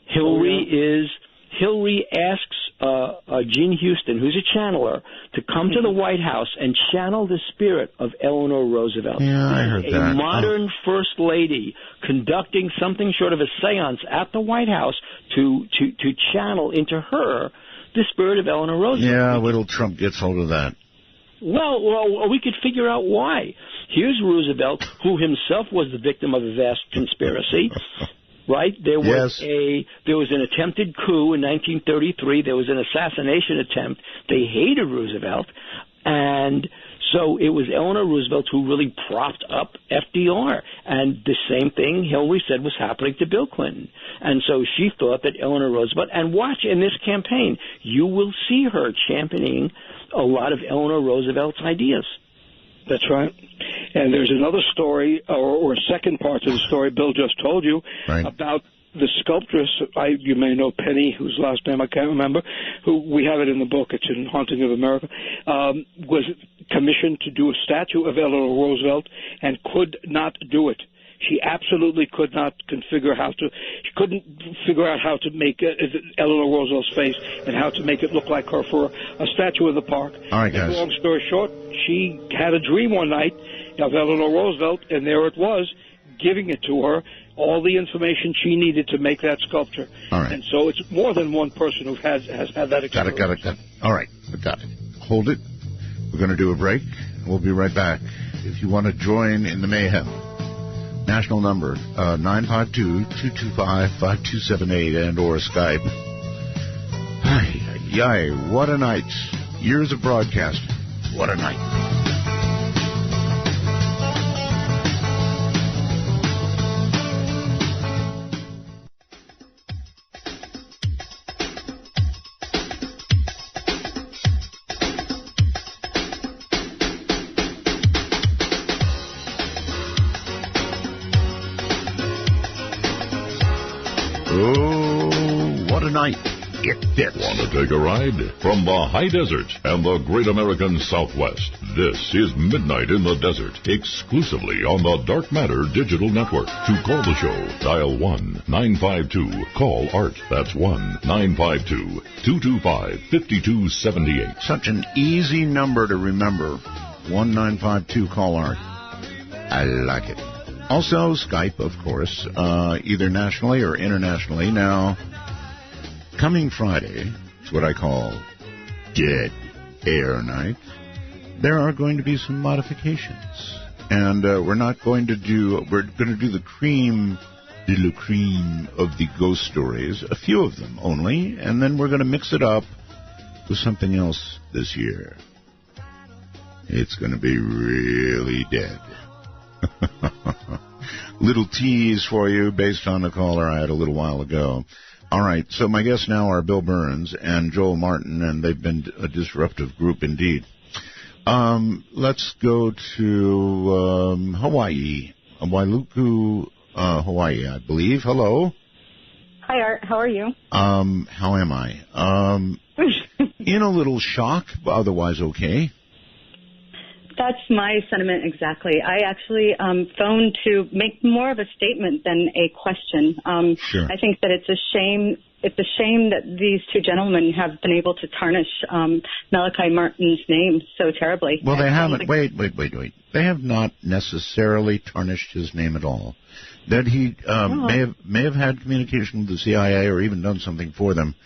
Hillary asks Jean Houston, who's a channeler, to come to the White House and channel the spirit of Eleanor Roosevelt. Yeah, I heard that. A modern first lady conducting something short of a seance at the White House to channel into her the spirit of Eleanor Roosevelt. Yeah, little Trump gets hold of that. Well, we could figure out why. Here's Roosevelt, who himself was the victim of a vast conspiracy, right? There was an attempted coup in 1933. There was an assassination attempt. They hated Roosevelt, and so it was Eleanor Roosevelt who really propped up FDR. And the same thing Hillary said was happening to Bill Clinton. And so she thought that Eleanor Roosevelt, and watch in this campaign, you will see her championing a lot of Eleanor Roosevelt's ideas. That's right. And there's another story, or a second part to the story Bill just told you, about the sculptress, you may know Penny, whose last name I can't remember, who we have it in the book, it's in Haunting of America, was commissioned to do a statue of Eleanor Roosevelt and could not do it. She absolutely could not figure out how to make Eleanor Roosevelt's face and how to make it look like her for a statue in the park. All right, guys. Long story short, she had a dream one night of Eleanor Roosevelt, and there it was, giving it to her, all the information she needed to make that sculpture. All right. And so it's more than one person who has had that experience. Got it. All right, got it. Hold it. We're going to do a break. We'll be right back. If you want to join in the mayhem, national number, 952-225-5278 and or Skype. Ay, what a night. Years of broadcast. What a night. Oh, what a night. It fits. Want to take a ride? From the high desert and the great American Southwest, this is Midnight in the Desert, exclusively on the Dark Matter Digital Network. To call the show, dial 1-952-CALL ART. That's 1-952-225-5278. Such an easy number to remember. 1-952-CALL-ART. I like it. Also, Skype, of course, either nationally or internationally. Now, coming Friday, it's what I call Dead Air Night. There are going to be some modifications. And we're going to do the cream de la cream of the ghost stories, a few of them only, and then we're going to mix it up with something else this year. It's going to be really dead. Little tease for you based on the caller I had a little while ago. All right, so my guests now are Bill Birnes and Joel Martin, and they've been a disruptive group indeed. Let's go to Hawaii, Wailuku, Hawaii, I believe. Hello. Hi, Art. How are you? How am I? In a little shock, but otherwise okay. That's my sentiment exactly. I actually phoned to make more of a statement than a question. Sure. I think that it's a shame. It's a shame that these two gentlemen have been able to tarnish Malachi Martin's name so terribly. Well, they haven't. Wait. They have not necessarily tarnished his name at all. That he may have had communication with the CIA or even done something for them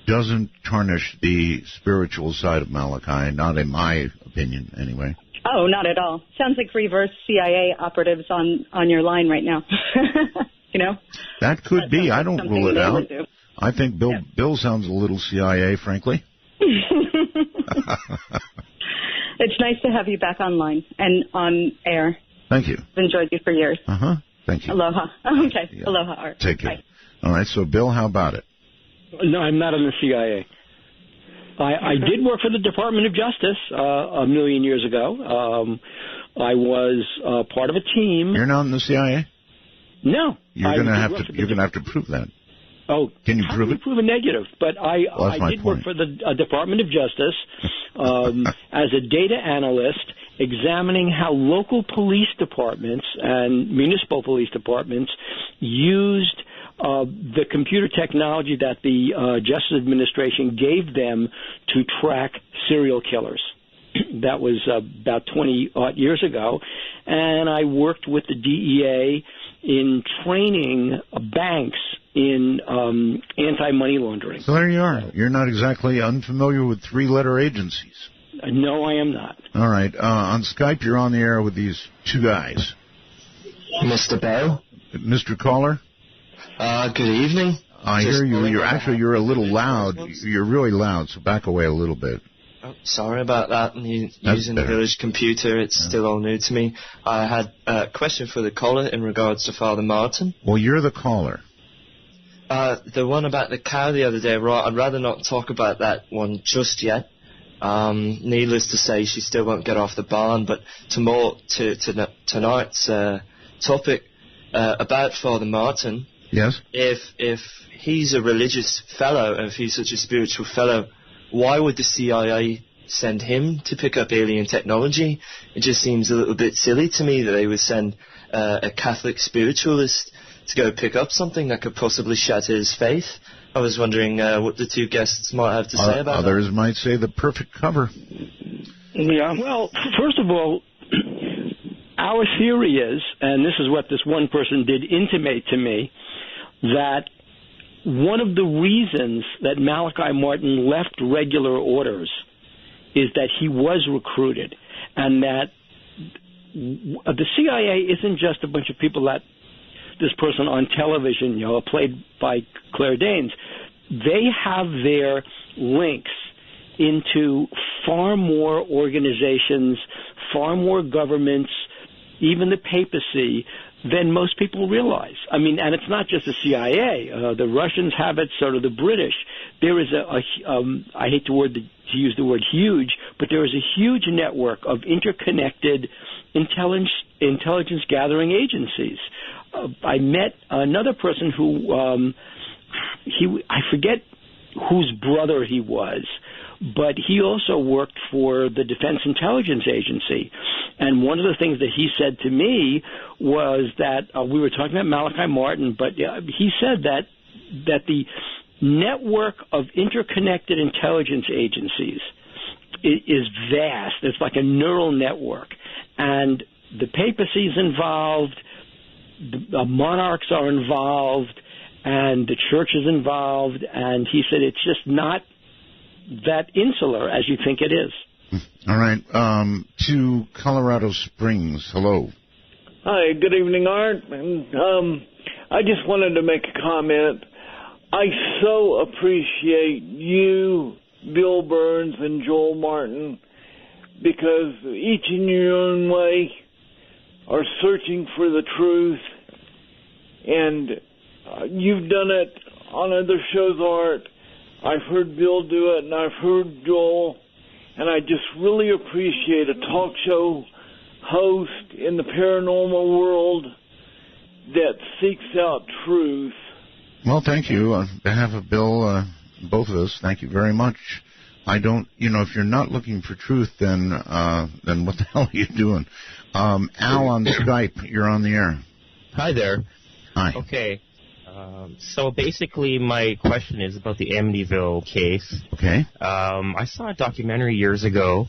doesn't tarnish the spiritual side of Malachi, not in my opinion, anyway. Oh, not at all. Sounds like reverse CIA operatives on your line right now. You know? That could be. I don't rule it out. I think Yeah. Bill sounds a little CIA, frankly. It's nice to have you back online and on air. Thank you. I've enjoyed you for years. Uh-huh. Thank you. Aloha. Okay. Yeah. Aloha, Art. Take care. Bye. All right, so Bill, how about it? No, I'm not in the CIA. I did work for the Department of Justice a million years ago. I was part of a team. You're not in the CIA? No. You're going to have to prove that. Oh, can you prove it? Prove a negative, but I did work for the Department of Justice as a data analyst, examining how local police departments and municipal police departments used the computer technology that the Justice Administration gave them to track serial killers. That was about 20-odd years ago. And I worked with the DEA in training banks in anti-money laundering. So there you are. You're not exactly unfamiliar with three-letter agencies. No, I am not. All right. On Skype, you're on the air with these two guys. Mr. Bell? Mr. Caller? Good evening. I hear you. You're a little loud. You're really loud, so back away a little bit. Oh, sorry about that. Using the village computer, it's still all new to me. I had a question for the caller in regards to Father Martin. Well, you're the caller. The one about the cow the other day, I'd rather not talk about that one just yet. Needless to say, she still won't get off the barn, but tonight's topic about Father Martin. Yes. If he's a religious fellow, if he's such a spiritual fellow, why would the CIA send him to pick up alien technology? It just seems a little bit silly to me that they would send a Catholic spiritualist to go pick up something that could possibly shatter his faith. I was wondering what the two guests might have to say about others that. might say the perfect cover. Yeah, well, first of all, our theory is, and this is what this one person did intimate to me, that one of the reasons that Malachi Martin left regular orders is that he was recruited, and that the CIA isn't just a bunch of people that this person on television, played by Claire Danes. They have their links into far more organizations, far more governments, even the papacy, than most people realize. I mean, and it's not just the CIA. The Russians have it, so do the British. There is I hate to use the word huge, but there is a huge network of interconnected intelligence gathering agencies. I met another person who I forget whose brother he was. But he also worked for the Defense Intelligence Agency. And one of the things that he said to me was that we were talking about Malachi Martin, but he said that the network of interconnected intelligence agencies is vast. It's like a neural network. And the papacy's involved, the monarchs are involved, and the church is involved. And he said it's just not that insular as you think it is. All right. To Colorado Springs. Hello. Hi. Good evening, Art. And I just wanted to make a comment. I so appreciate you, Bill Birnes, and Joel Martin, because each in your own way are searching for the truth, and you've done it on other shows, Art. I've heard Bill do it, and I've heard Joel, and I just really appreciate a talk show host in the paranormal world that seeks out truth. Well, thank you. On behalf of Bill, both of us, thank you very much. I don't, if you're not looking for truth, then what the hell are you doing? Al on Skype, you're on the air. Hi there. Hi. Okay. So basically, my question is about the Amityville case. Okay. I saw a documentary years ago,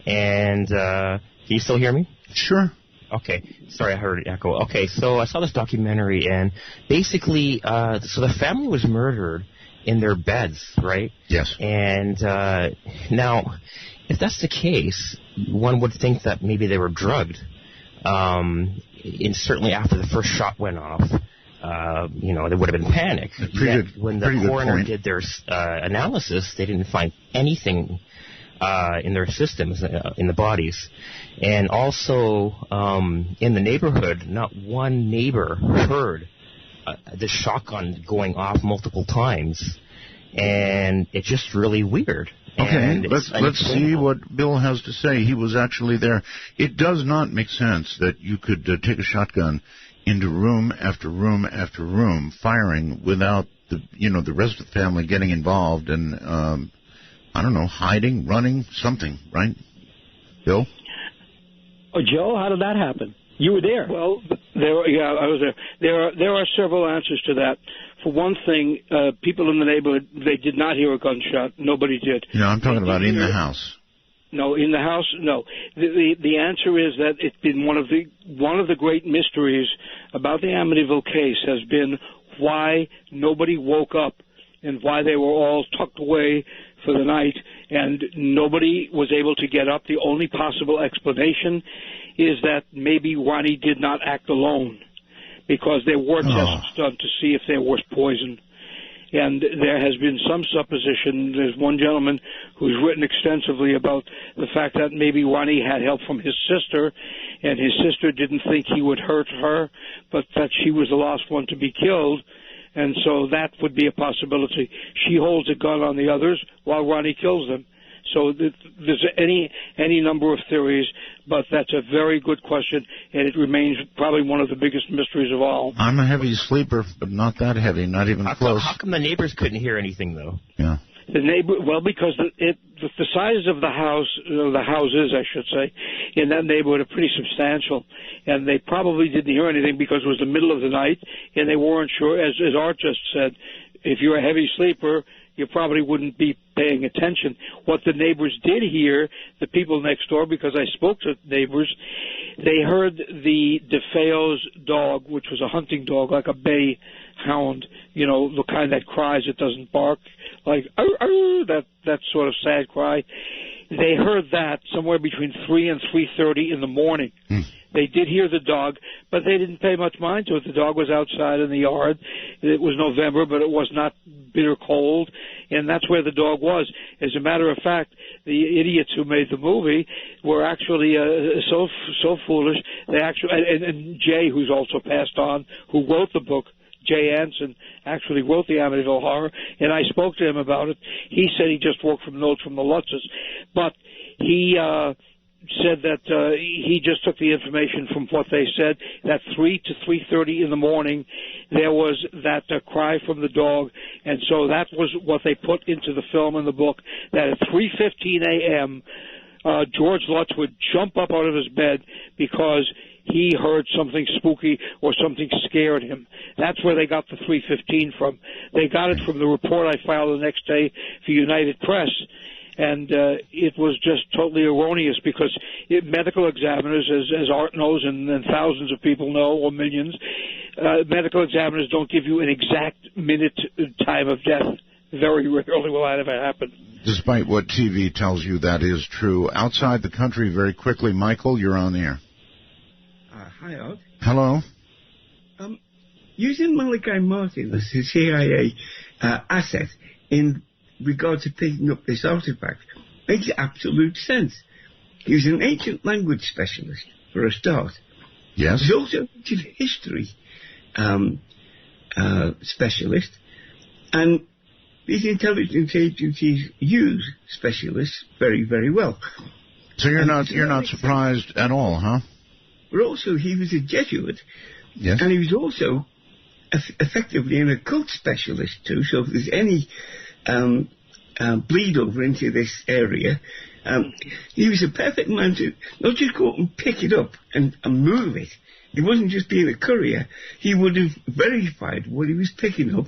and can you still hear me? Sure. Okay. Sorry, I heard it echo. Okay, so I saw this documentary, and basically, so the family was murdered in their beds, right? Yes. And now, if that's the case, one would think that maybe they were drugged. And certainly after the first shot went off, there would have been panic. Yet, when the coroner did their analysis, they didn't find anything in their systems, in the bodies. And also, in the neighborhood, not one neighbor heard the shotgun going off multiple times. And it's just really weird. Okay, let's see what Bill has to say. He was actually there. It does not make sense that you could take a shotgun into room after room after room, firing without the rest of the family getting involved and hiding, running, something, right? Bill? Oh, Joe, how did that happen? You were there. Well, I was there. There are several answers to that. For one thing, people in the neighborhood, they did not hear a gunshot. Nobody did. No, I'm talking about in the house. No, in the house, no. The answer is that it's been one of the great mysteries about the Amityville case has been why nobody woke up and why they were all tucked away for the night and nobody was able to get up. The only possible explanation is that maybe Ronnie did not act alone because there were tests done to see if there was poison. And there has been some supposition. There's one gentleman who's written extensively about the fact that maybe Ronnie had help from his sister, and his sister didn't think he would hurt her, but that she was the last one to be killed. And so that would be a possibility. She holds a gun on the others while Ronnie kills them. So there's any number of theories, but that's a very good question, and it remains probably one of the biggest mysteries of all. I'm a heavy sleeper, but not that heavy, not even close. How come the neighbors couldn't hear anything, though? Yeah. Because the size of the house, the houses, I should say, in that neighborhood are pretty substantial, and they probably didn't hear anything because it was the middle of the night, and they weren't sure. As Art just said, if you're a heavy sleeper, you probably wouldn't be paying attention. What the neighbors did hear, the people next door, because I spoke to neighbors, they heard the DeFeo's dog, which was a hunting dog, like a bay hound, the kind that cries, it doesn't bark, like that sort of sad cry. They heard that somewhere between 3 and 3:30 in the morning. They did hear the dog, but they didn't pay much mind to it. The dog was outside in the yard. It was November, but it was not bitter cold, and that's where the dog was. As a matter of fact, the idiots who made the movie were actually so foolish. They actually, and Jay, who's also passed on, who wrote the book, Jay Anson, actually wrote the Amityville Horror, and I spoke to him about it. He said he just worked from notes from the Lutzes, but he said that he just took the information from what they said, that 3 to 3:30 in the morning there was that cry from the dog, and so that was what they put into the film and the book, that at 3:15 a.m. George Lutz would jump up out of his bed because he heard something spooky or something scared him. That's where they got the 3:15 from. They got it from the report I filed the next day for United Press. And it was just totally erroneous because medical examiners, as Art knows and thousands of people know, or millions, medical examiners don't give you an exact minute time of death. Very rarely will that ever happen. Despite what TV tells you, that is true. Outside the country, very quickly, Michael, you're on the air. Hi, Art. Hello. Using Malachi Martin as a CIA asset in regard to picking up this artifact makes absolute sense. He was an ancient language specialist, for a start. Yes. He's also an ancient history specialist, and these intelligence agencies use specialists very, very well. So you're not surprised at all, huh? But also, he was a Jesuit, yes, and he was also effectively an occult specialist too. So if there's any bleed over into this area, he was a perfect man to not just go up and pick it up and move it. He wasn't just being a courier. He would have verified what he was picking up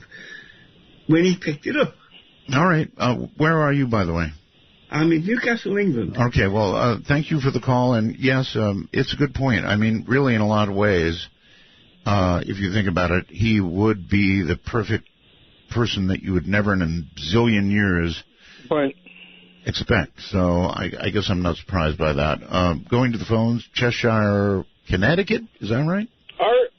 when he picked it up. All right. Where are you, by the way? I'm in Newcastle, England. Okay, well, thank you for the call. And, yes, it's a good point. I mean, really, in a lot of ways, if you think about it, he would be the perfect person that you would never in a zillion years expect. So I guess I'm not surprised by that. Going to the phones, Cheshire, Connecticut, is that right? Art?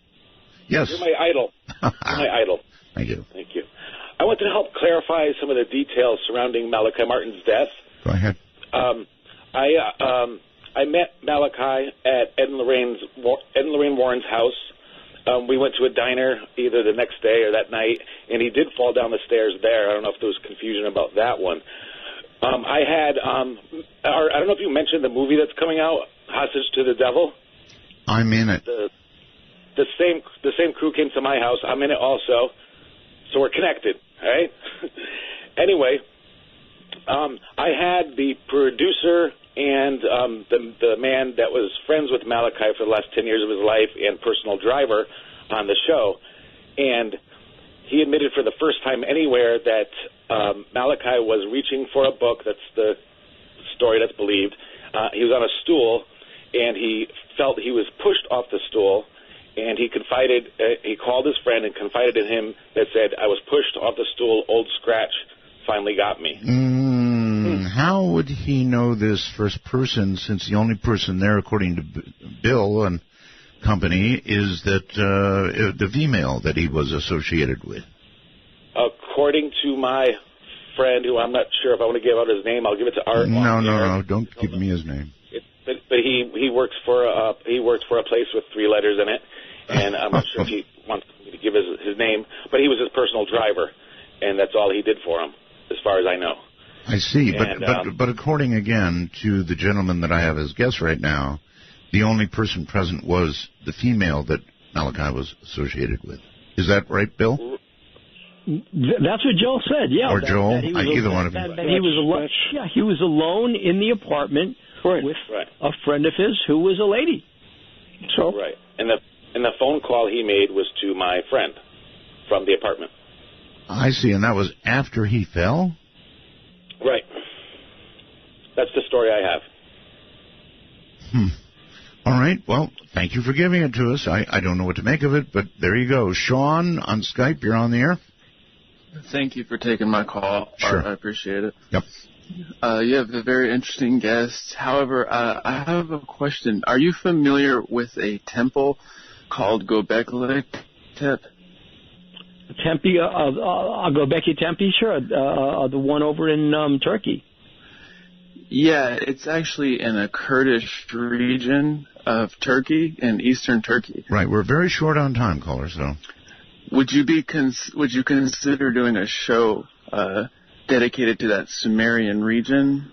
Yes. You're my idol. You're my idol. Thank you. Thank you. I want to help clarify some of the details surrounding Malachi Martin's death. Go ahead. I met Malachi at Ed and Lorraine Warren's house. We went to a diner either the next day or that night, and he did fall down the stairs there. I don't know if there was confusion about that one. I don't know if you mentioned the movie that's coming out, Hostage to the Devil. I'm in it. The same crew came to my house. I'm in it also, so we're connected. All right. Anyway, I had the producer and the man that was friends with Malachi for the last 10 years of his life and personal driver on the show, and he admitted for the first time anywhere that Malachi was reaching for a book. That's the story that's believed. He was on a stool, and he felt he was pushed off the stool, and he called his friend and confided in him that said, "I was pushed off the stool, Old Scratch finally got me." How would he know this first person, since the only person there, according to Bill and company, is that the female that he was associated with? According to my friend, who I'm not sure if I want to give out his name, I'll give it to Art. No, don't give me his name. But he works for a place with 3 letters in it, and I'm not sure if he wants me to give his name, but he was his personal driver, and that's all he did for him, as far as I know. I see, but according again to the gentleman that I have as guest right now, the only person present was the female that Malachi was associated with. Is that right, Bill? That's what Joel said. Yeah, or Joel, either one of you. He was alone in the apartment with a friend of his who was a lady. So right, and the phone call he made was to my friend from the apartment. I see, and that was after he fell? Right. That's the story I have. All right. Well, thank you for giving it to us. I don't know what to make of it, but there you go. Sean on Skype, you're on the air. Thank you for taking my call. Sure. I appreciate it. Yep. You have a very interesting guest. However, I have a question. Are you familiar with a temple called Göbekli Tepe? Tempe, Göbekli Tepe, sure. The one over in Turkey. Yeah, it's actually in a Kurdish region of Turkey, in eastern Turkey. Right. We're very short on time, caller, so. Would you consider doing a show dedicated to that Sumerian region?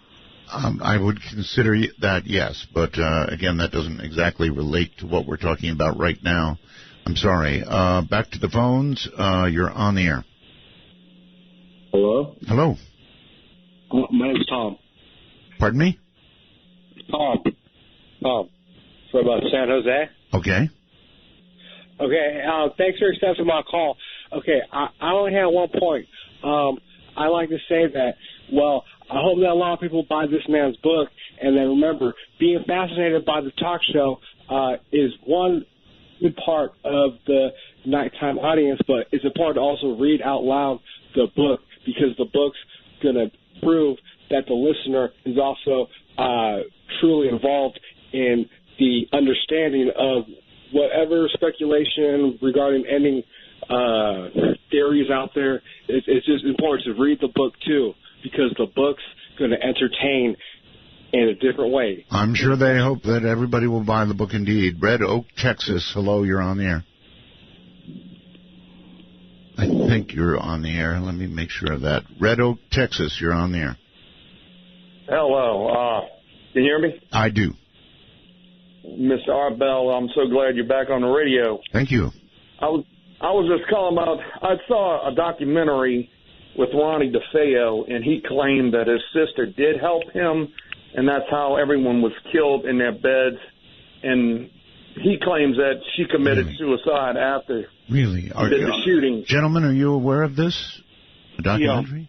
I would consider that, yes. But, again, that doesn't exactly relate to what we're talking about right now. I'm sorry. Back to the phones. You're on the air. Hello? Hello. My name's Tom. Pardon me? Tom. From San Jose. Okay. Okay, thanks for accepting my call. Okay, I only have one point. I like to say that, well, I hope that a lot of people buy this man's book, and then remember, being fascinated by the talk show is one good part of the nighttime audience, but it's important to also read out loud the book, because the book's going to prove that the listener is also truly involved in the understanding of whatever speculation regarding any theories out there. It's just important to read the book, too, because the book's going to entertain in a different way. I'm sure they hope that everybody will buy the book indeed. Red Oak, Texas. Hello, you're on the air. I think you're on the air. Let me make sure of that. Red Oak, Texas, you're on the air. Hello. Can you hear me? I do. Mr. Art Bell, I'm so glad you're back on the radio. Thank you. I was just calling about, I saw a documentary with Ronnie DeFeo, and he claimed that his sister did help him, and that's how everyone was killed in their beds. And he claims that she committed suicide after the shooting. Gentlemen, are you aware of this documentary? Yeah.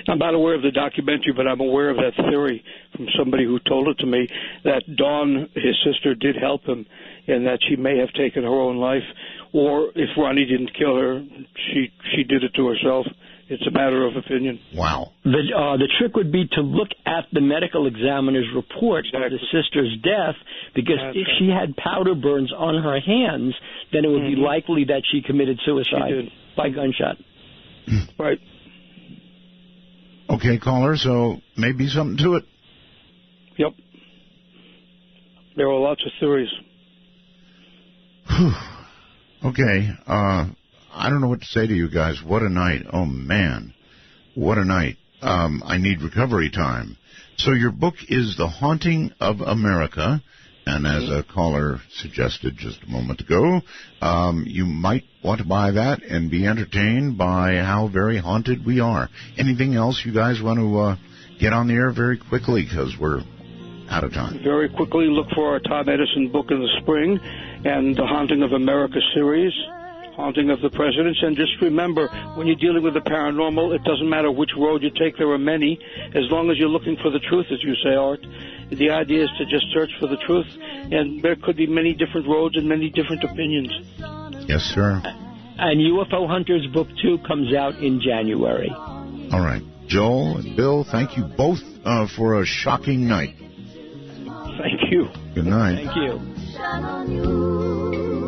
I'm not aware of the documentary, but I'm aware of that theory from somebody who told it to me, that Dawn, his sister, did help him, and that she may have taken her own life, or if Ronnie didn't kill her, she did it to herself. It's a matter of opinion. Wow. The trick would be to look at the medical examiner's report of the sister's death, because if she had powder burns on her hands, then it would be likely that she committed suicide by gunshot. Right. Okay, caller, so maybe something to it. Yep. There are lots of theories. Okay, I don't know what to say to you guys. What a night. Oh, man. What a night. I need recovery time. So your book is The Haunting of America, and as a caller suggested just a moment ago, you might want to buy that and be entertained by how very haunted we are. Anything else you guys want to get on the air very quickly, because we're out of time? Very quickly, look for our Tom Edison book in the spring and the Haunting of America series, Haunting of the Presidents. And just remember, when you're dealing with the paranormal, it doesn't matter which road you take. There are many, as long as you're looking for the truth, as you say, Art. The idea is to just search for the truth, and there could be many different roads and many different opinions. Yes, sir. And UFO Hunters Book 2 comes out in January. All right. Joel and Bill, thank you both for a shocking night. Thank you. Good night. Thank you.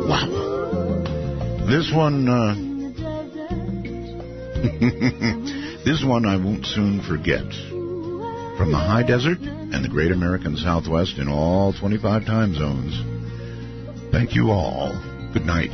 Wow. This one, this one I won't soon forget. From the high desert and the great American Southwest in all 25 time zones. Thank you all. Good night.